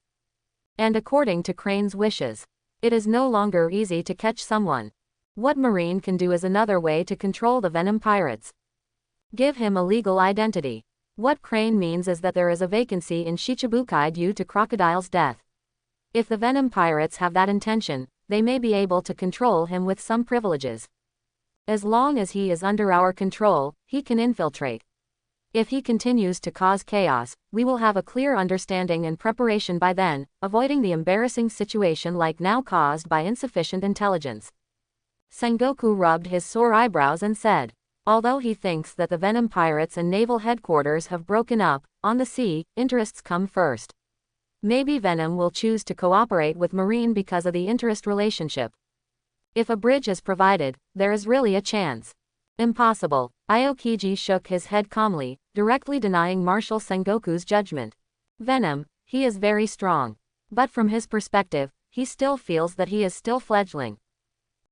And according to Crane's wishes, it is no longer easy to catch someone. What Marine can do is another way to control the Venom pirates. Give him a legal identity. What Crane means is that there is a vacancy in Shichibukai due to Crocodile's death. If the Venom pirates have that intention, they may be able to control him with some privileges. As long as he is under our control, he can infiltrate. If he continues to cause chaos, we will have a clear understanding and preparation by then, avoiding the embarrassing situation like now caused by insufficient intelligence. Sengoku rubbed his sore eyebrows and said, although he thinks that the Venom pirates and naval headquarters have broken up, on the sea, interests come first. Maybe Venom will choose to cooperate with Marine because of the interest relationship. If a bridge is provided, there is really a chance. Impossible. Aokiji shook his head calmly, directly denying Marshal Sengoku's judgment. Venom, he is very strong. But from his perspective, he still feels that he is still fledgling.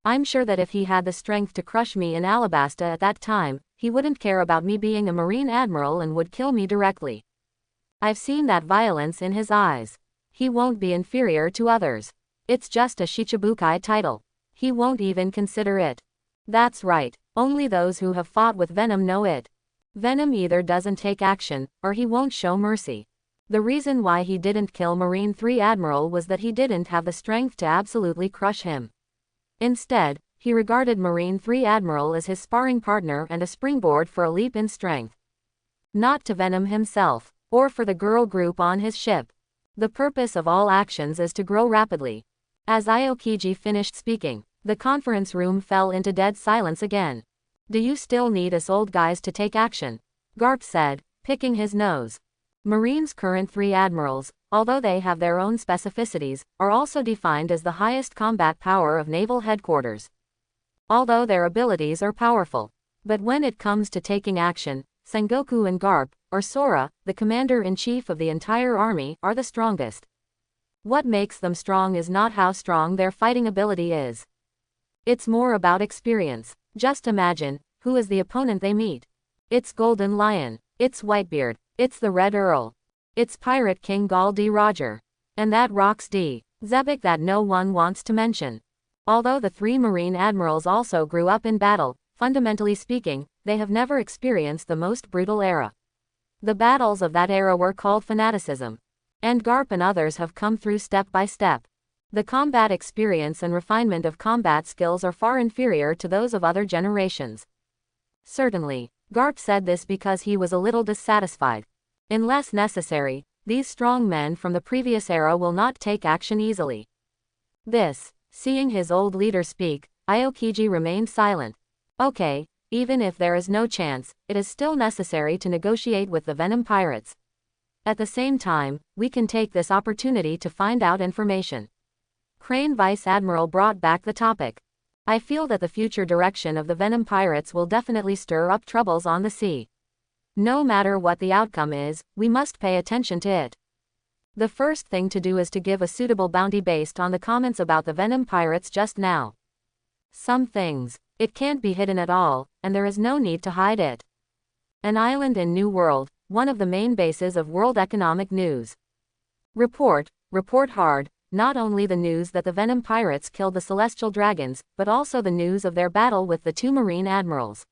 I'm sure that if he had the strength to crush me in Alabasta at that time, he wouldn't care about me being a Marine Admiral and would kill me directly. I've seen that violence in his eyes. He won't be inferior to others. It's just a Shichibukai title. He won't even consider it. That's right, only those who have fought with Venom know it. Venom either doesn't take action, or he won't show mercy. The reason why he didn't kill Marine 3 Admiral was that he didn't have the strength to absolutely crush him. Instead, he regarded Marine 3 Admiral as his sparring partner and a springboard for a leap in strength. Not to Venom himself, or for the girl group on his ship. The purpose of all actions is to grow rapidly. As Aokiji finished speaking, the conference room fell into dead silence again. Do you still need us old guys to take action? Garp said, picking his nose. Marine's current 3 admirals, although they have their own specificities, are also defined as the highest combat power of naval headquarters. Although their abilities are powerful. But when it comes to taking action, Sengoku and Garp, or Sora, the commander-in-chief of the entire army, are the strongest. What makes them strong is not how strong their fighting ability is. It's more about experience. Just imagine, who is the opponent they meet? It's Golden Lion. It's Whitebeard. It's the Red Earl. It's Pirate King Gall D. Roger. And that Rox D. Zebek that no one wants to mention. Although the three Marine admirals also grew up in battle, fundamentally speaking, they have never experienced the most brutal era. The battles of that era were called fanaticism. And Garp and others have come through step by step. The combat experience and refinement of combat skills are far inferior to those of other generations. Certainly, Garp said this because he was a little dissatisfied. Unless necessary, these strong men from the previous era will not take action easily. Seeing his old leader speak, Aokiji remained silent. Okay, even if there is no chance, it is still necessary to negotiate with the Venom pirates. At the same time, we can take this opportunity to find out information. Crane Vice Admiral brought back the topic. I feel that the future direction of the Venom pirates will definitely stir up troubles on the sea. No matter what the outcome is, we must pay attention to it. The first thing to do is to give a suitable bounty based on the comments about the Venom pirates just now. Some things, it can't be hidden at all, and there is no need to hide it. An island in New World, one of the main bases of world economic news. Report hard. Not only the news that the Venom pirates killed the celestial dragons, but also the news of their battle with the two Marine admirals.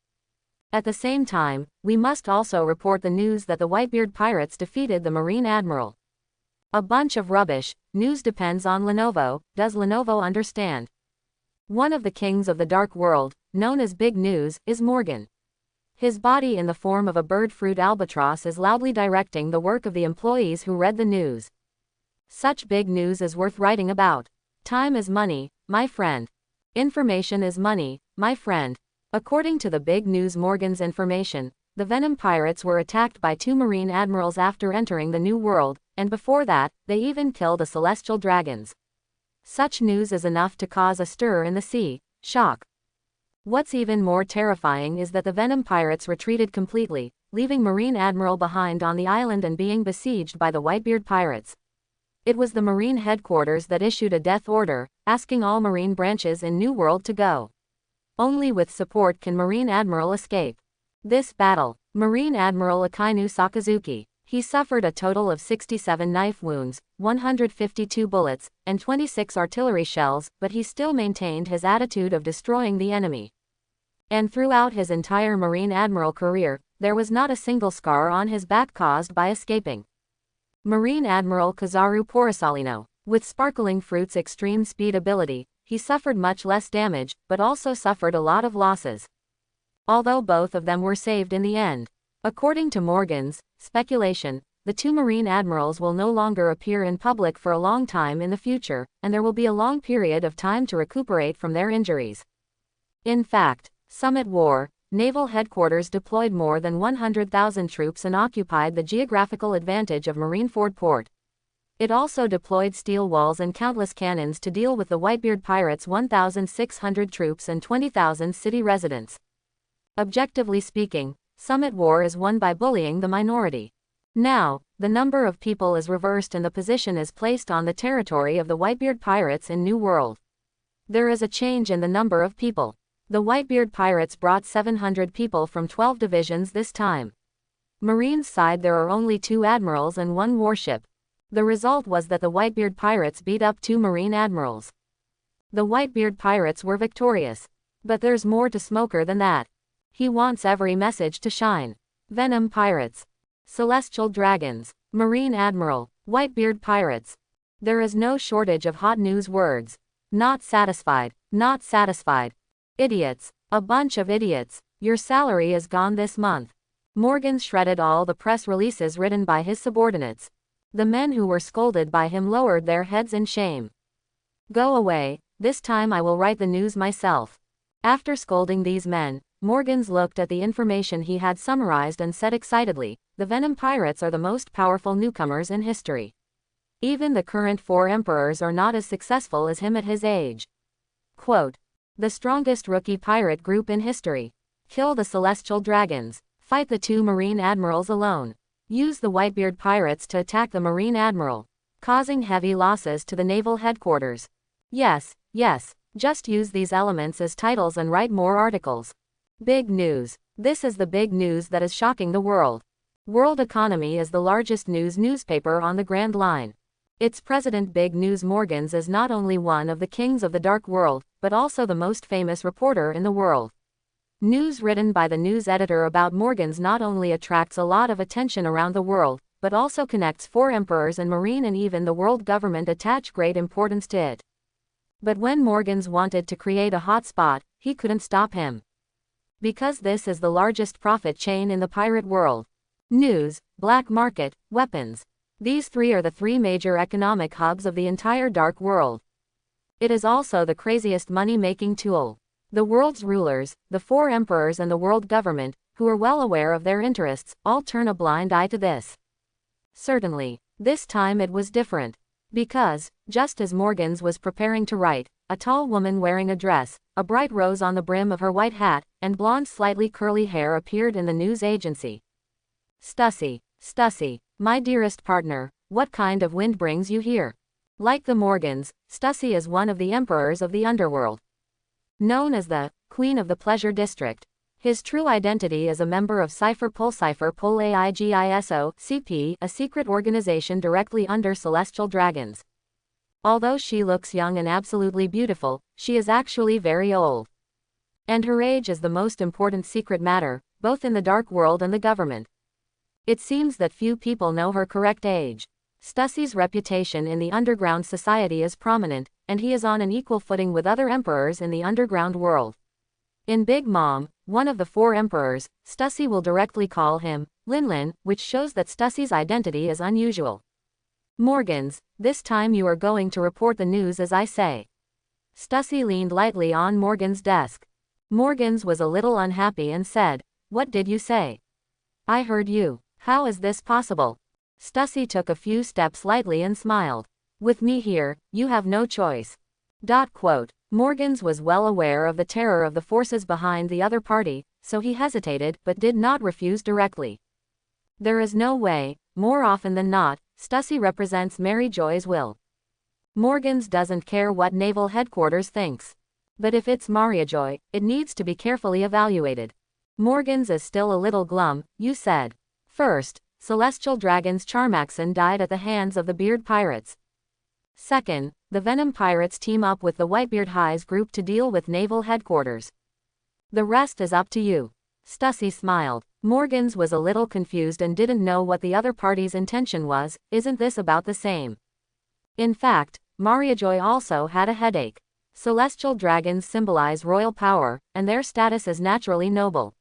At the same time, we must also report the news that the Whitebeard pirates defeated the Marine admiral. A bunch of rubbish. News depends on Lenovo. Does Lenovo understand? One of the kings of the dark world, known as Big News, is Morgan. His body in the form of a bird fruit albatross is loudly directing the work of the employees who read the news. Such big news is worth writing about. Time is money, my friend. Information is money, my friend. According to the Big News Morgan's information, the Venom pirates were attacked by two Marine admirals after entering the New World, and before that, they even killed the celestial dragons. Such news is enough to cause a stir in the sea. Shock. What's even more terrifying is that the Venom pirates retreated completely, leaving Marine Admiral behind on the island and being besieged by the Whitebeard pirates. It was the Marine headquarters that issued a death order, asking all Marine branches in New World to go. Only with support can Marine Admiral escape. This battle, Marine Admiral Akainu Sakazuki, he suffered a total of 67 knife wounds, 152 bullets, and 26 artillery shells, but he still maintained his attitude of destroying the enemy. And throughout his entire Marine Admiral career, there was not a single scar on his back caused by escaping. Marine Admiral Kazaru Porisalino, with Sparkling Fruit's extreme speed ability, he suffered much less damage, but also suffered a lot of losses. Although both of them were saved in the end. According to Morgan's speculation, the two Marine admirals will no longer appear in public for a long time in the future, and there will be a long period of time to recuperate from their injuries. In fact, Summit War, Naval Headquarters deployed more than 100,000 troops and occupied the geographical advantage of Marineford Port. It also deployed steel walls and countless cannons to deal with the Whitebeard pirates' 1,600 troops and 20,000 city residents. Objectively speaking, Summit War is won by bullying the minority. Now, the number of people is reversed and the position is placed on the territory of the Whitebeard pirates in New World. There is a change in the number of people. The Whitebeard pirates brought 700 people from 12 divisions this time. Marines side there are only 2 admirals and 1 warship. The result was that the Whitebeard pirates beat up 2 Marine admirals. The Whitebeard pirates were victorious. But there's more to Smoker than that. He wants every message to shine. Venom pirates. Celestial dragons. Marine admiral. Whitebeard pirates. There is no shortage of hot news words. Not satisfied. Not satisfied. Idiots. A bunch of idiots. Your salary is gone this month. Morgan shredded all the press releases written by his subordinates. The men who were scolded by him lowered their heads in shame. Go away, this time I will write the news myself. After scolding these men, Morgans looked at the information he had summarized and said excitedly, the Venom pirates are the most powerful newcomers in history. Even the current 4 emperors are not as successful as him at his age. Quote, the strongest rookie pirate group in history. Kill the celestial dragons. Fight the 2 Marine admirals alone. Use the Whitebeard pirates to attack the Marine admiral, causing heavy losses to the naval headquarters. Yes, yes, Just use these elements as titles and write more articles. Big news. This is the big news that is shocking the world. World Economy is the largest newspaper on the Grand Line. Its president Big News Morgans is not only one of the kings of the dark world, but also the most famous reporter in the world. News written by the news editor about Morgans not only attracts a lot of attention around the world, but also connects four emperors and Marine and even the world government attach great importance to it. But when Morgans wanted to create a hot spot, he couldn't stop him. Because this is the largest profit chain in the pirate world. News, black market, weapons. These three are the three major economic hubs of the entire dark world. It is also the craziest money-making tool. The world's rulers, the four emperors and the world government, who are well aware of their interests, all turn a blind eye to this. Certainly, this time it was different. Because, just as Morgans was preparing to write, a tall woman wearing a dress, a bright rose on the brim of her white hat, and blonde slightly curly hair appeared in the news agency. Stussy, my dearest partner, what kind of wind brings you here? Like the Morgans, Stussy is one of the emperors of the underworld. Known as the Queen of the Pleasure District. His true identity is a member of Cypherpol AIGISO CP, a secret organization directly under celestial dragons. Although she looks young and absolutely beautiful, she is actually very old. And her age is the most important secret matter, both in the dark world and the government. It seems that few people know her correct age. Stussy's reputation in the underground society is prominent, and he is on an equal footing with other emperors in the underground world. In Big Mom, one of the four emperors, Stussy will directly call him Linlin, which shows that Stussy's identity is unusual. Morgans, this time you are going to report the news as I say. Stussy leaned lightly on Morgan's desk. Morgans was a little unhappy and said, "What did you say?" "I heard you. How is this possible?" Stussy took a few steps lightly and smiled. "With me here, you have no choice." Morgans was well aware of the terror of the forces behind the other party, so he hesitated but did not refuse directly. There is no way, more often than not, Stussy represents Mary Joy's will. Morgans doesn't care what naval headquarters thinks. But if it's Mariajoy, it needs to be carefully evaluated. Morgans is still a little glum. "You said. First, Celestial Dragon's Charmaxon died at the hands of the Beard Pirates. Second, the Venom Pirates team up with the Whitebeard Highs group to deal with naval headquarters. The rest is up to you." Stussy smiled. Morgans was a little confused and didn't know what the other party's intention was. Isn't this about the same? In fact, Mariajoy also had a headache. Celestial dragons symbolize royal power, and their status is naturally noble.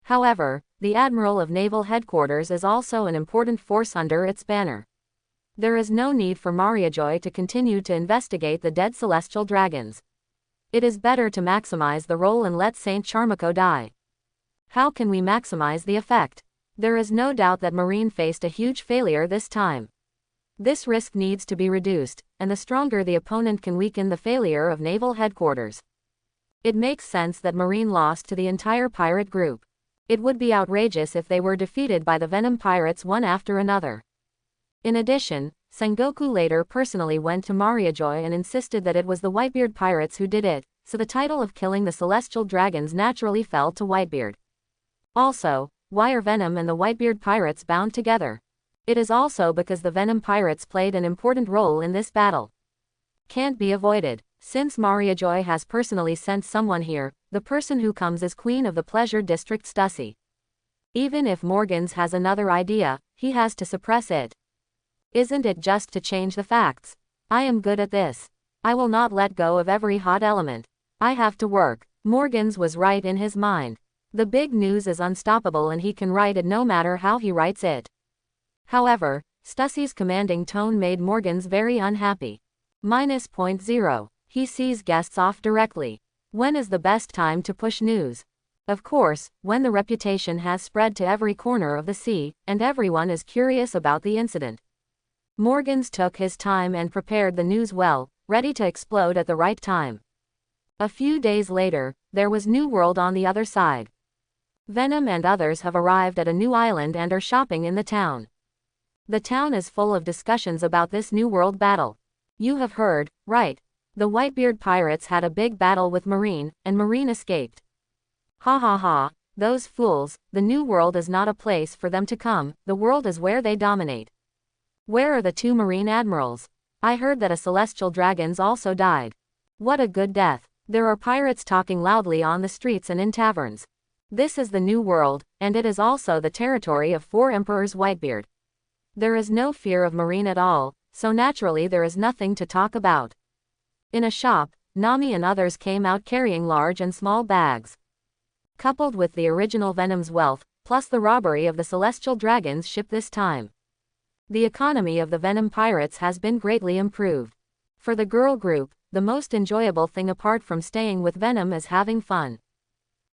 However, the Admiral of Naval Headquarters is also an important force under its banner. There is no need for Mariajoy to continue to investigate the dead celestial dragons. It is better to maximize the role and let Saint Charmaco die. How can we maximize the effect? There is no doubt that Marine faced a huge failure this time. This risk needs to be reduced, and the stronger the opponent can weaken the failure of naval headquarters. It makes sense that Marine lost to the entire pirate group. It would be outrageous if they were defeated by the Venom Pirates one after another. In addition, Sengoku later personally went to Mariajoy and insisted that it was the Whitebeard Pirates who did it, so the title of killing the celestial dragons naturally fell to Whitebeard. Also, why are Venom and the Whitebeard Pirates bound together? It is also because the Venom Pirates played an important role in this battle. Can't be avoided. Since Mariajoy has personally sent someone here, the person who comes is Queen of the Pleasure District Stussy. Even if Morgans has another idea, he has to suppress it. Isn't it just to change the facts? I am good at this. I will not let go of every hot element. I have to work. Morgans was right in his mind. The big news is unstoppable and he can write it no matter how he writes it. However, Stussy's commanding tone made Morgans very unhappy. -0. He sees guests off directly. When is the best time to push news? Of course, when the reputation has spread to every corner of the sea, and everyone is curious about the incident. Morgans took his time and prepared the news well, ready to explode at the right time. A few days later, there was New World on the other side. Venom and others have arrived at a new island and are shopping in the town. The town is full of discussions about this New World battle. You have heard, right? The Whitebeard pirates had a big battle with Marine, and Marine escaped. Ha ha ha, those fools, the New World is not a place for them to come, the world is where they dominate. Where are the 2 Marine admirals? I heard that a celestial dragons also died. What a good death. There are pirates talking loudly on the streets and in taverns. This is the New World, and it is also the territory of 4 Emperors Whitebeard. There is no fear of Marine at all, so naturally there is nothing to talk about. In a shop, Nami and others came out carrying large and small bags. Coupled with the original Venom's wealth, plus the robbery of the Celestial Dragon's ship this time, the economy of the Venom pirates has been greatly improved. For the girl group, the most enjoyable thing apart from staying with Venom is having fun.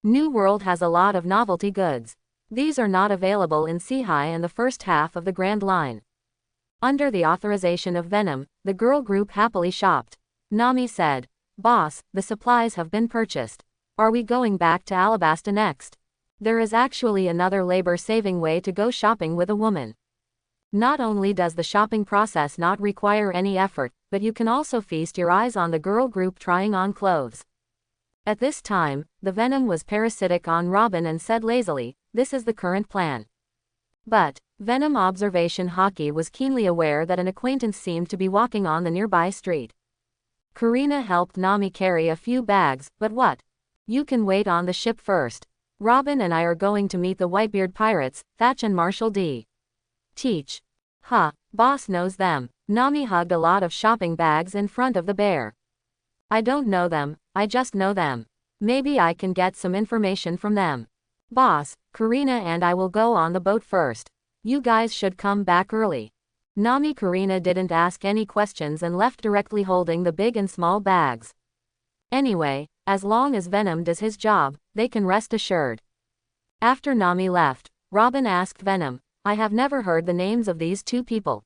New World has a lot of novelty goods. These are not available in Sea-High and the first half of the Grand Line. Under the authorization of Venom, the girl group happily shopped. Nami said, "Boss, the supplies have been purchased. Are we going back to Alabasta next?" There is actually another labor-saving way to go shopping with a woman. Not only does the shopping process not require any effort, but you can also feast your eyes on the girl group trying on clothes. At this time, the Venom was parasitic on Robin and said lazily, "This is the current plan." But Venom Observation Hockey was keenly aware that an acquaintance seemed to be walking on the nearby street. Karina helped Nami carry a few bags, but what? You can wait on the ship first. Robin and I are going to meet the Whitebeard pirates, Thatch and Marshall D. Teach. Huh, boss knows them. Nami hugged a lot of shopping bags in front of the bear. I don't know them, I just know them. Maybe I can get some information from them. Boss, Karina and I will go on the boat first. You guys should come back early. Karina didn't ask any questions and left directly holding the big and small bags. Anyway, as long as Venom does his job, they can rest assured. After Nami left, Robin asked Venom, "I have never heard the names of these 2 people.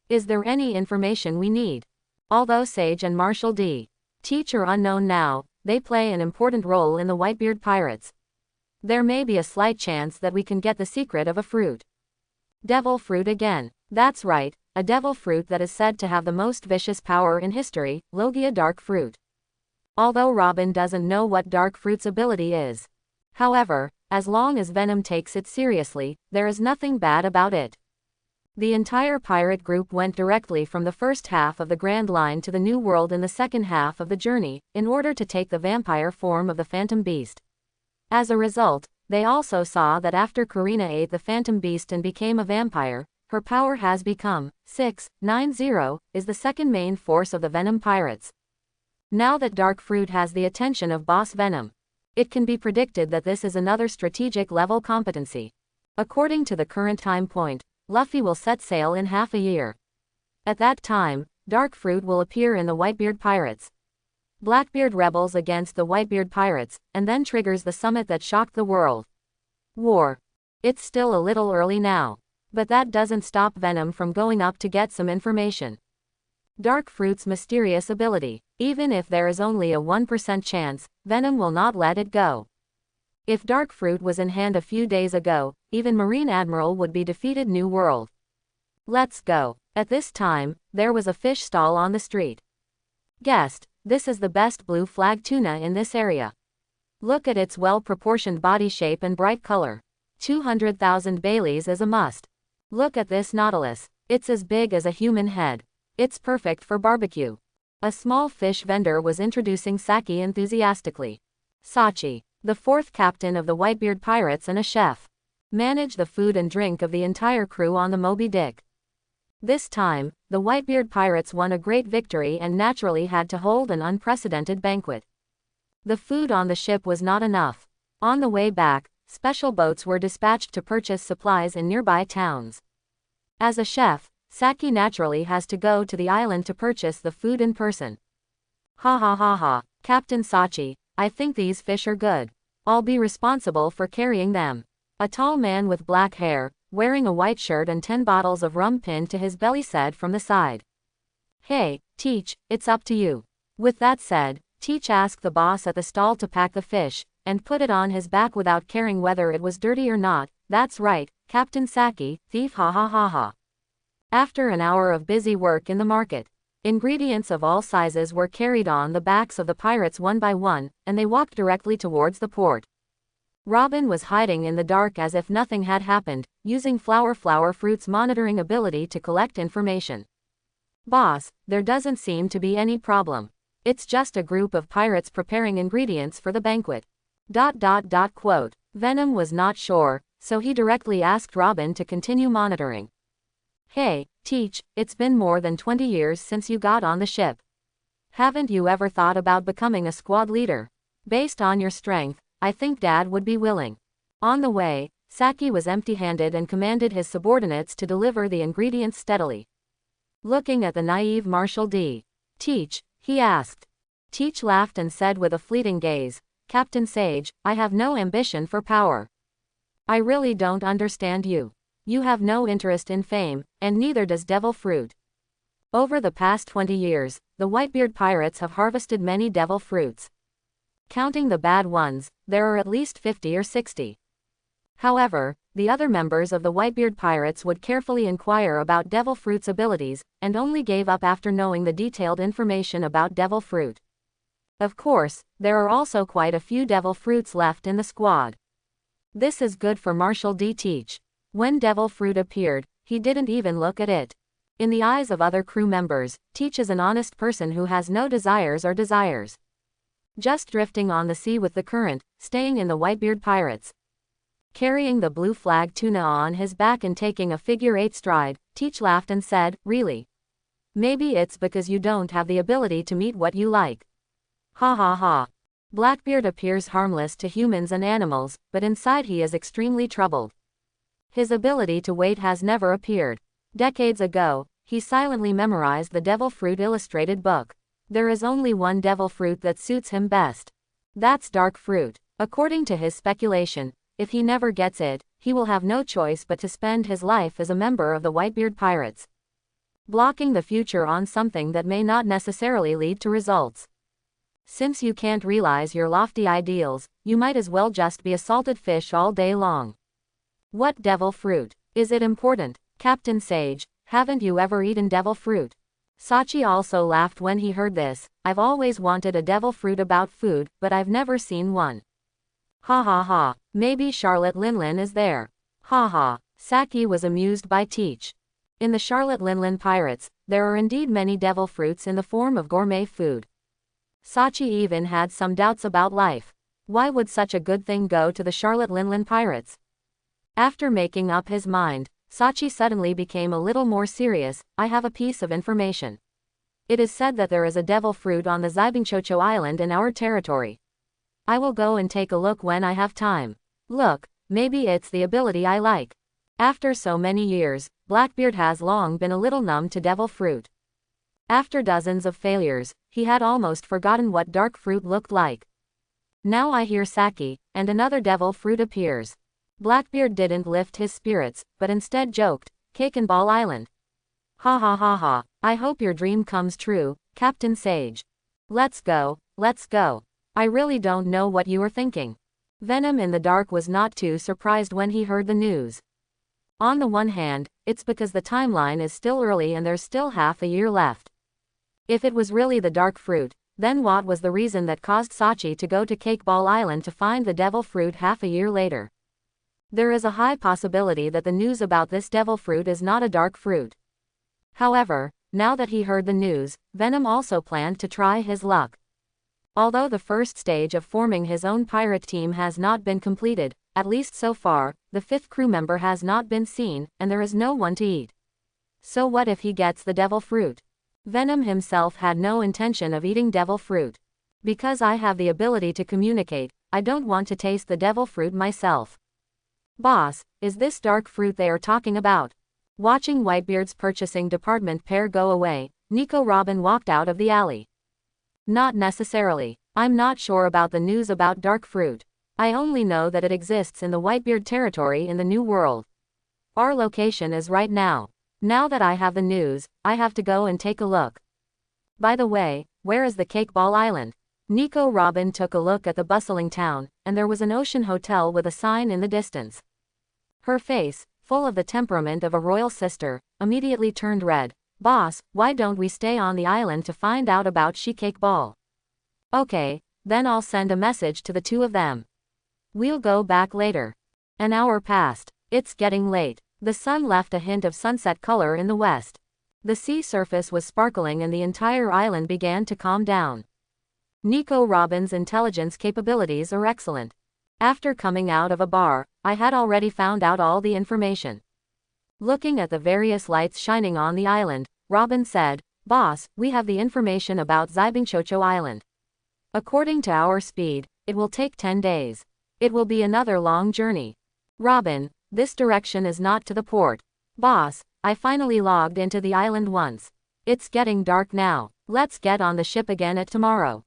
Is there any information we need?" Although Sage and Marshall D. Teach are unknown now, they play an important role in the Whitebeard pirates. There may be a slight chance that we can get the secret of a fruit. Devil fruit again. That's right, a devil fruit that is said to have the most vicious power in history, Logia dark fruit. Although Robin doesn't know what dark fruit's ability is. However, as long as Venom takes it seriously, there is nothing bad about it. The entire pirate group went directly from the first half of the Grand Line to the New World in the second half of the journey, in order to take the vampire form of the Phantom Beast. As a result, they also saw that after Karina ate the Phantom Beast and became a vampire, her power has become 690, is the second main force of the Venom pirates. Now that Dark Fruit has the attention of Boss Venom, it can be predicted that this is another strategic level competency. According to the current time point, Luffy will set sail in half a year. At that time, Dark Fruit will appear in the Whitebeard pirates. Blackbeard rebels against the Whitebeard pirates, and then triggers the summit that shocked the world. War. It's still a little early now. But that doesn't stop Venom from going up to get some information. Dark Fruit's mysterious ability. Even if there is only a 1% chance, Venom will not let it go. If Dark Fruit was in hand a few days ago, even Marine Admiral would be defeated. New World. Let's go. At this time, there was a fish stall on the street. Guest, this is the best blue flag tuna in this area. Look at its well-proportioned body shape and bright color. 200,000 Baileys is a must. Look at this nautilus. It's as big as a human head. It's perfect for barbecue. A small fish vendor was introducing sake enthusiastically. Sachi, the 4th captain of the Whitebeard pirates and a chef, managed the food and drink of the entire crew on the Moby Dick. This time, the Whitebeard pirates won a great victory and naturally had to hold an unprecedented banquet. The food on the ship was not enough. On the way back, special boats were dispatched to purchase supplies in nearby towns. As a chef, Saki naturally has to go to the island to purchase the food in person. Ha ha ha ha, Captain Sachi, I think these fish are good. I'll be responsible for carrying them. A tall man with black hair, wearing a white shirt and 10 bottles of rum pinned to his belly said from the side. Hey, Teach, it's up to you. With that said, Teach asked the boss at the stall to pack the fish, and put it on his back without caring whether it was dirty or not. That's right, Captain Saki, thief ha ha ha ha. After an hour of busy work in the market, Ingredients of all sizes were carried on the backs of the pirates one by one, and they walked directly towards the port. Robin was hiding in the dark as if nothing had happened, using Flower Fruit's monitoring ability to collect information. "Boss, there doesn't seem to be any problem. It's just a group of pirates preparing ingredients for the banquet." Quote. Venom was not sure, so he directly asked Robin to continue monitoring. "Hey, Teach, it's been more than 20 years since you got on the ship. Haven't you ever thought about becoming a squad leader? Based on your strength, I think Dad would be willing." On the way, Saki was empty-handed and commanded his subordinates to deliver the ingredients steadily. Looking at the naive Marshal D. "Teach?" he asked. Teach laughed and said with a fleeting gaze, "Captain Sage, I have no ambition for power. I really don't understand you. You have no interest in fame, and neither does Devil Fruit. Over the past 20 years, the Whitebeard pirates have harvested many devil fruits. Counting the bad ones, there are at least 50 or 60. However, the other members of the Whitebeard pirates would carefully inquire about Devil Fruit's abilities, and only gave up after knowing the detailed information about Devil Fruit. Of course, there are also quite a few Devil Fruits left in the squad. This is good for Marshal D. Teach. When Devil Fruit appeared, he didn't even look at it. In the eyes of other crew members, Teach is an honest person who has no desires or desires. Just drifting on the sea with the current, staying in the Whitebeard pirates. Carrying the blue flag tuna on his back and taking a figure-8 stride, Teach laughed and said, "Really? Maybe it's because you don't have the ability to meet what you like. Ha ha ha." Blackbeard appears harmless to humans and animals, but inside he is extremely troubled. His ability to wait has never appeared. Decades ago, he silently memorized the Devil Fruit illustrated book. There is only one Devil Fruit that suits him best. That's Dark Fruit. According to his speculation, if he never gets it, he will have no choice but to spend his life as a member of the Whitebeard pirates. Blocking the future on something that may not necessarily lead to results. Since you can't realize your lofty ideals, you might as well just be a salted fish all day long. What Devil Fruit? Is it important? Captain Sage, haven't you ever eaten Devil Fruit? Sachi also laughed when he heard this. I've always wanted a Devil Fruit about food, but I've never seen one. Ha ha ha, maybe Charlotte Linlin is there. Ha ha, Saki was amused by Teach. In the Charlotte Linlin pirates, there are indeed many Devil Fruits in the form of gourmet food. Sachi even had some doubts about life. Why would such a good thing go to the Charlotte Linlin pirates? After making up his mind, Sachi suddenly became a little more serious. I have a piece of information. It is said that there is a Devil Fruit on the Zibingchocho Island in our territory. I will go and take a look when I have time. Look, maybe it's the ability I like. After so many years, Blackbeard has long been a little numb to Devil Fruit. After dozens of failures, he had almost forgotten what Dark Fruit looked like. Now I hear Saki, and another Devil Fruit appears. Blackbeard didn't lift his spirits, but instead joked, "Cake and Ball Island. Ha ha ha ha, I hope your dream comes true, Captain Sage. Let's go, let's go. I really don't know what you are thinking." Venom in the dark was not too surprised when he heard the news. On the one hand, it's because the timeline is still early and there's still half a year left. If it was really the Dark Fruit, then what was the reason that caused Sachi to go to Cake Ball Island to find the Devil Fruit half a year later? There is a high possibility that the news about this Devil Fruit is not a Dark Fruit. However, now that he heard the news, Venom also planned to try his luck. Although the first stage of forming his own pirate team has not been completed, at least so far, the 5th crew member has not been seen, and there is no one to eat. So what if he gets the Devil Fruit? Venom himself had no intention of eating Devil Fruit. Because I have the ability to communicate, I don't want to taste the Devil Fruit myself. Boss, is this Dark Fruit they are talking about? Watching Whitebeard's purchasing department pair go away, Nico Robin walked out of the alley. Not necessarily. I'm not sure about the news about Dark Fruit. I only know that it exists in the Whitebeard territory in the New World. Our location is right now. Now that I have the news, I have to go and take a look. By the way, where is the Cake Ball Island? Nico Robin took a look at the bustling town, and there was an ocean hotel with a sign in the distance. Her face, full of the temperament of a royal sister, immediately turned red. Boss, why don't we stay on the island to find out about Shikake Ball? Okay, then I'll send a message to the two of them. We'll go back later. An hour passed. It's getting late. The sun left a hint of sunset color in the west. The sea surface was sparkling and the entire island began to calm down. Nico Robin's intelligence capabilities are excellent. After coming out of a bar, I had already found out all the information. Looking at the various lights shining on the island, Robin said, Boss, we have the information about Zibingchocho Island. According to our speed, it will take 10 days. It will be another long journey. Robin, this direction is not to the port. Boss, I finally logged into the island once. It's getting dark now. Let's get on the ship again at tomorrow.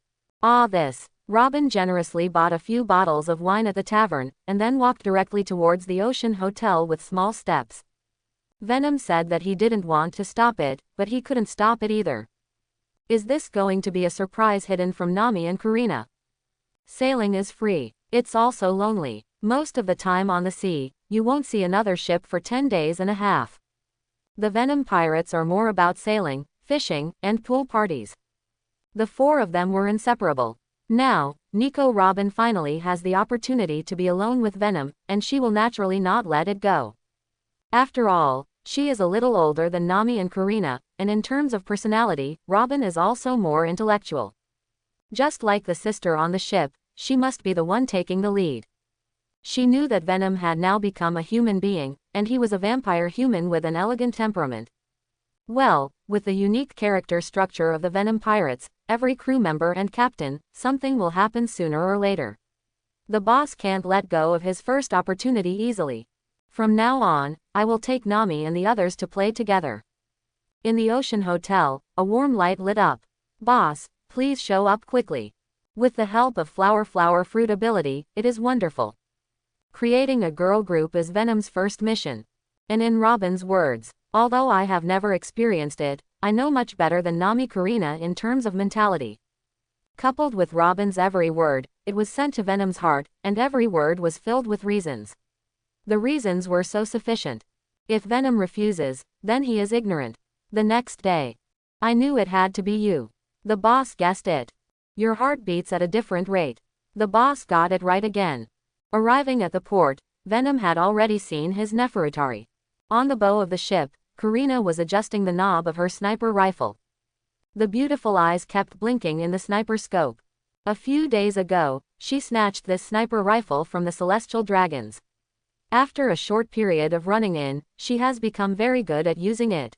This. Robin generously bought a few bottles of wine at the tavern, and then walked directly towards the Ocean Hotel with small steps. Venom said that he didn't want to stop it, but he couldn't stop it either. Is this going to be a surprise hidden from Nami and Karina? Sailing is free. It's also lonely. Most of the time on the sea, you won't see another ship for 10 days and a half. The Venom pirates are more about sailing, fishing, and pool parties. The four of them were inseparable. Now, Nico Robin finally has the opportunity to be alone with Venom, and she will naturally not let it go. After all, she is a little older than Nami and Karina, and in terms of personality, Robin is also more intellectual. Just like the sister on the ship, she must be the one taking the lead. She knew that Venom had now become a human being, and he was a vampire human with an elegant temperament. Well, with the unique character structure of the Venom pirates, every crew member and captain, something will happen sooner or later. The boss can't let go of his first opportunity easily. From now on, I will take Nami and the others to play together. In the Ocean Hotel, a warm light lit up. Boss, please show up quickly. With the help of flower fruit ability, it is wonderful. Creating a girl group is Venom's first mission. And in Robin's words, although I have never experienced it, I know much better than Nami Karina in terms of mentality. Coupled with Robin's every word, it was sent to Venom's heart, and every word was filled with reasons. The reasons were so sufficient. If Venom refuses, then he is ignorant. The next day. I knew it had to be you. The boss guessed it. Your heart beats at a different rate. The boss got it right again. Arriving at the port, Venom had already seen his Nefertari. On the bow of the ship, Karina was adjusting the knob of her sniper rifle. The beautiful eyes kept blinking in the sniper scope. A few days ago, she snatched this sniper rifle from the Celestial Dragons. After a short period of running in, she has become very good at using it.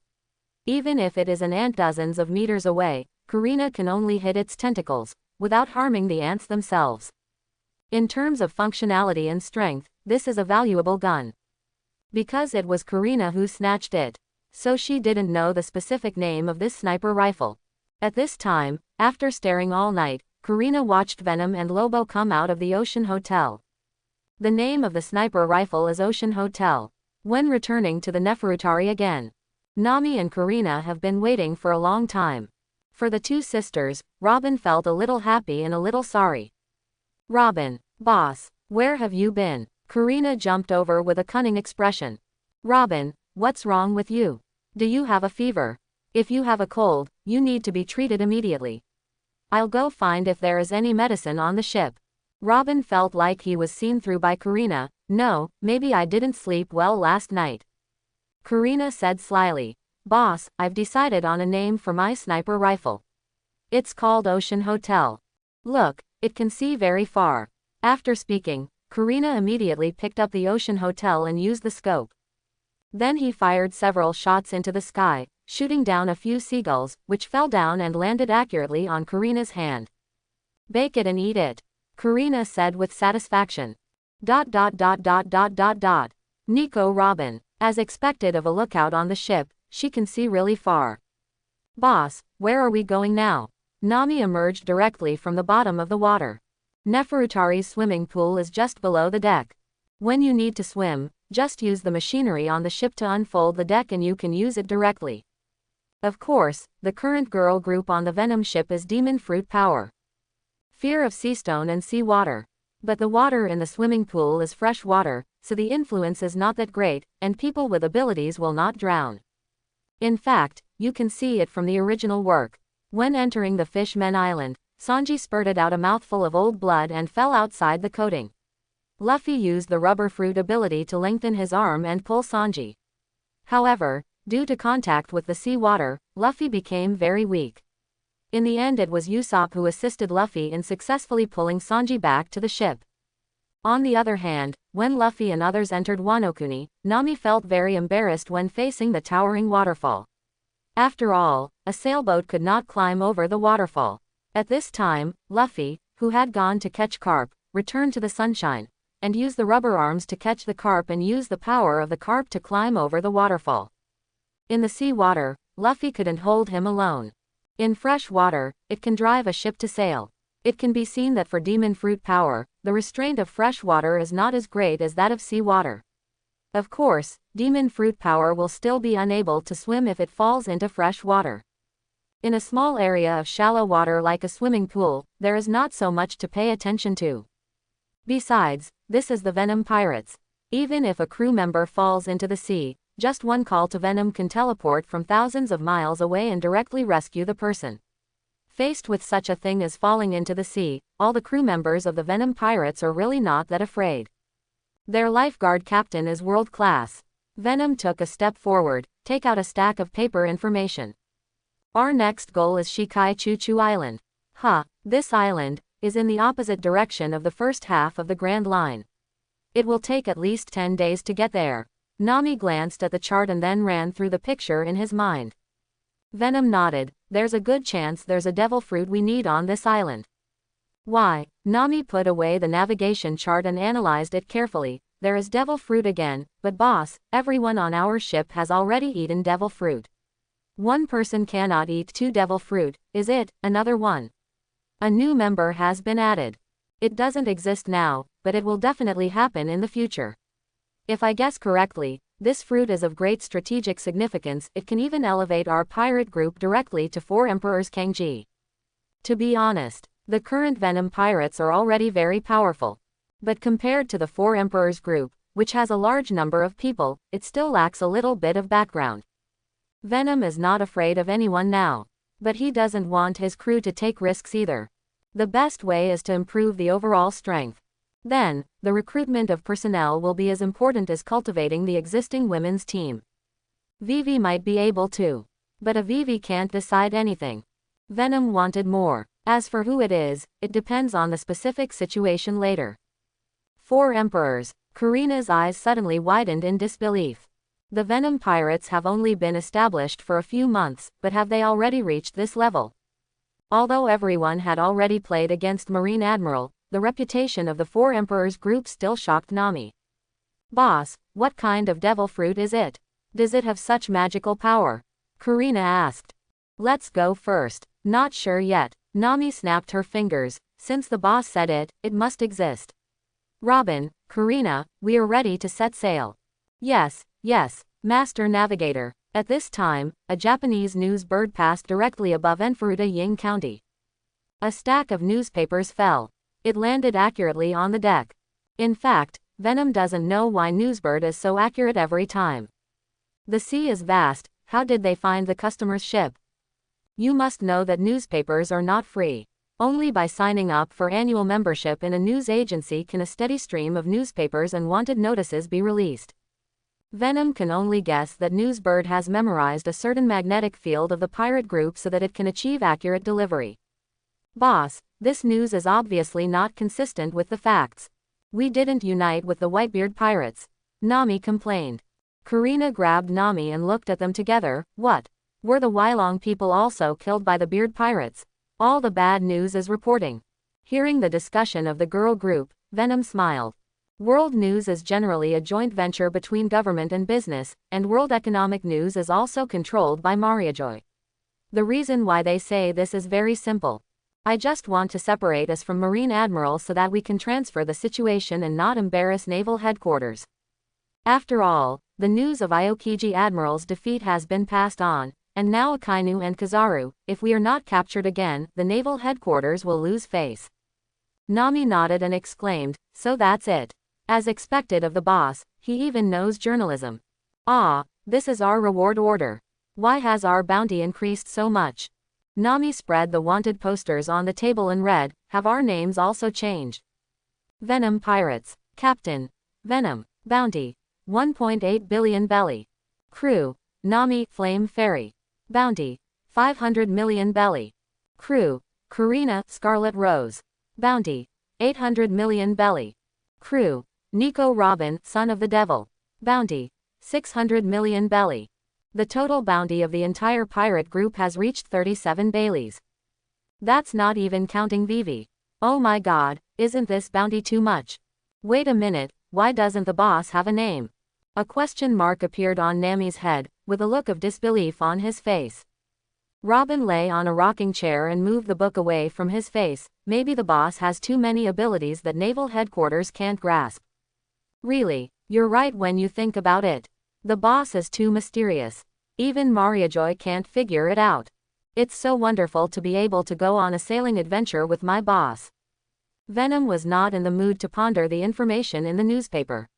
Even if it is an ant dozens of meters away, Karina can only hit its tentacles, without harming the ants themselves. In terms of functionality and strength, this is a valuable gun. Because it was Karina who snatched it, so she didn't know the specific name of this sniper rifle. At this time, after staring all night, Karina watched Venom and Lobo come out of the Ocean Hotel. The name of the sniper rifle is Ocean Hotel. When returning to the Nefertari again, Nami and Karina have been waiting for a long time. For the two sisters, Robin felt a little happy and a little sorry. Robin, boss, where have you been? Karina jumped over with a cunning expression. Robin, what's wrong with you? Do you have a fever? If you have a cold, you need to be treated immediately. I'll go find if there is any medicine on the ship. Robin felt like he was seen through by Karina. No, maybe I didn't sleep well last night. Karina said slyly. Boss, I've decided on a name for my sniper rifle. It's called Ocean Hotel. Look, it can see very far. After speaking, Karina immediately picked up the Ocean Hotel and used the scope. Then he fired several shots into the sky, shooting down a few seagulls, which fell down and landed accurately on Karina's hand. Bake it and eat it, Karina said with satisfaction. Nico Robin. As expected of a lookout on the ship, she can see really far. Boss, where are we going now? Nami emerged directly from the bottom of the water. Nefertari's swimming pool is just below the deck. When you need to swim, just use the machinery on the ship to unfold the deck and you can use it directly. Of course, the current girl group on the Venom ship is Demon Fruit Power. Fear of sea stone and sea water. But the water in the swimming pool is fresh water, so the influence is not that great, and people with abilities will not drown. In fact, you can see it from the original work. When entering the Fishmen Island, Sanji spurted out a mouthful of old blood and fell outside the coating. Luffy used the rubber fruit ability to lengthen his arm and pull Sanji. However, due to contact with the sea water, Luffy became very weak. In the end, it was Usopp who assisted Luffy in successfully pulling Sanji back to the ship. On the other hand, when Luffy and others entered Wano Kuni, Nami felt very embarrassed when facing the towering waterfall. After all, a sailboat could not climb over the waterfall. At this time, Luffy, who had gone to catch carp, returned to the sunshine, and used the rubber arms to catch the carp and use the power of the carp to climb over the waterfall. In the sea water, Luffy couldn't hold him alone. In fresh water, it can drive a ship to sail. It can be seen that for demon fruit power, the restraint of fresh water is not as great as that of sea water. Of course, demon fruit power will still be unable to swim if it falls into fresh water. In a small area of shallow water like a swimming pool, there is not so much to pay attention to. Besides, this is the Venom Pirates. Even if a crew member falls into the sea, just one call to Venom can teleport from thousands of miles away and directly rescue the person. Faced with such a thing as falling into the sea, all the crew members of the Venom Pirates are really not that afraid. Their lifeguard captain is world class. Venom took a step forward, take out a stack of paper information. Our next goal is Shikai Choo-Choo Island. This island is in the opposite direction of the first half of the Grand Line. It will take at least 10 days to get there. Nami glanced at the chart and then ran through the picture in his mind. Venom nodded. There's a good chance there's a devil fruit we need on this island. Why? Nami put away the navigation chart and analyzed it carefully. There is devil fruit again, but boss, everyone on our ship has already eaten devil fruit. One person cannot eat 2 devil fruit, is it? Another one. A new member has been added. It doesn't exist now, but it will definitely happen in the future. If I guess correctly, this fruit is of great strategic significance. It can even elevate our pirate group directly to 4 Emperors Kangji. To be honest, the current Venom Pirates are already very powerful. But compared to the 4 Emperors group, which has a large number of people, it still lacks a little bit of background. Venom is not afraid of anyone now. But he doesn't want his crew to take risks either. The best way is to improve the overall strength. Then, the recruitment of personnel will be as important as cultivating the existing women's team. Vivi might be able to. But a Vivi can't decide anything. Venom wanted more. As for who it is, it depends on the specific situation later. 4 Emperors. Karina's eyes suddenly widened in disbelief. The Venom Pirates have only been established for a few months, but have they already reached this level? Although everyone had already played against Marine Admiral, the reputation of the 4 Emperors group still shocked Nami. Boss, what kind of devil fruit is it? Does it have such magical power? Karina asked. Let's go first. Not sure yet. Nami snapped her fingers. Since the boss said it, it must exist. Robin, Karina, we are ready to set sail. Yes, Master Navigator. At this time, a Japanese news bird passed directly above Enfuruta Ying County. A stack of newspapers fell. It landed accurately on the deck. In fact, Venom doesn't know why Newsbird is so accurate every time. The sea is vast. How did they find the customer's ship? You must know that newspapers are not free. Only by signing up for annual membership in a news agency can a steady stream of newspapers and wanted notices be released. Venom can only guess that Newsbird has memorized a certain magnetic field of the pirate group so that it can achieve accurate delivery. Boss, this news is obviously not consistent with the facts. We didn't unite with the Whitebeard pirates. Nami complained. Karina grabbed Nami and looked at them together. What? Were the Wylong people also killed by the Beard pirates? All the bad news is reporting. Hearing the discussion of the girl group, Venom smiled. World News is generally a joint venture between government and business, and World Economic News is also controlled by Mariajoy. The reason why they say this is very simple. I just want to separate us from Marine Admiral so that we can transfer the situation and not embarrass Naval Headquarters. After all, the news of Aokiji Admiral's defeat has been passed on, and now Akainu and Kizaru. If we are not captured again, the Naval Headquarters will lose face. Nami nodded and exclaimed, so that's it. As expected of the boss, he even knows journalism. Ah, this is our reward order. Why has our bounty increased so much? Nami spread the wanted posters on the table and read, have our names also changed? Venom Pirates. Captain. Venom. Bounty. 1.8 billion belly. Crew. Nami, Flame Fairy. Bounty. 500 million belly. Crew. Karina, Scarlet Rose. Bounty. 800 million belly. Crew. Nico Robin, Son of the Devil. Bounty. 600 million belly. The total bounty of the entire pirate group has reached 37 Baileys. That's not even counting Vivi. Oh my god, isn't this bounty too much? Wait a minute, why doesn't the boss have a name? A question mark appeared on Nami's head, with a look of disbelief on his face. Robin lay on a rocking chair and moved the book away from his face. Maybe the boss has too many abilities that Naval Headquarters can't grasp. Really, you're right when you think about it. The boss is too mysterious. Even Mariajoy can't figure it out. It's so wonderful to be able to go on a sailing adventure with my boss. Venom was not in the mood to ponder the information in the newspaper.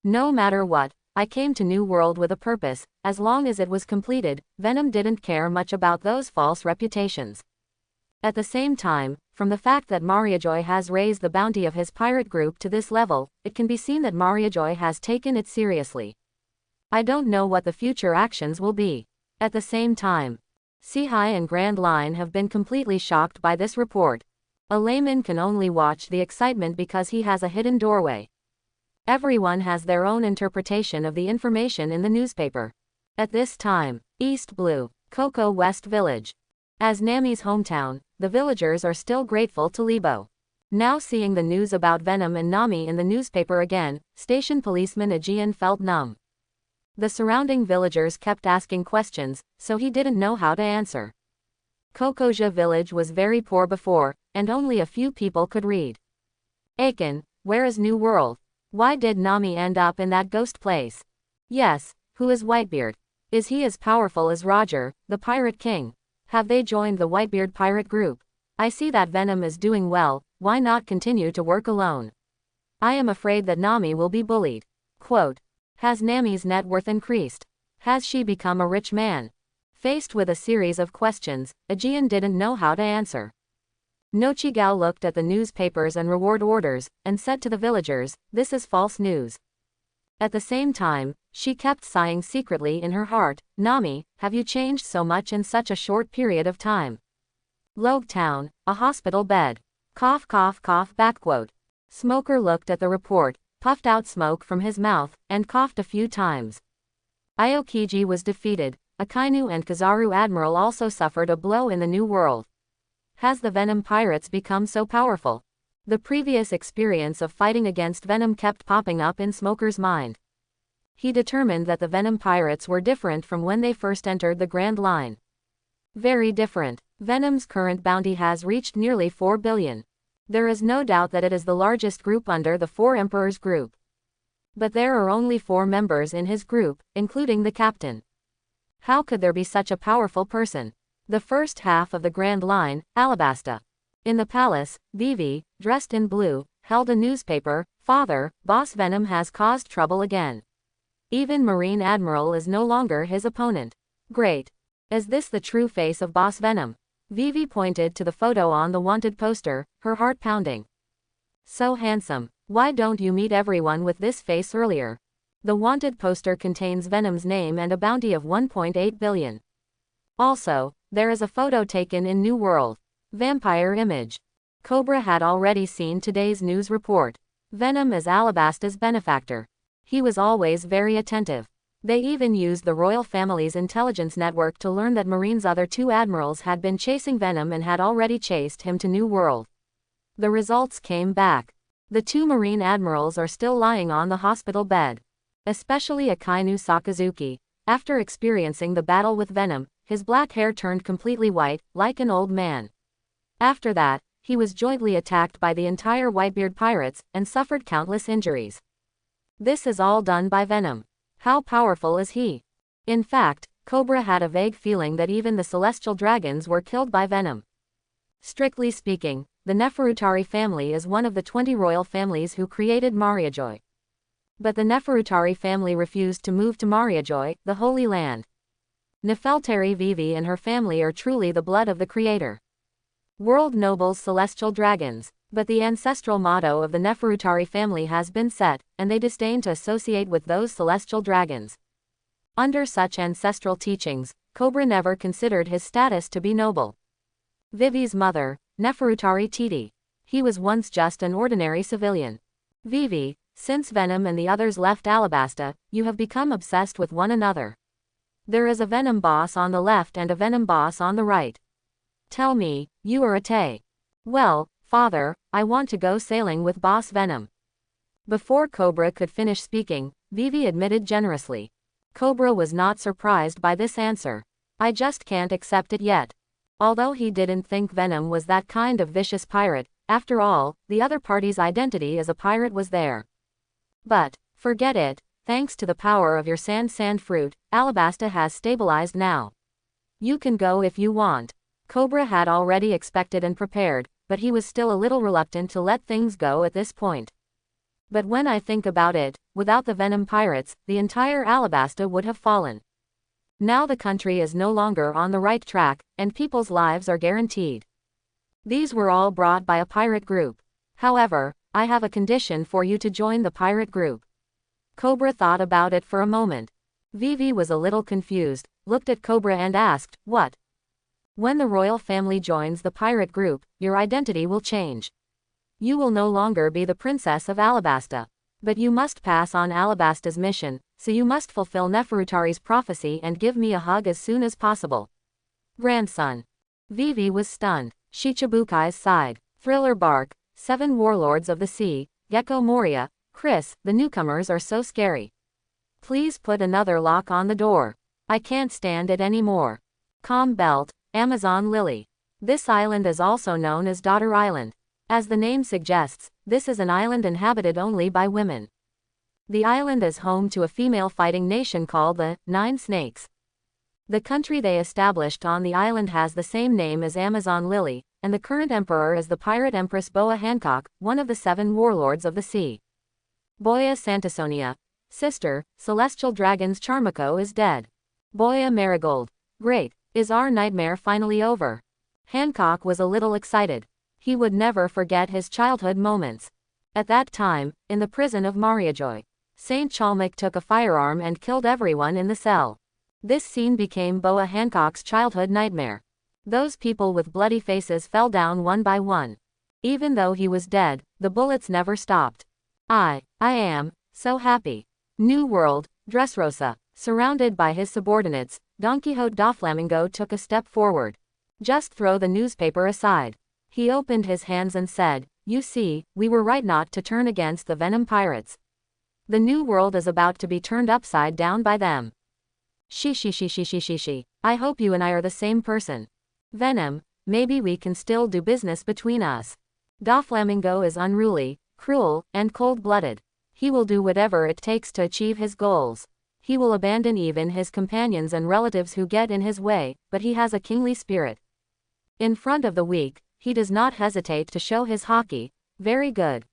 No matter what, I came to New World with a purpose. As long as it was completed, Venom didn't care much about those false reputations. At the same time, from the fact that Mariajoy has raised the bounty of his pirate group to this level, it can be seen that Mariajoy has taken it seriously. I don't know what the future actions will be. At the same time, Seahigh and Grand Line have been completely shocked by this report. A layman can only watch the excitement because he has a hidden doorway. Everyone has their own interpretation of the information in the newspaper. At this time, East Blue, Cocoa West Village. As Nami's hometown, the villagers are still grateful to Lebo. Now seeing the news about Venom and Nami in the newspaper again, station policeman Aegean felt numb. The surrounding villagers kept asking questions, so he didn't know how to answer. Kokoja village was very poor before, and only a few people could read. Aiken, where is New World? Why did Nami end up in that ghost place? Yes, who is Whitebeard? Is he as powerful as Roger, the Pirate King? Have they joined the Whitebeard pirate group? I see that Venom is doing well, why not continue to work alone? I am afraid that Nami will be bullied. Quote, has Nami's net worth increased? Has she become a rich man? Faced with a series of questions, Aegean didn't know how to answer. Nochigao looked at the newspapers and reward orders, and said to the villagers, this is false news. At the same time, she kept sighing secretly in her heart, Nami, have you changed so much in such a short period of time? Logue Town, a hospital bed. Cough cough cough backquote. Smoker looked at the report, puffed out smoke from his mouth, and coughed a few times. Aokiji was defeated. Akainu and Kizaru Admiral also suffered a blow in the New World. Has the Venom pirates become so powerful? The previous experience of fighting against Venom kept popping up in Smoker's mind. He determined that the Venom pirates were different from when they first entered the Grand Line. Very different. Venom's current bounty has reached nearly 4 billion. There is no doubt that it is the largest group under the Four Emperors group. But there are only 4 members in his group, including the captain. How could there be such a powerful person? The first half of the Grand Line, Alabasta. In the palace, Vivi, dressed in blue, held a newspaper. Father, Boss Venom has caused trouble again. Even Marine Admiral is no longer his opponent. Great. Is this the true face of Boss Venom? Vivi pointed to the photo on the wanted poster, her heart pounding. So handsome. Why don't you meet everyone with this face earlier? The wanted poster contains Venom's name and a bounty of 1.8 billion. Also, there is a photo taken in New World. Vampire image. Cobra had already seen today's news report. Venom is Alabasta's benefactor. He was always very attentive. They even used the royal family's intelligence network to learn that Marine's other 2 admirals had been chasing Venom and had already chased him to New World. The results came back. The 2 Marine admirals are still lying on the hospital bed. Especially Akainu Sakazuki. After experiencing the battle with Venom, his black hair turned completely white, like an old man. After that, he was jointly attacked by the entire Whitebeard pirates, and suffered countless injuries. This is all done by Venom. How powerful is he? In fact, Cobra had a vague feeling that even the celestial dragons were killed by Venom. Strictly speaking, the Neferutari family is one of the 20 royal families who created Mariajoy. But the Neferutari family refused to move to Mariajoy, the Holy Land. Nefeltari Vivi and her family are truly the blood of the Creator. World nobles celestial dragons. But the ancestral motto of the Neferutari family has been set, and they disdain to associate with those celestial dragons. Under such ancestral teachings, Cobra never considered his status to be noble. Vivi's mother, Neferutari Titi. He was once just an ordinary civilian. Vivi, since Venom and the others left Alabasta, you have become obsessed with one another. There is a Venom boss on the left and a Venom boss on the right. Tell me, you are a Tay. Well, Father, I want to go sailing with Boss Venom. Before Cobra could finish speaking, Vivi admitted generously. Cobra was not surprised by this answer. I just can't accept it yet. Although he didn't think Venom was that kind of vicious pirate, after all, the other party's identity as a pirate was there. But, forget it, thanks to the power of your sand fruit, Alabasta has stabilized now. You can go if you want. Cobra had already expected and prepared, but he was still a little reluctant to let things go at this point. But when I think about it, without the Venom pirates, the entire Alabasta would have fallen. Now the country is no longer on the right track, and people's lives are guaranteed. These were all brought by a pirate group. However, I have a condition for you to join the pirate group. Cobra thought about it for a moment. Vivi was a little confused, looked at Cobra and asked, what? When the royal family joins the pirate group, your identity will change. You will no longer be the princess of Alabasta. But you must pass on Alabasta's mission, so you must fulfill Neferutari's prophecy and give me a hug as soon as possible. Grandson. Vivi was stunned. Shichibukai's sighed. Thriller Bark, 7 warlords of the sea, Gecko Moria, Chris, the newcomers are so scary. Please put another lock on the door. I can't stand it anymore. Calm Belt, Amazon Lily. This island is also known as Daughter Island. As the name suggests, this is an island inhabited only by women. The island is home to a female fighting nation called the 9 Snakes. The country they established on the island has the same name as Amazon Lily, and the current emperor is the pirate empress Boa Hancock, one of the 7 warlords of the sea. Boya Santasonia. Sister, celestial dragons Charmako is dead. Boya Marigold. Great. Is our nightmare finally over? Hancock was a little excited. He would never forget his childhood moments. At that time, in the prison of Mariajoy, Saint Chalmik took a firearm and killed everyone in the cell. This scene became Boa Hancock's childhood nightmare. Those people with bloody faces fell down one by one. Even though he was dead, the bullets never stopped. I am so happy. New World, Dressrosa. Surrounded by his subordinates, Don Quixote Doflamingo took a step forward. Just throw the newspaper aside. He opened his hands and said, you see, we were right not to turn against the Venom pirates. The new world is about to be turned upside down by them. She. I hope you and I are the same person. Venom, maybe we can still do business between us. Doflamingo is unruly, cruel, and cold-blooded. He will do whatever it takes to achieve his goals. He will abandon even his companions and relatives who get in his way, but he has a kingly spirit. In front of the weak, he does not hesitate to show his hockey. Very good.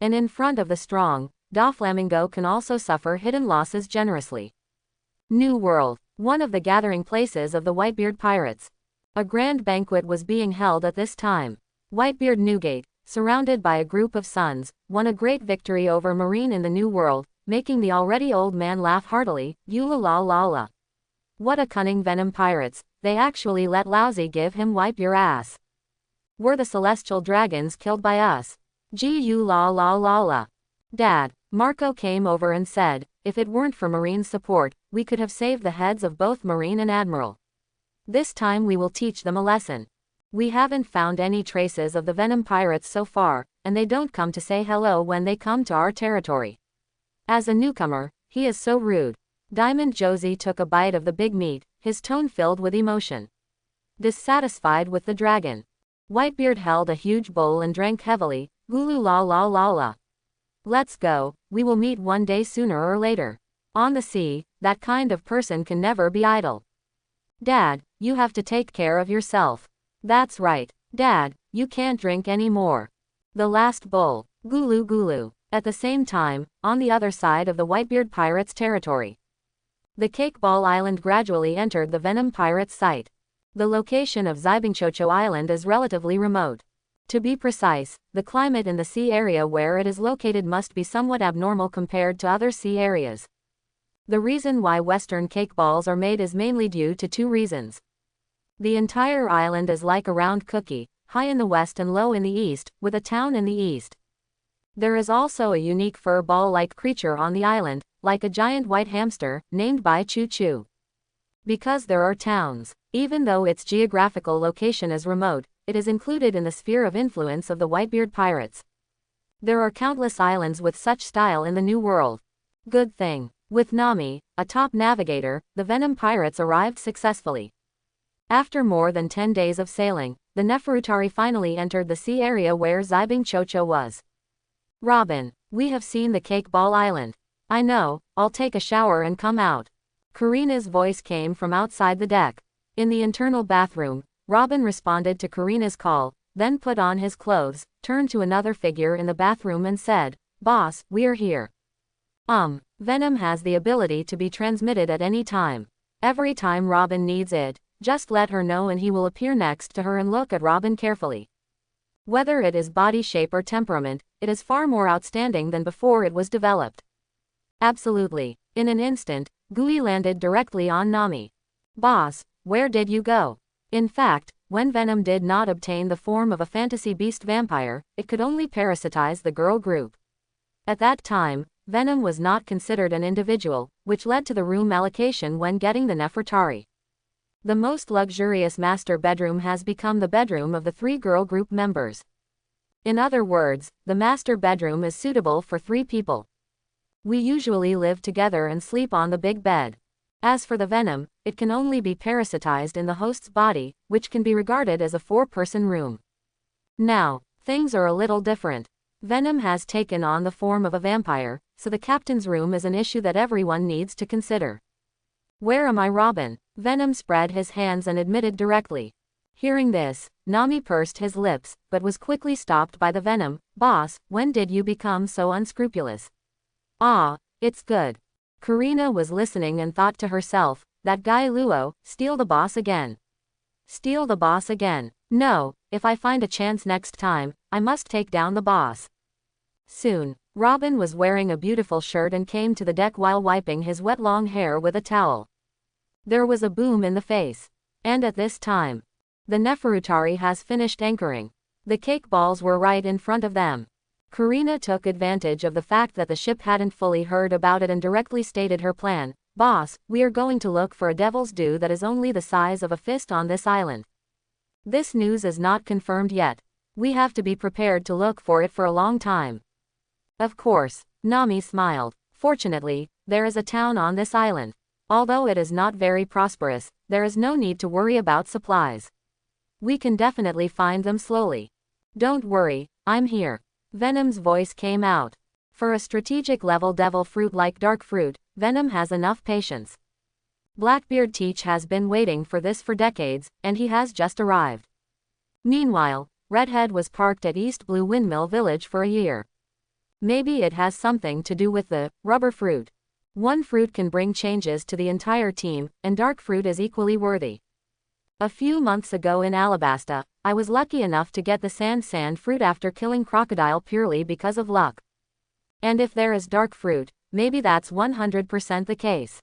And in front of the strong, Doflamingo can also suffer hidden losses generously. New World, one of the gathering places of the Whitebeard pirates. A grand banquet was being held at this time. Whitebeard Newgate, surrounded by a group of sons, won a great victory over Marine in the New World, making the already old man laugh heartily. Eula la la la. What a cunning Venom pirates, they actually let Lousy give him wipe your ass. Were the celestial dragons killed by us? Gu la la la la. Dad, Marco came over and said, if it weren't for Marine's support, we could have saved the heads of both Marine and Admiral. This time we will teach them a lesson. We haven't found any traces of the Venom pirates so far, and they don't come to say hello when they come to our territory. As a newcomer, he is so rude. Diamond Josie took a bite of the big meat, his tone filled with emotion. Dissatisfied with the dragon, Whitebeard held a huge bowl and drank heavily. Gulu la la la la. Let's go, we will meet one day sooner or later. On the sea, that kind of person can never be idle. Dad, you have to take care of yourself. That's right, Dad, you can't drink any more. The last bowl. Gulu gulu. At the same time, on the other side of the Whitebeard pirates' territory. The Cake Ball Island gradually entered the Venom pirate's sight. The location of Zibingchocho Island is relatively remote. To be precise, the climate in the sea area where it is located must be somewhat abnormal compared to other sea areas. The reason why Western cake balls are made is mainly due to two reasons. The entire island is like a round cookie, high in the west and low in the east, with a town in the east. There is also a unique fur ball-like creature on the island, like a giant white hamster, named by Choo Choo. Because there are towns, even though its geographical location is remote, it is included in the sphere of influence of the Whitebeard pirates. There are countless islands with such style in the New World. Good thing. With Nami, a top navigator, the Venom pirates arrived successfully. After more than 10 days of sailing, the Neferutari finally entered the sea area where Zibingchocho was. Robin, we have seen the Cake Ball Island. I know, I'll take a shower and come out. Karina's voice came from outside the deck. In the internal bathroom, Robin responded to Karina's call, then put on his clothes, turned to another figure in the bathroom and said, "Boss, we're here." Venom has the ability to be transmitted at any time. Every time Robin needs it, just let her know and he will appear next to her and look at Robin carefully. Whether it is body shape or temperament, it is far more outstanding than before it was developed. Absolutely. In an instant, Gui landed directly on Nami. "Boss, where did you go?" In fact, when Venom did not obtain the form of a fantasy beast vampire, it could only parasitize the girl group. At that time, Venom was not considered an individual, which led to the room allocation when getting the Nefertari. The most luxurious master bedroom has become the bedroom of the 3 girl group members. In other words, the master bedroom is suitable for 3 people. We usually live together and sleep on the big bed. As for the Venom, it can only be parasitized in the host's body, which can be regarded as a 4-person room. Now, things are a little different. Venom has taken on the form of a vampire, so the captain's room is an issue that everyone needs to consider. "Where am I, Robin?" Venom spread his hands and admitted directly. Hearing this, Nami pursed his lips, but was quickly stopped by the Venom. "Boss, when did you become so unscrupulous?" "Ah, it's good." Karina was listening and thought to herself, that guy Luo, steal the boss again. Steal the boss again. No, if I find a chance next time, I must take down the boss. Soon, Robin was wearing a beautiful shirt and came to the deck while wiping his wet long hair with a towel. There was a boom in the face. And at this time, the Neferutari has finished anchoring. The cake balls were right in front of them. Karina took advantage of the fact that the ship hadn't fully heard about it and directly stated her plan. "Boss, we are going to look for a devil's due that is only the size of a fist on this island. This news is not confirmed yet. We have to be prepared to look for it for a long time." Of course, Nami smiled. Fortunately, there is a town on this island. Although it is not very prosperous, there is no need to worry about supplies. We can definitely find them slowly. Don't worry, I'm here. Venom's voice came out. For a strategic level devil fruit like dark fruit, Venom has enough patience. Blackbeard Teach has been waiting for this for decades, and he has just arrived. Meanwhile, Redhead was parked at East Blue Windmill Village for a year. Maybe it has something to do with the rubber fruit. One fruit can bring changes to the entire team, and dark fruit is equally worthy. A few months ago in Alabasta, I was lucky enough to get the sand fruit after killing Crocodile purely because of luck. And if there is dark fruit, maybe that's 100% the case.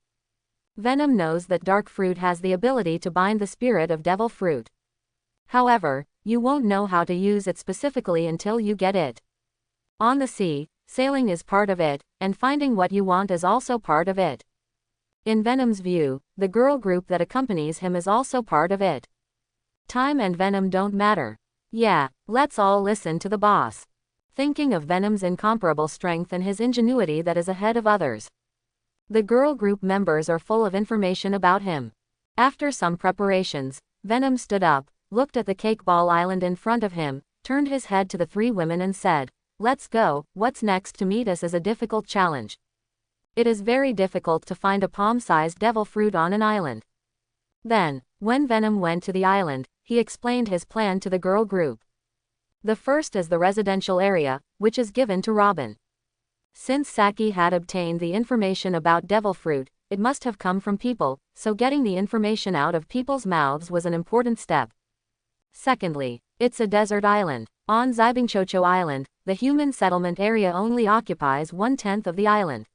Venom knows that dark fruit has the ability to bind the spirit of devil fruit. However, you won't know how to use it specifically until you get it. On the sea, sailing is part of it, and finding what you want is also part of it. In Venom's view, the girl group that accompanies him is also part of it. Time and Venom don't matter. Yeah, let's all listen to the boss. Thinking of Venom's incomparable strength and his ingenuity that is ahead of others. The girl group members are full of information about him. After some preparations, Venom stood up, looked at the cake ball island in front of him, turned his head to the 3 women and said, "Let's go. What's next to meet us is a difficult challenge. It is very difficult to find a palm-sized devil fruit on an island." Then, when Venom went to the island, he explained his plan to the girl group. The first is the residential area, which is given to Robin. Since Saki had obtained the information about devil fruit, it must have come from people, so getting the information out of people's mouths was an important step. Secondly, it's a desert island. On Zibingchocho Island, the human settlement area only occupies 1/10 of the island.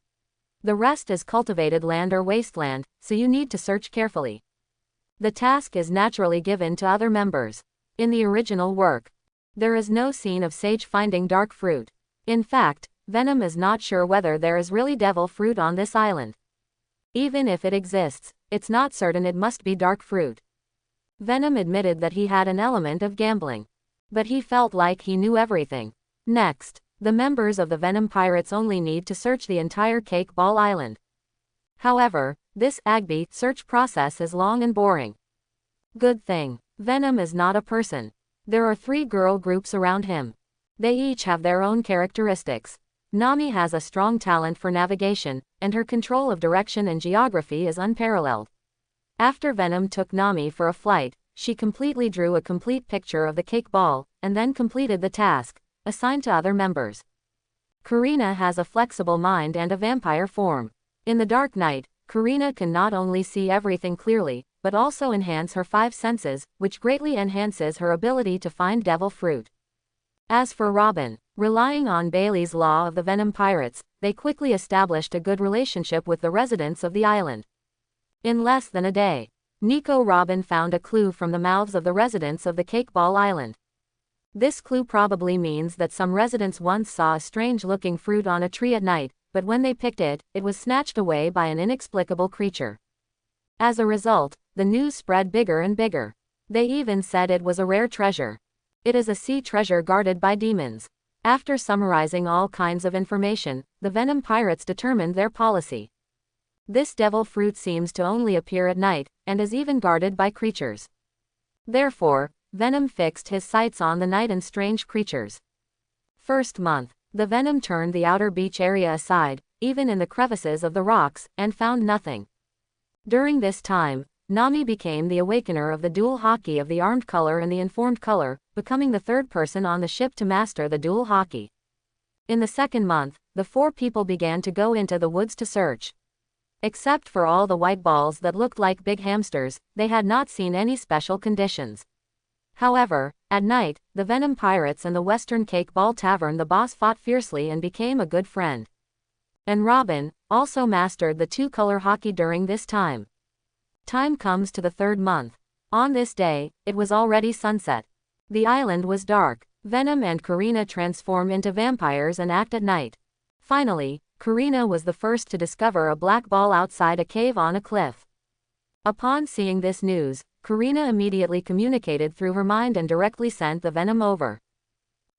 The rest is cultivated land or wasteland, so you need to search carefully. The task is naturally given to other members. In the original work, there is no scene of Sage finding dark fruit. In fact, Venom is not sure whether there is really devil fruit on this island. Even if it exists, it's not certain it must be dark fruit. Venom admitted that he had an element of gambling. But he felt like he knew everything. Next, the members of the Venom Pirates only need to search the entire Cake Ball Island. However, this Agby search process is long and boring. Good thing, Venom is not a person. There are 3 girl groups around him. They each have their own characteristics. Nami has a strong talent for navigation, and her control of direction and geography is unparalleled. After Venom took Nami for a flight, she completely drew a complete picture of the cake ball, and then completed the task assigned to other members. Karina has a flexible mind and a vampire form. In the dark night, Karina can not only see everything clearly, but also enhance her 5 senses, which greatly enhances her ability to find devil fruit. As for Robin, relying on Bailey's law of the Venom Pirates, they quickly established a good relationship with the residents of the island. In less than a day, Nico Robin found a clue from the mouths of the residents of the Cake Ball Island. This clue probably means that some residents once saw a strange-looking fruit on a tree at night, but when they picked it, it was snatched away by an inexplicable creature. As a result, the news spread bigger and bigger. They even said it was a rare treasure. It is a sea treasure guarded by demons. After summarizing all kinds of information, the Venom Pirates determined their policy. This devil fruit seems to only appear at night, and is even guarded by creatures. Therefore, Venom fixed his sights on the night and strange creatures. First month, the Venom turned the outer beach area aside, even in the crevices of the rocks, and found nothing. During this time, Nami became the awakener of the dual hockey of the armed color and the informed color, becoming the 3rd person on the ship to master the dual hockey. In the 2nd month, the 4 people began to go into the woods to search. Except for all the white balls that looked like big hamsters, they had not seen any special conditions. However, at night, the Venom Pirates and the Western Cake Ball Tavern the boss fought fiercely and became a good friend. And Robin also mastered the 2-color hockey during this time. Time comes to the 3rd month. On this day, it was already sunset. The island was dark. Venom and Karina transform into vampires and act at night. Finally, Karina was the first to discover a black ball outside a cave on a cliff. Upon seeing this news, Karina immediately communicated through her mind and directly sent the venom over.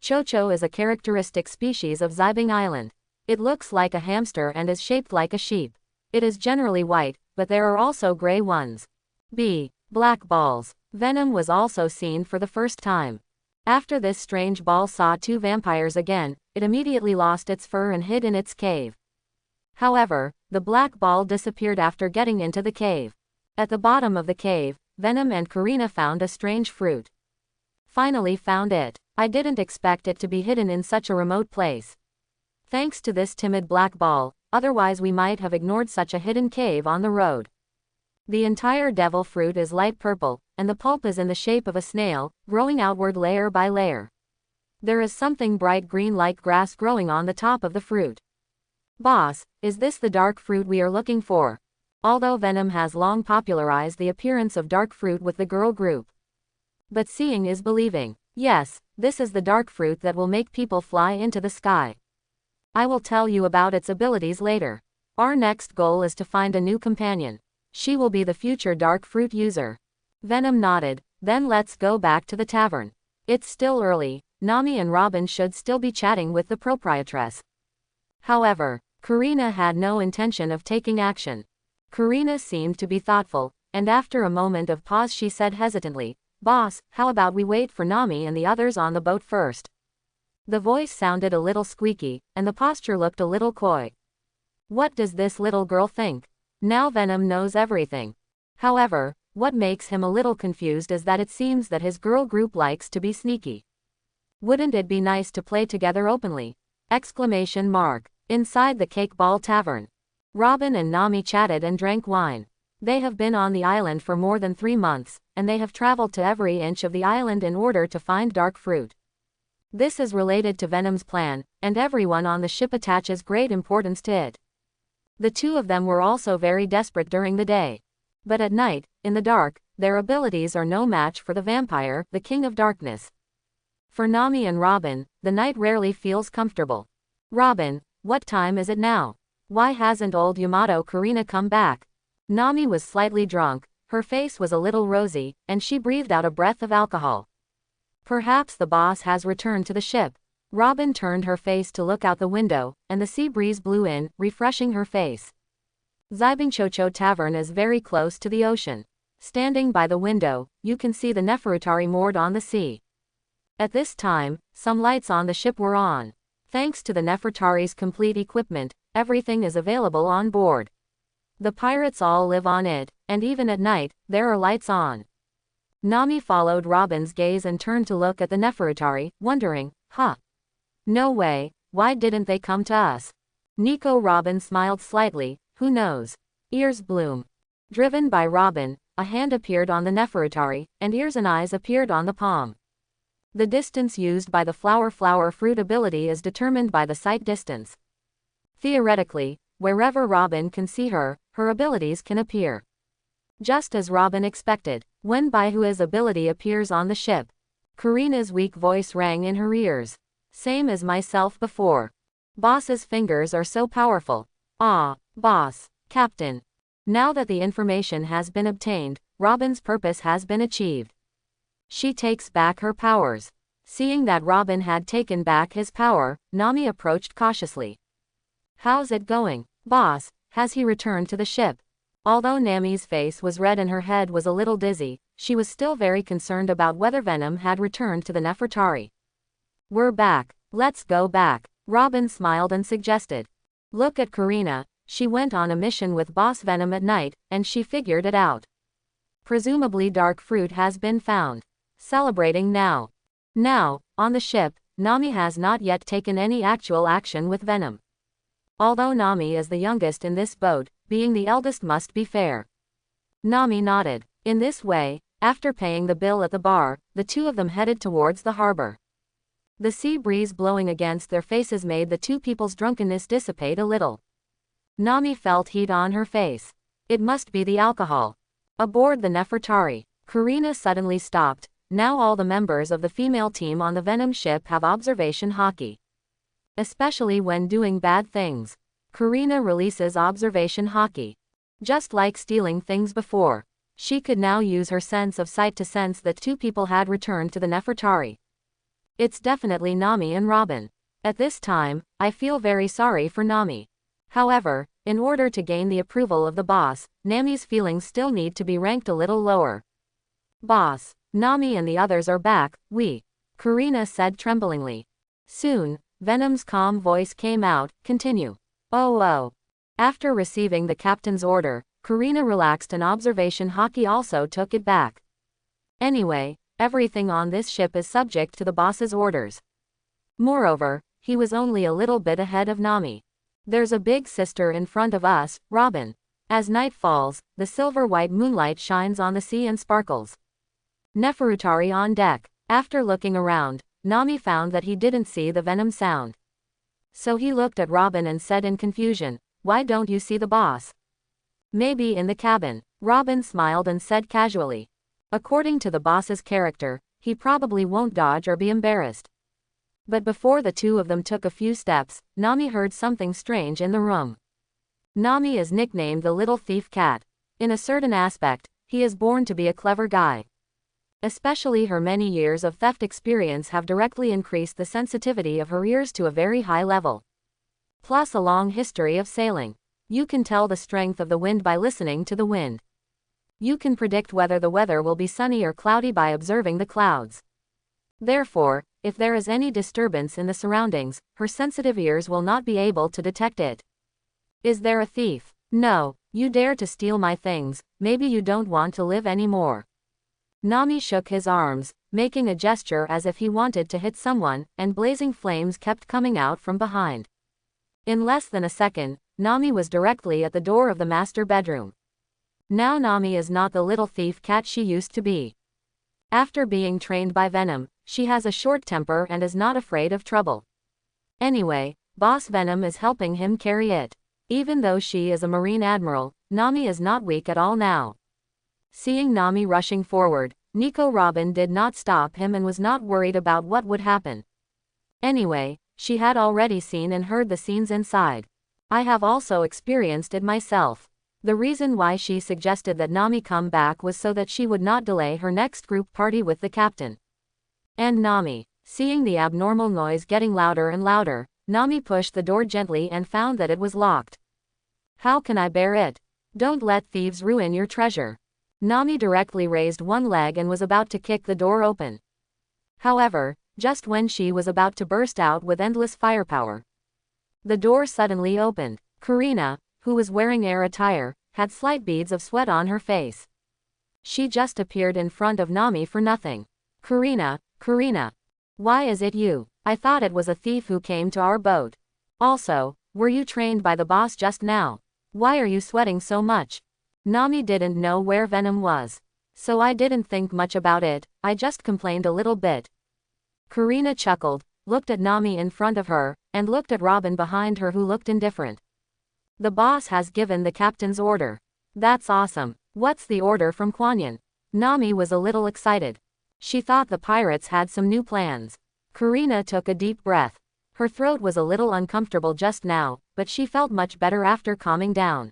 Chocho is a characteristic species of Zibing Island. It looks like a hamster and is shaped like a sheep. It is generally white, but there are also gray ones. B. Black balls. Venom was also seen for the first time. After this strange ball saw 2 vampires again, it immediately lost its fur and hid in its cave. However, the black ball disappeared after getting into the cave. At the bottom of the cave, Venom and Karina found a strange fruit. Finally found it. I didn't expect it to be hidden in such a remote place. Thanks to this timid black ball, otherwise we might have ignored such a hidden cave on the road. The entire devil fruit is light purple, and the pulp is in the shape of a snail, growing outward layer by layer. There is something bright green like grass growing on the top of the fruit. Boss, is this the dark fruit we are looking for? Although Venom has long popularized the appearance of dark fruit with the girl group. But seeing is believing. Yes, this is the dark fruit that will make people fly into the sky. I will tell you about its abilities later. Our next goal is to find a new companion. She will be the future dark fruit user. Venom nodded. Then let's go back to the tavern. It's still early. Nami and Robin should still be chatting with the proprietress. However, Karina had no intention of taking action. Karina seemed to be thoughtful, and after a moment of pause she said hesitantly, "Boss, how about we wait for Nami and the others on the boat first?" The voice sounded a little squeaky, and the posture looked a little coy. What does this little girl think? Now Venom knows everything. However, what makes him a little confused is that it seems that his girl group likes to be sneaky. Wouldn't it be nice to play together openly? Exclamation mark. Inside the Cake Ball Tavern. Robin and Nami chatted and drank wine. They have been on the island for more than 3 months, and they have traveled to every inch of the island in order to find dark fruit. This is related to Venom's plan, and everyone on the ship attaches great importance to it. The two of them were also very desperate during the day. But at night, in the dark, their abilities are no match for the vampire, the King of Darkness. For Nami and Robin, the night rarely feels comfortable. Robin, what time is it now? Why hasn't old Yamato Karina come back? Nami was slightly drunk, her face was a little rosy, and she breathed out a breath of alcohol. Perhaps the boss has returned to the ship. Robin turned her face to look out the window, and the sea breeze blew in, refreshing her face. Zibingchocho Tavern is very close to the ocean. Standing by the window, you can see the Neferutari moored on the sea. At this time, some lights on the ship were on. Thanks to the Nefertari's complete equipment, everything is available on board. The pirates all live on it, and even at night, there are lights on. Nami followed Robin's gaze and turned to look at the Neferutari, wondering, no way, why didn't they come to us? Nico Robin smiled slightly, who knows? Ears bloom. Driven by Robin, a hand appeared on the Neferutari, and ears and eyes appeared on the palm. The distance used by the flower fruit ability is determined by the sight distance. Theoretically, wherever Robin can see her, her abilities can appear. Just as Robin expected, when Baihua's ability appears on the ship, Karina's weak voice rang in her ears. Same as myself before. Boss's fingers are so powerful. Ah, boss, captain. Now that the information has been obtained, Robin's purpose has been achieved. She takes back her powers. Seeing that Robin had taken back his power, Nami approached cautiously. How's it going, boss? Has he returned to the ship? Although Nami's face was red and her head was a little dizzy, she was still very concerned about whether Venom had returned to the Nefertari. We're back. Let's go back. Robin smiled and suggested. Look at Karina, she went on a mission with Boss Venom at night, and she figured it out. Presumably dark fruit has been found. Celebrating now. Now, on the ship, Nami has not yet taken any actual action with Venom. Although Nami is the youngest in this boat, being the eldest must be fair. Nami nodded. In this way, after paying the bill at the bar, the two of them headed towards the harbor. The sea breeze blowing against their faces made the two people's drunkenness dissipate a little. Nami felt heat on her face. It must be the alcohol. Aboard the Nefertari, Karina suddenly stopped. Now all the members of the female team on the Venom ship have observation haki. Especially when doing bad things. Karina releases observation haki. Just like stealing things before, she could now use her sense of sight to sense that two people had returned to the Nefertari. It's definitely Nami and Robin. At this time, I feel very sorry for Nami. However, in order to gain the approval of the boss, Nami's feelings still need to be ranked a little lower. Boss, Nami and the others are back, Karina said tremblingly. Soon, Venom's calm voice came out, continue. Oh. After receiving the captain's order, Karina relaxed and observation haki also took it back. Anyway, everything on this ship is subject to the boss's orders. Moreover, he was only a little bit ahead of Nami. There's a big sister in front of us, Robin. As night falls, the silver-white moonlight shines on the sea and sparkles. Neferutari on deck. After looking around, Nami found that he didn't see the Venom sound. So he looked at Robin and said in confusion, why don't you see the boss? Maybe in the cabin. Robin smiled and said casually. According to the boss's character, he probably won't dodge or be embarrassed. But before the two of them took a few steps, Nami heard something strange in the room. Nami is nicknamed the Little Thief Cat. In a certain aspect, he is born to be a clever guy. Especially her many years of theft experience have directly increased the sensitivity of her ears to a very high level. Plus a long history of sailing. You can tell the strength of the wind by listening to the wind. You can predict whether the weather will be sunny or cloudy by observing the clouds. Therefore, if there is any disturbance in the surroundings, her sensitive ears will not be able to detect it. Is there a thief? No, you dare to steal my things, maybe you don't want to live anymore. Nami shook his arms, making a gesture as if he wanted to hit someone, and blazing flames kept coming out from behind. In less than a second, Nami was directly at the door of the master bedroom. Now Nami is not the little thief cat she used to be. After being trained by Venom, she has a short temper and is not afraid of trouble. Anyway, Boss Venom is helping him carry it. Even though she is a Marine Admiral, Nami is not weak at all now. Seeing Nami rushing forward, Nico Robin did not stop him and was not worried about what would happen. Anyway, she had already seen and heard the scenes inside. I have also experienced it myself. The reason why she suggested that Nami come back was so that she would not delay her next group party with the captain. And Nami, seeing the abnormal noise getting louder and louder, Nami pushed the door gently and found that it was locked. How can I bear it? Don't let thieves ruin your treasure. Nami directly raised one leg and was about to kick the door open. However, just when she was about to burst out with endless firepower, the door suddenly opened. Karina, who was wearing air attire, had slight beads of sweat on her face. She just appeared in front of Nami for nothing. Karina, why is it you? I thought it was a thief who came to our boat. Also, were you trained by the boss just now? Why are you sweating so much? Nami didn't know where Venom was, so I didn't think much about it, I just complained a little bit. Karina chuckled, looked at Nami in front of her, and looked at Robin behind her who looked indifferent. The boss has given the captain's order. That's awesome. What's the order from Kuan-Yin? Nami was a little excited. She thought the pirates had some new plans. Karina took a deep breath. Her throat was a little uncomfortable just now, but she felt much better after calming down.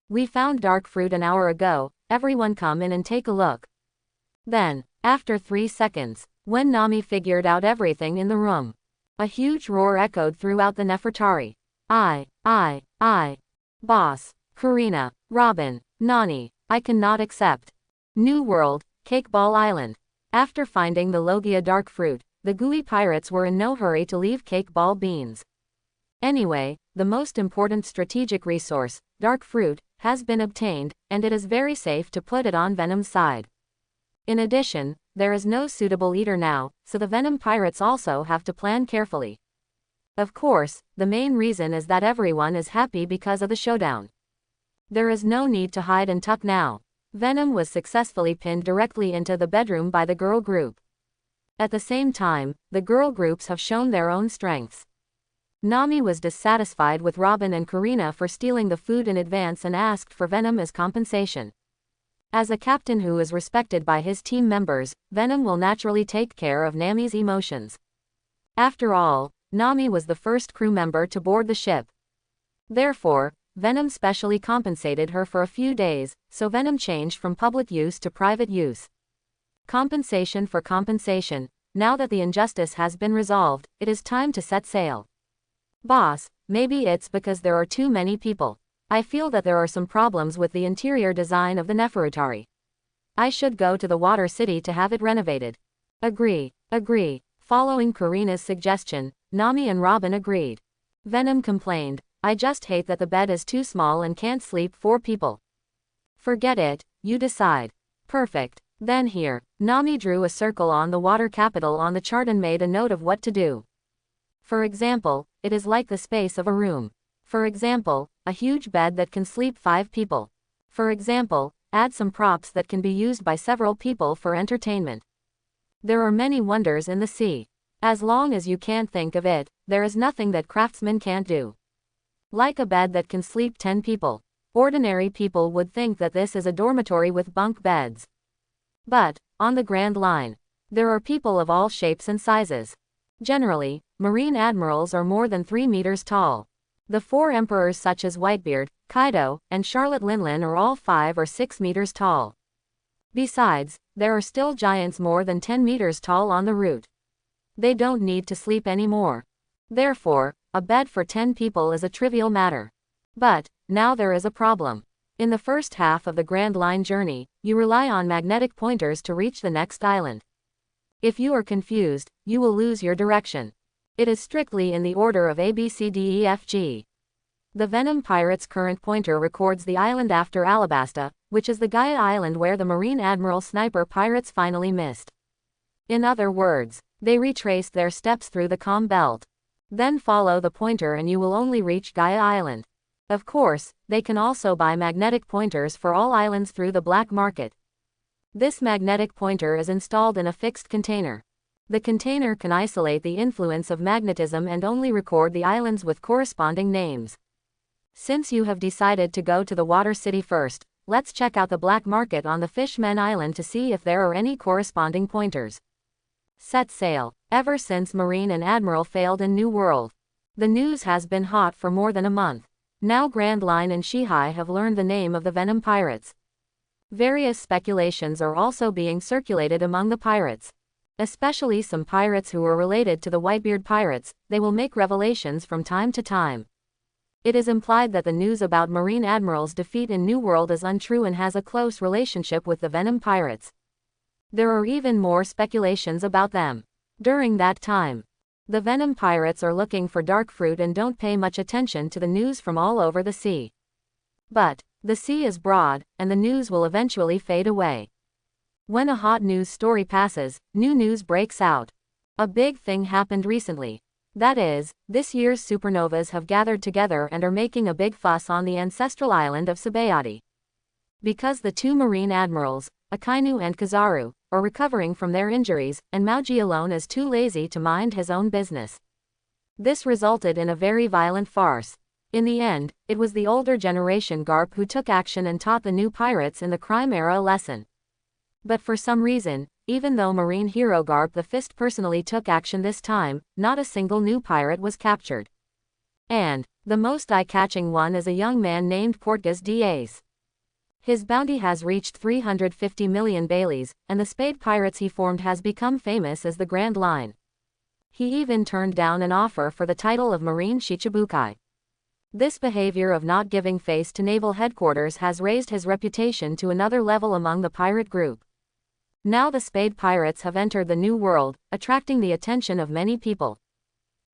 We found dark fruit an hour ago, everyone come in and take a look. Then, after 3 seconds, when Nami figured out everything in the room, a huge roar echoed throughout the Nefertari. Boss, Karina, Robin, Nani, I cannot accept. New World, Cake Ball Island. After finding the Logia dark fruit, the gooey pirates were in no hurry to leave Cake Ball Beans. Anyway, the most important strategic resource, dark fruit, has been obtained, and it is very safe to put it on Venom's side. In addition, there is no suitable eater now, so the Venom pirates also have to plan carefully. Of course, the main reason is that everyone is happy because of the showdown. There is no need to hide and tuck now. Venom was successfully pinned directly into the bedroom by the girl group. At the same time, the girl groups have shown their own strengths. Nami was dissatisfied with Robin and Karina for stealing the food in advance and asked for Venom as compensation. As a captain who is respected by his team members, Venom will naturally take care of Nami's emotions. After all, Nami was the first crew member to board the ship. Therefore, Venom specially compensated her for a few days, so Venom changed from public use to private use. Compensation for compensation. Now that the injustice has been resolved, it is time to set sail. Boss, maybe it's because there are too many people. I feel that there are some problems with the interior design of the Nefertari. I should go to the Water City to have it renovated. Agree. Following Karina's suggestion, Nami and Robin agreed. Venom complained, I just hate that the bed is too small and can't sleep 4 people. Forget it, you decide. Perfect. Then here, Nami drew a circle on the water capital on the chart and made a note of what to do. For example, it is like the space of a room. For example, a huge bed that can sleep 5 people. For example, add some props that can be used by several people for entertainment. There are many wonders in the sea. As long as you can't think of it, there is nothing that craftsmen can't do. Like a bed that can sleep 10 people. Ordinary people would think that this is a dormitory with bunk beds. But, on the Grand Line, there are people of all shapes and sizes. Generally, Marine admirals are more than 3 meters tall. The 4 emperors such as Whitebeard, Kaido, and Charlotte Linlin are all 5 or 6 meters tall. Besides, there are still giants more than 10 meters tall on the route. They don't need to sleep anymore. Therefore, a bed for 10 people is a trivial matter. But, now there is a problem. In the first half of the Grand Line journey, you rely on magnetic pointers to reach the next island. If you are confused, you will lose your direction. It is strictly in the order of A B C D E F G. The Venom Pirate's current pointer records the island after Alabasta, which is the Gaia Island where the Marine Admiral Sniper Pirates finally missed. In other words, they retraced their steps through the calm belt. Then follow the pointer and you will only reach Gaia Island. Of course, they can also buy magnetic pointers for all islands through the black market. This magnetic pointer is installed in a fixed container. The container can isolate the influence of magnetism and only record the islands with corresponding names. Since you have decided to go to the Water City first, let's check out the black market on the Fishmen Island to see if there are any corresponding pointers. Set sail. Ever since Marine and Admiral failed in New World, the news has been hot for more than a month. Now Grand Line and Shihai have learned the name of the Venom pirates. Various speculations are also being circulated among the pirates. Especially some pirates who are related to the Whitebeard pirates, they will make revelations from time to time. It is implied that the news about Marine Admiral's defeat in New World is untrue and has a close relationship with the Venom pirates. There are even more speculations about them. During that time, the Venom pirates are looking for dark fruit and don't pay much attention to the news from all over the sea. But the sea is broad, and the news will eventually fade away. When a hot news story passes, new news breaks out. A big thing happened recently. That is, this year's supernovas have gathered together and are making a big fuss on the ancestral island of Sabayati. Because the two Marine Admirals, Akainu and Kizaru, are recovering from their injuries, and Mauji alone is too lazy to mind his own business. This resulted in a very violent farce. In the end, it was the older generation Garp who took action and taught the new pirates in the crime era a lesson. But for some reason, even though Marine hero Garp the Fist personally took action this time, not a single new pirate was captured. And the most eye-catching one is a young man named Portgas Diaz. His bounty has reached 350 million Baileys, and the Spade Pirates he formed has become famous as the Grand Line. He even turned down an offer for the title of Marine Shichibukai. This behavior of not giving face to naval headquarters has raised his reputation to another level among the pirate group. Now the Spade Pirates have entered the New World, attracting the attention of many people.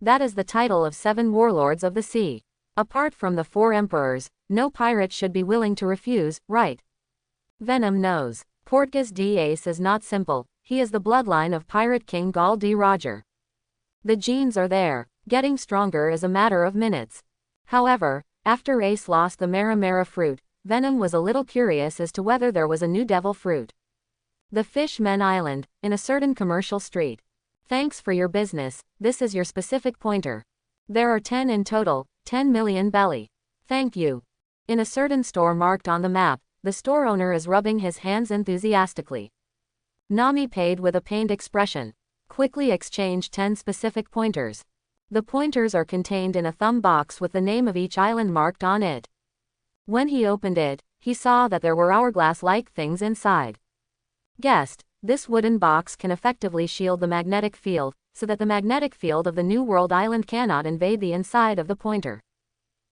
That is the title of 7 warlords of the sea. Apart from the 4 emperors, no pirate should be willing to refuse, right? Venom knows. Portgas Diaz is not simple, he is the bloodline of Pirate King Gall D. Roger. The genes are there, getting stronger is a matter of minutes. However, after Ace lost the Mara fruit, Venom was a little curious as to whether there was a new devil fruit. The Fishmen Island, in a certain commercial street. Thanks for your business, this is your specific pointer. There are 10 in total, 10 million belly. Thank you. In a certain store marked on the map, the store owner is rubbing his hands enthusiastically. Nami paid with a pained expression. Quickly exchanged 10 specific pointers. The pointers are contained in a thumb box with the name of each island marked on it. When he opened it, he saw that there were hourglass-like things inside. Guessed, this wooden box can effectively shield the magnetic field, so that the magnetic field of the New World island cannot invade the inside of the pointer.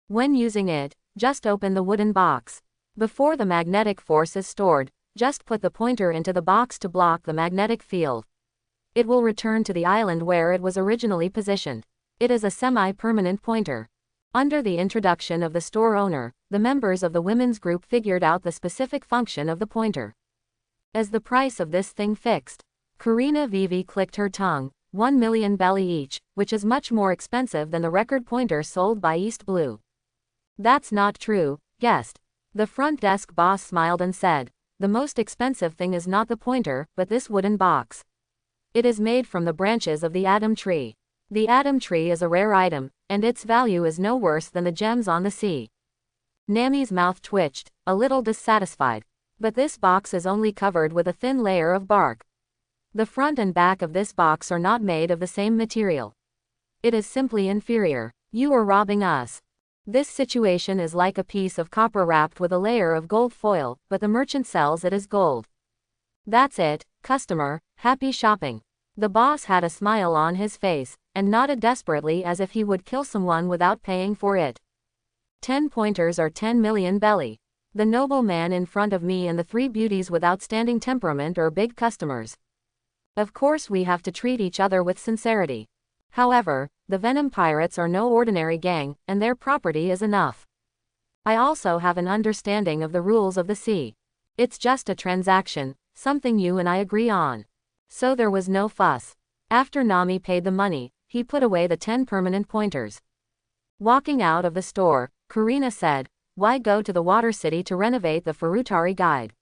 When using it, just open the wooden box. Before the magnetic force is stored, just put the pointer into the box to block the magnetic field. It will return to the island where it was originally positioned. It is a semi-permanent pointer. Under the introduction of the store owner, the members of the women's group figured out the specific function of the pointer. As the price of this thing fixed, Karina Vivi clicked her tongue, 1 million belly each, which is much more expensive than the record pointer sold by East Blue. That's not true, guessed. The front desk boss smiled and said, the most expensive thing is not the pointer, but this wooden box. It is made from the branches of the Atom Tree. The Atom Tree is a rare item, and its value is no worse than the gems on the sea. Nami's mouth twitched, a little dissatisfied. But this box is only covered with a thin layer of bark. The front and back of this box are not made of the same material. It is simply inferior. You are robbing us. This situation is like a piece of copper wrapped with a layer of gold foil, but the merchant sells it as gold. That's it, customer, happy shopping. The boss had a smile on his face, and nodded desperately as if he would kill someone without paying for it. 10 pointers are 10 million belly. The noble man in front of me and the 3 beauties with outstanding temperament are big customers. Of course we have to treat each other with sincerity. However, the Venom Pirates are no ordinary gang, and their property is enough. I also have an understanding of the rules of the sea. It's just a transaction, something you and I agree on. So there was no fuss. After Nami paid the money, he put away the 10 permanent pointers. Walking out of the store, Karina said. Why go to the water city to renovate the Furutari guide?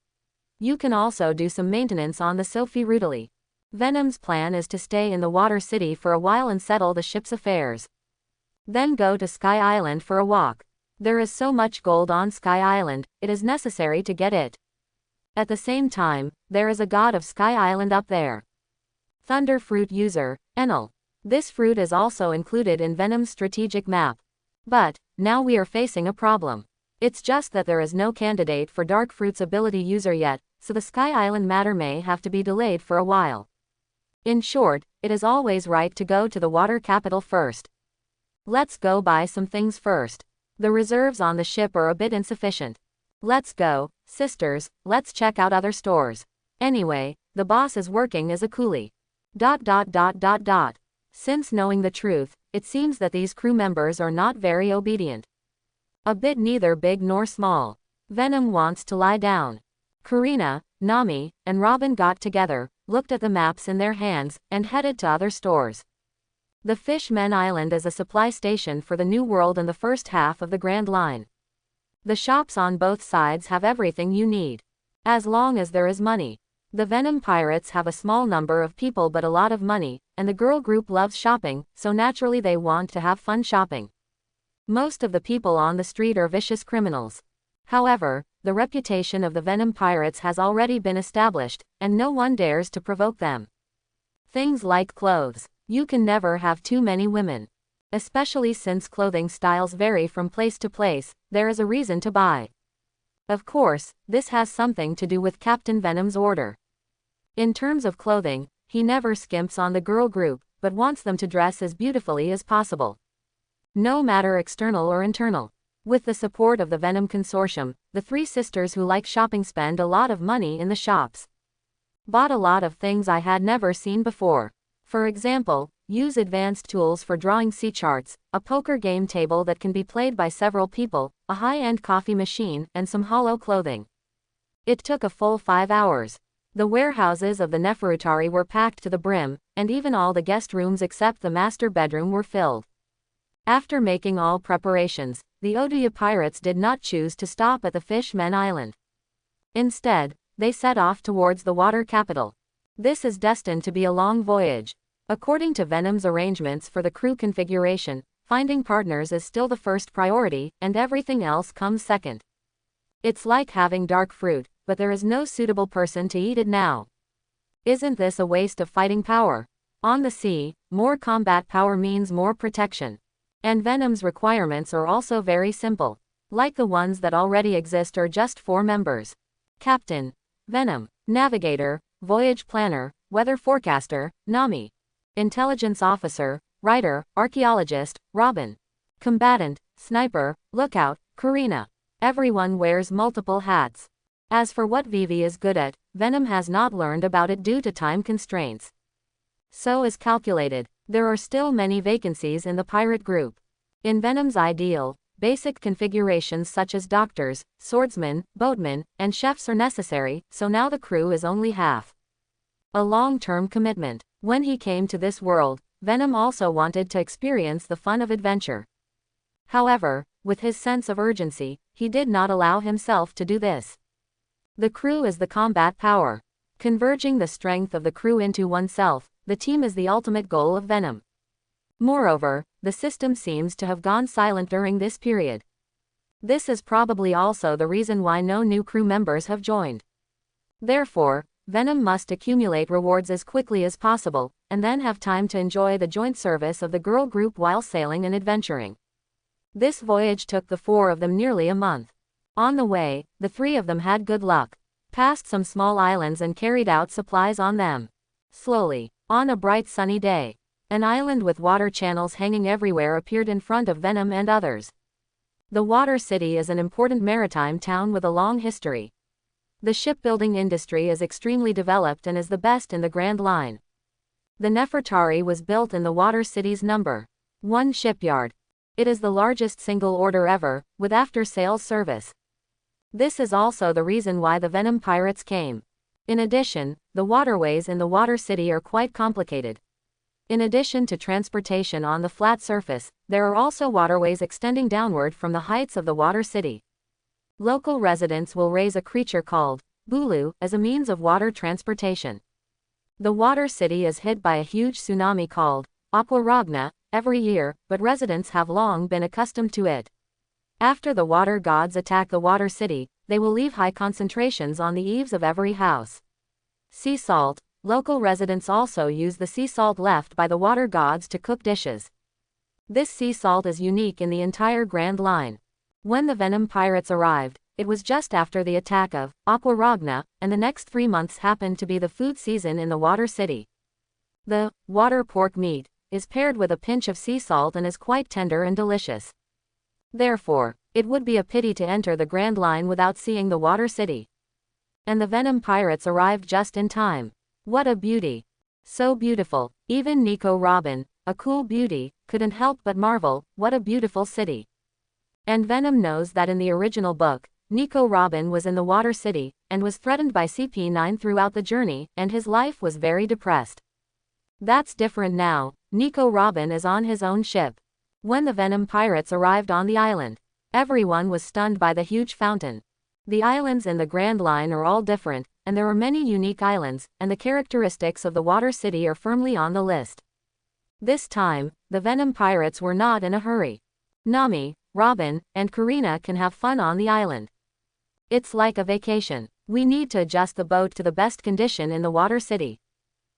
You can also do some maintenance on the Sophie Rudely. Venom's plan is to stay in the water city for a while and settle the ship's affairs. Then go to Sky Island for a walk. There is so much gold on Sky Island, it is necessary to get it. At the same time, there is a god of Sky Island up there. Thunder Fruit User, Enel. This fruit is also included in Venom's strategic map. But, now we are facing a problem. It's just that there is no candidate for Dark Fruit's ability user yet, so the Sky Island matter may have to be delayed for a while. In short, it is always right to go to the water capital first. Let's go buy some things first. The reserves on the ship are a bit insufficient. Let's go, sisters, let's check out other stores. Anyway, the boss is working as a coolie. Since knowing the truth, it seems that these crew members are not very obedient. A bit neither big nor small. Venom wants to lie down. Karina, Nami, and Robin got together, looked at the maps in their hands, and headed to other stores. The Fishmen Island is a supply station for the New World and the first half of the Grand Line. The shops on both sides have everything you need. As long as there is money. The Venom Pirates have a small number of people but a lot of money, and the girl group loves shopping, so naturally they want to have fun shopping. Most of the people on the street are vicious criminals. However, the reputation of the Venom Pirates has already been established, and no one dares to provoke them. Things like clothes. You can never have too many women. Especially since clothing styles vary from place to place, there is a reason to buy. Of course, this has something to do with Captain Venom's order. In terms of clothing, he never skimps on the girl group, but wants them to dress as beautifully as possible. No matter external or internal. With the support of the Venom Consortium, the three sisters who like shopping spend a lot of money in the shops. Bought a lot of things I had never seen before. For example, use advanced tools for drawing sea charts, a poker game table that can be played by several people, a high-end coffee machine, and some hollow clothing. It took a full 5 hours. The warehouses of the Neferutari were packed to the brim, and even all the guest rooms except the master bedroom were filled. After making all preparations, the Odia pirates did not choose to stop at the Fishmen Island. Instead, they set off towards the water capital. This is destined to be a long voyage. According to Venom's arrangements for the crew configuration, finding partners is still the first priority, and everything else comes second. It's like having dark fruit, but there is no suitable person to eat it now. Isn't this a waste of fighting power? On the sea, more combat power means more protection. And Venom's requirements are also very simple. Like the ones that already exist are just 4 members. Captain, Venom, Navigator, Voyage Planner, Weather Forecaster, Nami. Intelligence Officer, Writer, Archaeologist, Robin. Combatant, Sniper, Lookout, Karina. Everyone wears multiple hats. As for what Vivi is good at, Venom has not learned about it due to time constraints. So is calculated. There are still many vacancies in the pirate group. In Venom's ideal, basic configurations such as doctors, swordsmen, boatmen, and chefs are necessary, so now the crew is only half. A long-term commitment. When he came to this world, Venom also wanted to experience the fun of adventure. However, with his sense of urgency, he did not allow himself to do this. The crew is the combat power. Converging the strength of the crew into oneself, the team is the ultimate goal of Venom. Moreover, the system seems to have gone silent during this period. This is probably also the reason why no new crew members have joined. Therefore, Venom must accumulate rewards as quickly as possible, and then have time to enjoy the joint service of the girl group while sailing and adventuring. This voyage took the 4 of them nearly a month. On the way, the 3 of them had good luck. Passed some small islands and carried out supplies on them. Slowly, on a bright sunny day, an island with water channels hanging everywhere appeared in front of Venom and others. The Water City is an important maritime town with a long history. The shipbuilding industry is extremely developed and is the best in the Grand Line. The Nefertari was built in the Water City's number 1 shipyard. It is the largest single order ever, with after-sales service. This is also the reason why the Venom Pirates came. In addition, the waterways in the Water City are quite complicated. In addition to transportation on the flat surface, there are also waterways extending downward from the heights of the water city. Local residents will raise a creature called Bulu as a means of water transportation. The water city is hit by a huge tsunami called Aquaragna every year, but residents have long been accustomed to it. After the water gods attack the water city, they will leave high concentrations on the eaves of every house. Sea salt. Local residents also use the sea salt left by the water gods to cook dishes. This sea salt is unique in the entire Grand Line. When the Venom pirates arrived, it was just after the attack of Aquaragna, and the next 3 months happened to be the food season in the water city. The water pork meat is paired with a pinch of sea salt and is quite tender and delicious. Therefore, it would be a pity to enter the Grand Line without seeing the water city. And the Venom pirates arrived just in time. What a beauty! So beautiful, even Nico Robin, a cool beauty, couldn't help but marvel, what a beautiful city. And Venom knows that in the original book, Nico Robin was in the water city, and was threatened by CP9 throughout the journey, and his life was very depressed. That's different now. Nico Robin is on his own ship. When the Venom pirates arrived on the island, everyone was stunned by the huge fountain. The islands in the Grand Line are all different, and there are many unique islands, and the characteristics of the water city are firmly on the list. This time, the Venom pirates were not in a hurry. Nami, Robin, and Karina can have fun on the island. It's like a vacation. We need to adjust the boat to the best condition in the water city.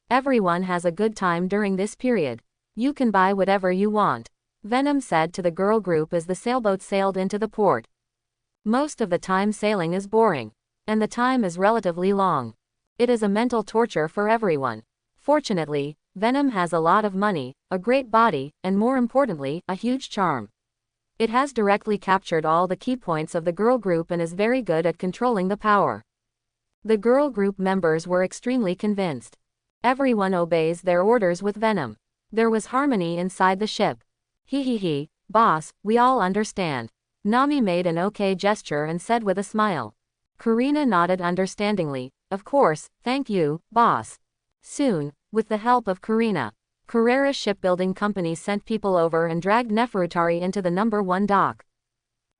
Everyone has a good time during this period. You can buy whatever you want, Venom said to the girl group as the sailboat sailed into the port. Most of the time sailing is boring, and the time is relatively long. It is a mental torture for everyone. Fortunately, Venom has a lot of money, a great body, and more importantly, a huge charm. It has directly captured all the key points of the girl group and is very good at controlling the power. The girl group members were extremely convinced. Everyone obeys their orders with Venom. There was harmony inside the ship. He, boss, we all understand. Nami made an okay gesture and said with a smile. Karina nodded understandingly. Of course, thank you, boss. Soon, with the help of Karina, Carrera Shipbuilding Company sent people over and dragged Nefertari into the number 1 dock.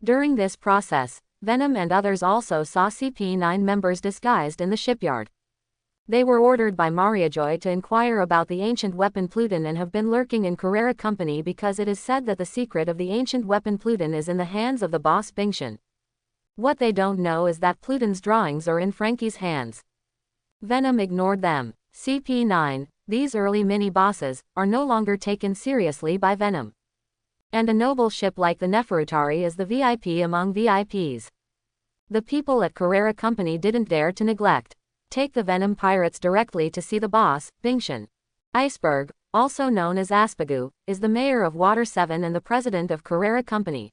During this process, Venom and others also saw CP9 members disguised in the shipyard. They were ordered by Mariajoy to inquire about the ancient weapon Pluton and have been lurking in Carrera Company because it is said that the secret of the ancient weapon Pluton is in the hands of the boss Bingshan. What they don't know is that Pluton's drawings are in Frankie's hands. Venom ignored them. CP9, these early mini-bosses, are no longer taken seriously by Venom. And a noble ship like the Nefertari is the VIP among VIPs. The people at Carrera Company didn't dare to neglect. Take the Venom pirates directly to see the boss, Bingshan. Iceberg, also known as Aspagu, is the mayor of Water 7 and the president of Carrera Company.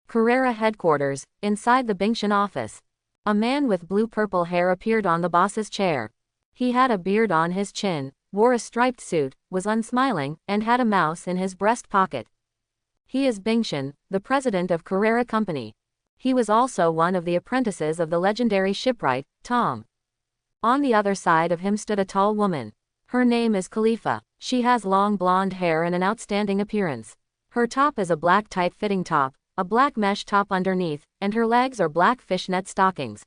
Carrera headquarters, inside the Bingshan office. A man with blue-purple hair appeared on the boss's chair. He had a beard on his chin, wore a striped suit, was unsmiling, and had a mouse in his breast pocket. He is Bingshan, the president of Carrera Company. He was also one of the apprentices of the legendary shipwright, Tom. On the other side of him stood a tall woman. Her name is Khalifa. She has long blonde hair and an outstanding appearance. Her top is a black tight-fitting top, a black mesh top underneath, and her legs are black fishnet stockings.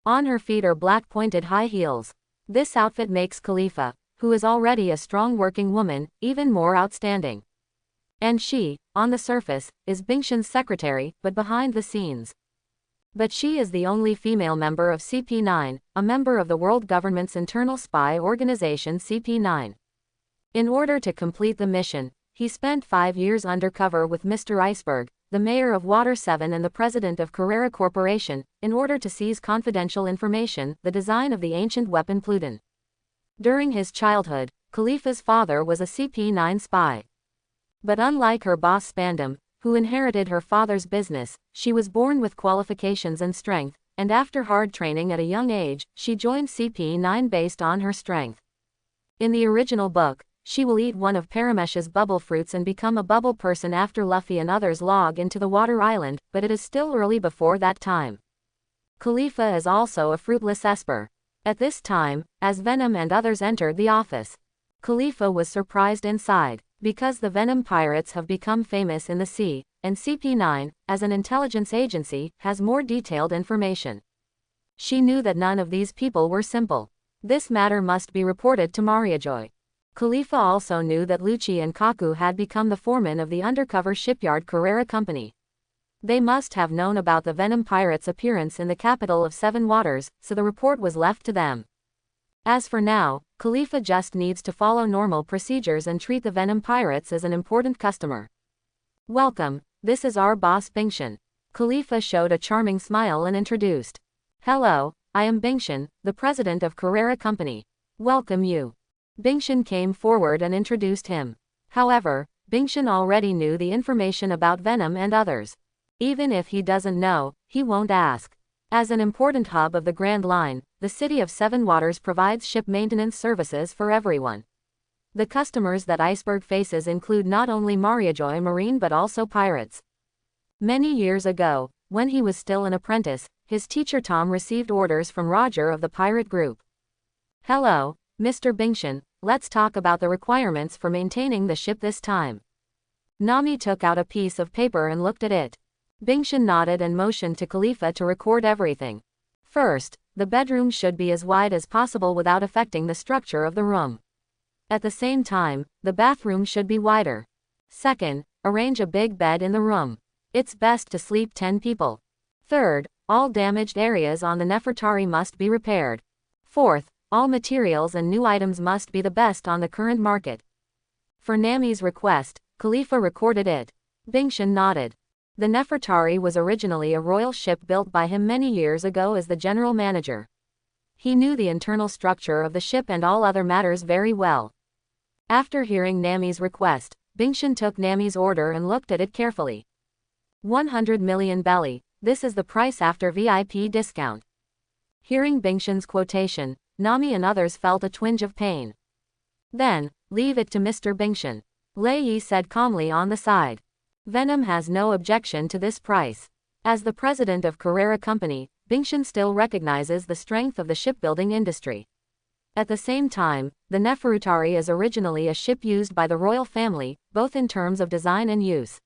On her feet are black pointed high heels. This outfit makes Khalifa, who is already a strong working woman, even more outstanding. And she, on the surface, is Bingshan's secretary, but behind the scenes. But she is the only female member of CP9, a member of the world government's internal spy organization CP9. In order to complete the mission, he spent 5 years undercover with Mr. Iceberg, the mayor of Water 7 and the president of Carrera Corporation, in order to seize confidential information, the design of the ancient weapon Pluton. During his childhood, Khalifa's father was a CP9 spy. But unlike her boss Spandam, who inherited her father's business, she was born with qualifications and strength, and after hard training at a young age, she joined CP9 based on her strength. In the original book, she will eat one of Paramesh's bubble fruits and become a bubble person after Luffy and others log into the water island, but it is still early before that time. Khalifa is also a fruitless esper. At this time, as Venom and others entered the office, Khalifa was surprised inside, because the Venom pirates have become famous in the sea, and CP9, as an intelligence agency, has more detailed information. She knew that none of these people were simple. This matter must be reported to Mariajoy. Khalifa also knew that Lucci and Kaku had become the foreman of the undercover shipyard Carrera Company. They must have known about the Venom pirates' appearance in the capital of Seven Waters, so the report was left to them. As for now, Khalifa just needs to follow normal procedures and treat the Venom pirates as an important customer. Welcome, this is our boss Bingshan. Khalifa showed a charming smile and introduced. Hello, I am Bingshan, the president of Carrera Company. Welcome you. Bingshan came forward and introduced him. However, Bingshan already knew the information about Venom and others. Even if he doesn't know, he won't ask. As an important hub of the Grand Line, the city of Seven Waters provides ship maintenance services for everyone. The customers that Iceberg faces include not only Mariajoy Marine but also pirates. Many years ago, when he was still an apprentice, his teacher Tom received orders from Roger of the pirate group. Hello, Mr. Bingshan, let's talk about the requirements for maintaining the ship this time. Nami took out a piece of paper and looked at it. Bingshan nodded and motioned to Khalifa to record everything. First, the bedroom should be as wide as possible without affecting the structure of the room. At the same time, the bathroom should be wider. Second, arrange a big bed in the room. It's best to sleep 10 people. Third, all damaged areas on the Nefertari must be repaired. Fourth, all materials and new items must be the best on the current market. For Nami's request, Khalifa recorded it. Bingshan nodded. The Nefertari was originally a royal ship built by him many years ago as the general manager. He knew the internal structure of the ship and all other matters very well. After hearing Nami's request, Bingshan took Nami's order and looked at it carefully. 100 million belly, this is the price after VIP discount. Hearing Bingshan's quotation, Nami and others felt a twinge of pain. Then, leave it to Mr. Bingshan. Lei Yi said calmly on the side. Venom has no objection to this price. As the president of Carrera Company, Bingshan still recognizes the strength of the shipbuilding industry. At the same time, the Nefertari is originally a ship used by the royal family, both in terms of design and use.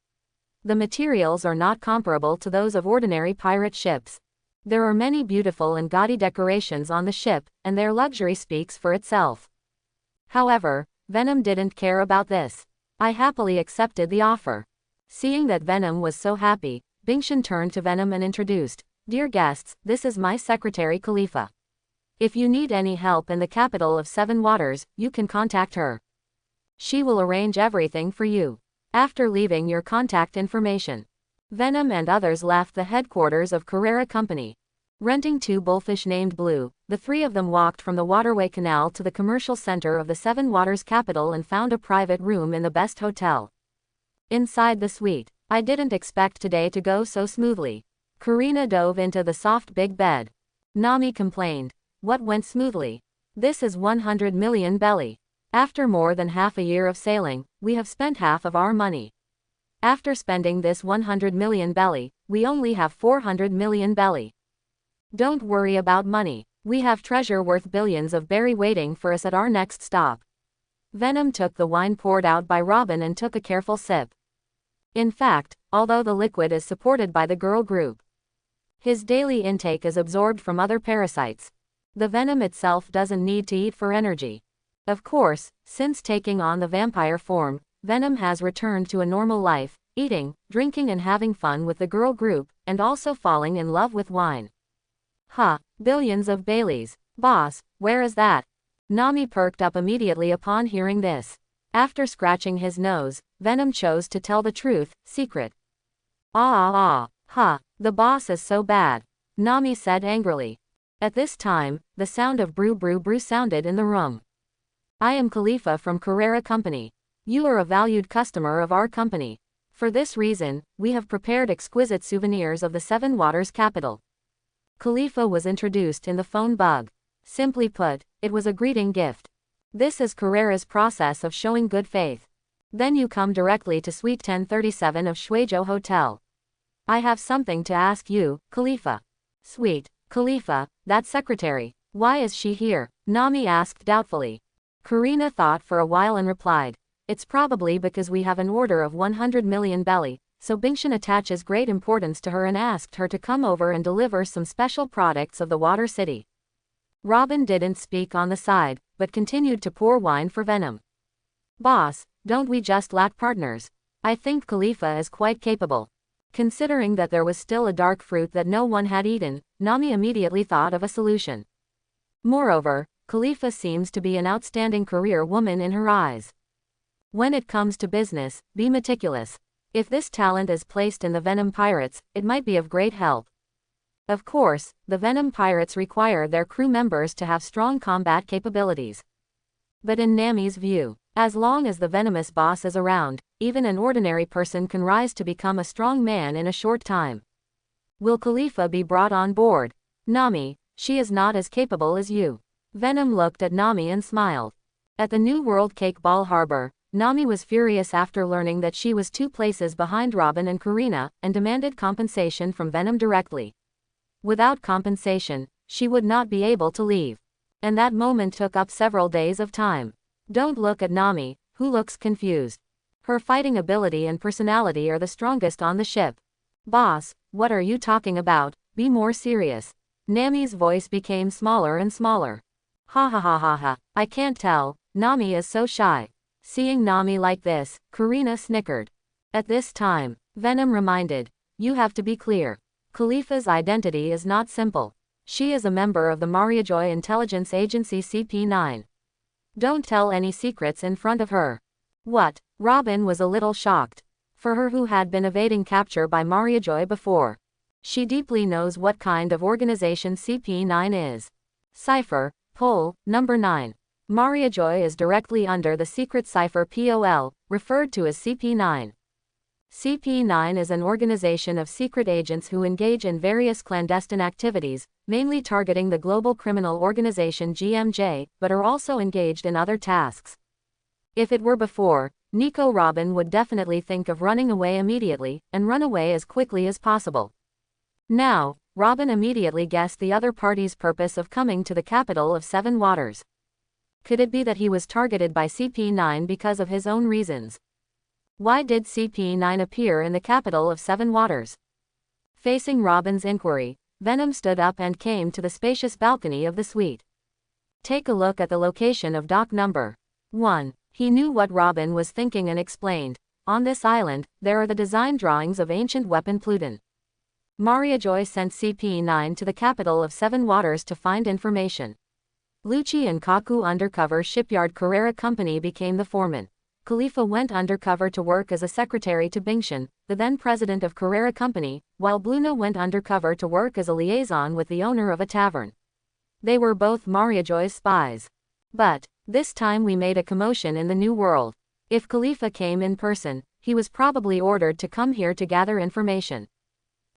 The materials are not comparable to those of ordinary pirate ships. There are many beautiful and gaudy decorations on the ship, and their luxury speaks for itself. However, Venom didn't care about this. I happily accepted the offer. Seeing that Venom was so happy, Bingshan turned to Venom and introduced, Dear guests, this is my secretary Khalifa. If you need any help in the capital of Seven Waters, you can contact her. She will arrange everything for you. After leaving your contact information, Venom and others left the headquarters of Carrera Company. Renting two bullfish named Blue, the three of them walked from the waterway canal to the commercial center of the Seven Waters capital and found a private room in the best hotel. Inside the suite, I didn't expect today to go so smoothly. Karina dove into the soft big bed. Nami complained. What went smoothly? This is 100 million belly. After more than half a year of sailing, we have spent half of our money. After spending this 100 million belly, we only have 400 million belly. Don't worry about money. We have treasure worth billions of berry waiting for us at our next stop. Venom took the wine poured out by Robin and took a careful sip. In fact, although the liquid is supported by the girl group, his daily intake is absorbed from other parasites. The venom itself doesn't need to eat for energy. Of course, since taking on the vampire form, Venom has returned to a normal life, eating, drinking and having fun with the girl group, and also falling in love with wine. Billions of Baileys. Boss, where is that? Nami perked up immediately upon hearing this. After scratching his nose, Venom chose to tell the truth, secret. The boss is so bad. Nami said angrily. At this time, the sound of brew brew brew sounded in the room. I am Khalifa from Carrera Company. You are a valued customer of our company. For this reason, we have prepared exquisite souvenirs of the Seven Waters capital. Khalifa was introduced in the phone bug. Simply put, it was a greeting gift. This is Carrera's process of showing good faith. Then you come directly to Suite 1037 of Shuizhou Hotel. I have something to ask you, Khalifa. Sweet, Khalifa, that secretary. Why is she here? Nami asked doubtfully. Karina thought for a while and replied, "It's probably because we have an order of 100 million belly, so Bingshan attaches great importance to her and asked her to come over and deliver some special products of the Water City." Robin didn't speak on the side, but continued to pour wine for Venom. "Boss, don't we just lack partners? I think Khalifa is quite capable." Considering that there was still a dark fruit that no one had eaten, Nami immediately thought of a solution. Moreover, Khalifa seems to be an outstanding career woman in her eyes. When it comes to business, be meticulous. If this talent is placed in the Venom Pirates, it might be of great help. Of course, the Venom Pirates require their crew members to have strong combat capabilities. But in Nami's view, as long as the venomous boss is around, even an ordinary person can rise to become a strong man in a short time. Will Khalifa be brought on board? Nami, she is not as capable as you. Venom looked at Nami and smiled. At the New World Cake Ball Harbor, Nami was furious after learning that she was 2 places behind Robin and Karina, and demanded compensation from Venom directly. Without compensation, she would not be able to leave. And that moment took up several days of time. Don't look at Nami, who looks confused. Her fighting ability and personality are the strongest on the ship. Boss, what are you talking about? Be more serious. Nami's voice became smaller and smaller. Ha ha ha ha ha, I can't tell, Nami is so shy. Seeing Nami like this, Karina snickered. At this time, Venom reminded, you have to be clear. Khalifa's identity is not simple. She is a member of the Mariajoy Intelligence Agency CP9. Don't tell any secrets in front of her. What? Robin was a little shocked. For her who had been evading capture by Mariajoy before. She deeply knows what kind of organization CP9 is. Cipher, Pole, number 9. Mariajoy is directly under the secret cipher POL, referred to as CP9. CP9 is an organization of secret agents who engage in various clandestine activities, mainly targeting the global criminal organization GMJ, but are also engaged in other tasks. If it were before, Nico Robin would definitely think of running away immediately, and run away as quickly as possible. Now, Robin immediately guessed the other party's purpose of coming to the capital of 7 Waters. Could it be that he was targeted by CP9 because of his own reasons? Why did CP9 appear in the capital of 7 Waters? Facing Robin's inquiry, Venom stood up and came to the spacious balcony of the suite. Take a look at the location of dock number 1. He knew what Robin was thinking and explained, on this island, there are the design drawings of ancient weapon Pluton. Mariajoy sent CP9 to the capital of 7 Waters to find information. Lucci and Kaku undercover shipyard Carrera Company became the foreman. Khalifa went undercover to work as a secretary to Bingshan, the then president of Carrera Company, while Bluno went undercover to work as a liaison with the owner of a tavern. They were both Mariajoy's spies. But, this time we made a commotion in the New World. If Khalifa came in person, he was probably ordered to come here to gather information.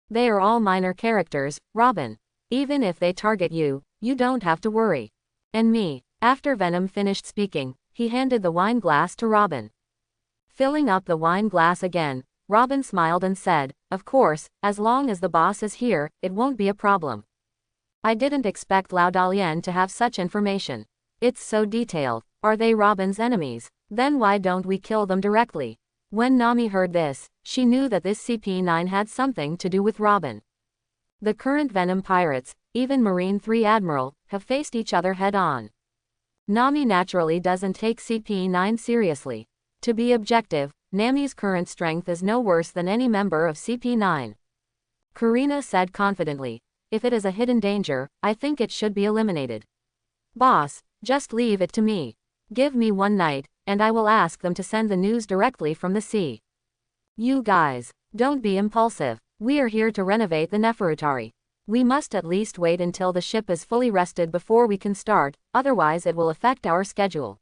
They are all minor characters, Robin. Even if they target you, you don't have to worry. And me. After Venom finished speaking, he handed the wine glass to Robin. Filling up the wine glass again, Robin smiled and said, of course, as long as the boss is here, it won't be a problem. I didn't expect Lao Dalian to have such information. It's so detailed. Are they Robin's enemies? Then why don't we kill them directly? When Nami heard this, she knew that this CP9 had something to do with Robin. The current Venom pirates, even Marine 3 Admiral, have faced each other head-on. Nami naturally doesn't take CP9 seriously. To be objective, Nami's current strength is no worse than any member of CP9. Karina said confidently, if it is a hidden danger, I think it should be eliminated. Boss, just leave it to me. Give me 1 night, and I will ask them to send the news directly from the sea. You guys, don't be impulsive. We are here to renovate the Neferutari. We must at least wait until the ship is fully rested before we can start, otherwise it will affect our schedule.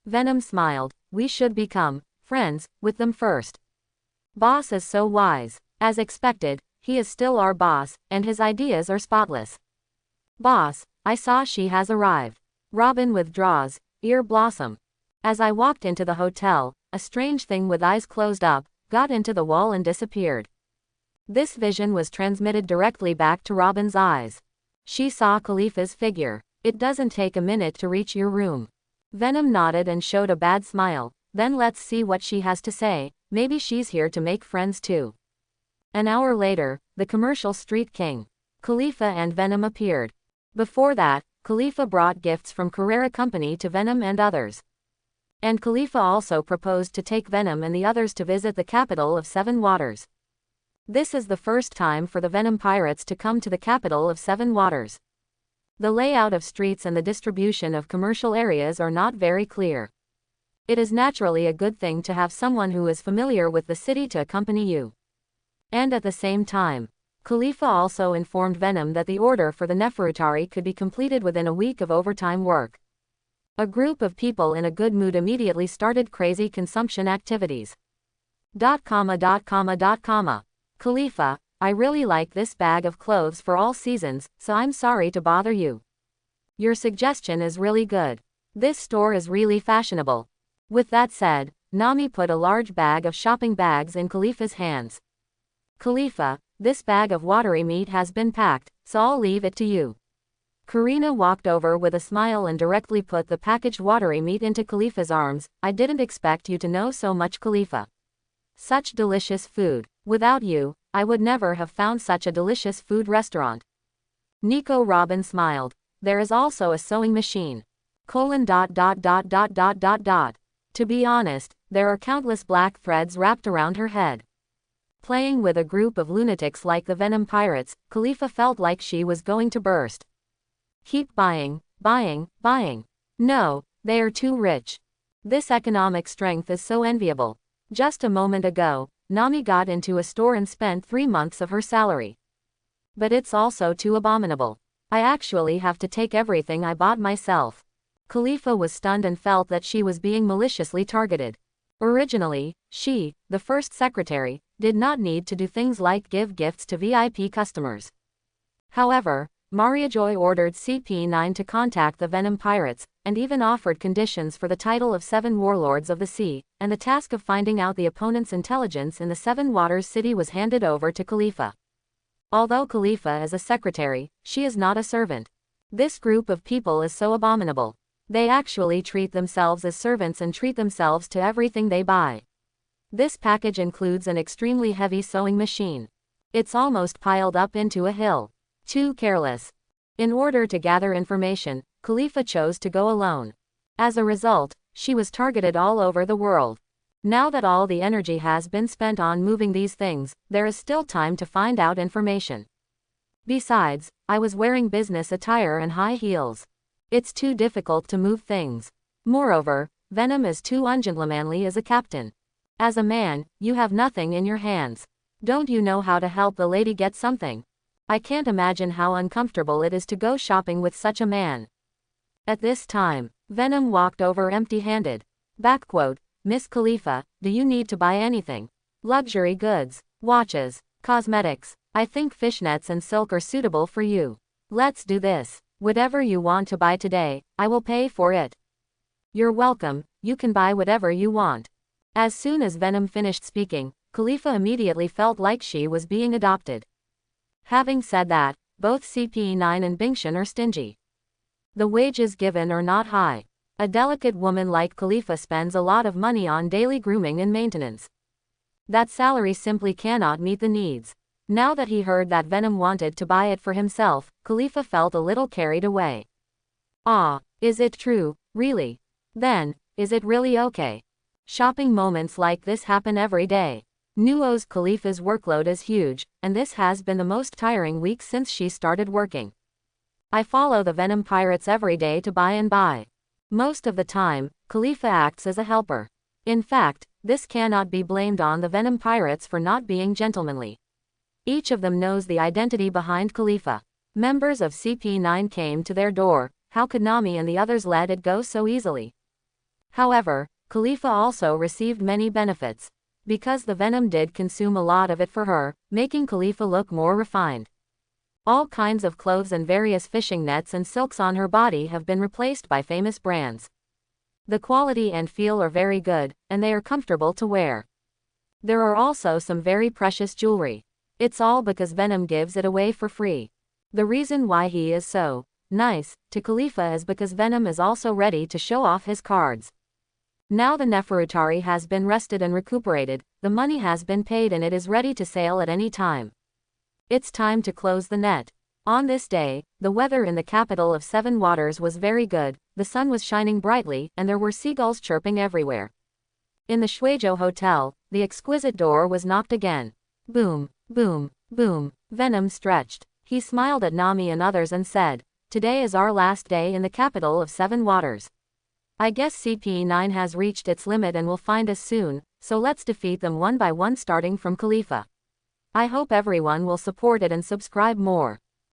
Venom smiled, we should become friends with them first. Boss is so wise. As expected, he is still our boss, and his ideas are spotless. Boss, I saw she has arrived. Robin withdraws, ear blossom. As I walked into the hotel, a strange thing with eyes closed up, got into the wall and disappeared. This vision was transmitted directly back to Robin's eyes. She saw Khalifa's figure. It doesn't take a minute to reach your room. Venom nodded and showed a bad smile. Then let's see what she has to say, maybe she's here to make friends too. An hour later, the commercial street king, Khalifa and Venom appeared. Before that, Khalifa brought gifts from Carrera Company to Venom and others. And Khalifa also proposed to take Venom and the others to visit the capital of Seven Waters. This is the first time for the Venom pirates to come to the capital of Seven Waters. The layout of streets and the distribution of commercial areas are not very clear. It is naturally a good thing to have someone who is familiar with the city to accompany you. And at the same time, Khalifa also informed Venom that the order for the Neferutari could be completed within a week of overtime work. A group of people in a good mood immediately started crazy consumption activities. Khalifa, I really like this bag of clothes for all seasons, so I'm sorry to bother you. Your suggestion is really good. This store is really fashionable. With that said, Nami put a large bag of shopping bags in Khalifa's hands. Khalifa, this bag of watery meat has been packed, so I'll leave it to you. Karina walked over with a smile and directly put the packaged watery meat into Khalifa's arms. I didn't expect you to know so much, Khalifa. Such delicious food. Without you, I would never have found such a delicious food restaurant. Nico Robin smiled. There is also a sewing machine. To be honest, there are countless black threads wrapped around her head. Playing with a group of lunatics like the Venom pirates, Khalifa felt like she was going to burst. Keep buying, buying, buying. No, they are too rich. This economic strength is so enviable. Just a moment ago, Nami got into a store and spent 3 months of her salary. But it's also too abominable. I actually have to take everything I bought myself. Khalifa was stunned and felt that she was being maliciously targeted. Originally, she, the first secretary, did not need to do things like give gifts to VIP customers. However, Maria Joy ordered CP9 to contact the Venom pirates, and even offered conditions for the title of Seven Warlords of the Sea, and the task of finding out the opponent's intelligence in the Seven Waters city was handed over to Khalifa. Although Khalifa is a secretary, she is not a servant. This group of people is so abominable. They actually treat themselves as servants and treat themselves to everything they buy. This package includes an extremely heavy sewing machine. It's almost piled up into a hill. Too careless. In order to gather information, Khalifa chose to go alone. As a result, she was targeted all over the world. Now that all the energy has been spent on moving these things, there is still time to find out information. Besides, I was wearing business attire and high heels. It's too difficult to move things. Moreover, Venom is too ungentlemanly as a captain. As a man, you have nothing in your hands. Don't you know how to help the lady get something? I can't imagine how uncomfortable it is to go shopping with such a man. At this time, Venom walked over empty-handed. Miss Khalifa, do you need to buy anything? Luxury goods, watches, cosmetics. I think fishnets and silk are suitable for you. Let's do this. Whatever you want to buy today, I will pay for it. You're welcome, you can buy whatever you want. As soon as Venom finished speaking, Khalifa immediately felt like she was being adopted. Having said that, both CP9 and Bingshan are stingy. The wages given are not high. A delicate woman like Khalifa spends a lot of money on daily grooming and maintenance. That salary simply cannot meet the needs. Now that he heard that Venom wanted to buy it for himself, Khalifa felt a little carried away. Ah, is it true, really? Then, is it really okay? Shopping moments like this happen every day. Nuo's Khalifa's workload is huge, and this has been the most tiring week since she started working. I follow the Venom pirates every day to buy and buy. Most of the time, Khalifa acts as a helper. In fact, this cannot be blamed on the Venom pirates for not being gentlemanly. Each of them knows the identity behind Khalifa. Members of CP9 came to their door. How could Nami and the others let it go so easily? However, Khalifa also received many benefits. Because the Venom did consume a lot of it for her, making Khalifa look more refined. All kinds of clothes and various fishing nets and silks on her body have been replaced by famous brands. The quality and feel are very good, and they are comfortable to wear. There are also some very precious jewelry. It's all because Venom gives it away for free. The reason why he is so Nice, to Khalifa is because Venom is also ready to show off his cards. Now the Neferutari has been rested and recuperated, the money has been paid and it is ready to sail at any time. It's time to close the net. On this day, the weather in the capital of Seven Waters was very good, the sun was shining brightly, and there were seagulls chirping everywhere. In the Shueizhou Hotel, the exquisite door was knocked again. Boom, boom, boom. Venom stretched. He smiled at Nami and others and said, "Today is our last day in the capital of Seven Waters. I guess CP9 has reached its limit and will find us soon, so let's defeat them one by one starting from Khalifa. I hope everyone will support it and subscribe more."